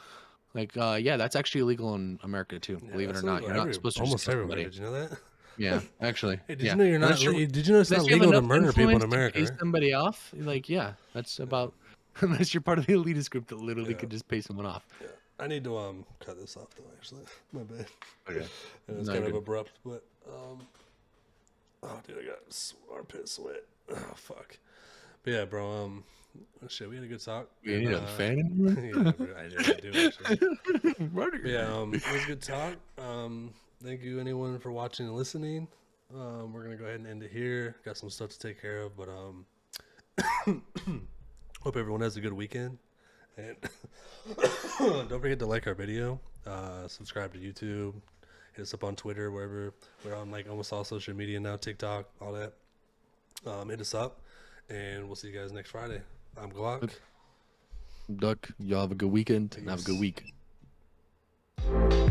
Speaker 2: Like, yeah, that's actually illegal in America too. Yeah, believe it or not, you're not supposed to
Speaker 1: almost everybody. Did you know that?
Speaker 2: Yeah, actually.
Speaker 1: Hey, did you know you're not? Did you know it's not legal to murder people in America?
Speaker 2: Pay somebody off? Like, yeah, that's about. Unless you're part of the elitist group that literally could just pay someone off.
Speaker 1: Yeah. I need to cut this off though. Actually, my bad.
Speaker 2: Okay.
Speaker 1: And it's kind of abrupt, but Oh, dude, I got armpit sweat. Oh, fuck. But yeah, bro. Shit, we had a good talk.
Speaker 2: You need a fan
Speaker 1: Yeah,
Speaker 2: anymore?
Speaker 1: bro, I do actually.
Speaker 2: What are
Speaker 1: But
Speaker 2: you
Speaker 1: yeah,
Speaker 2: doing?
Speaker 1: it was a good talk. Thank you anyone for watching and listening. We're gonna go ahead and end it here. Got some stuff to take care of, but hope everyone has a good weekend. And don't forget to like our video. Subscribe to YouTube. Hit us up on Twitter, wherever. We're on like almost all social media now, TikTok, all that. Hit us up, and we'll see you guys next Friday. I'm Glock.
Speaker 2: Duck, y'all have a good weekend and have a good
Speaker 1: Peace.
Speaker 2: week.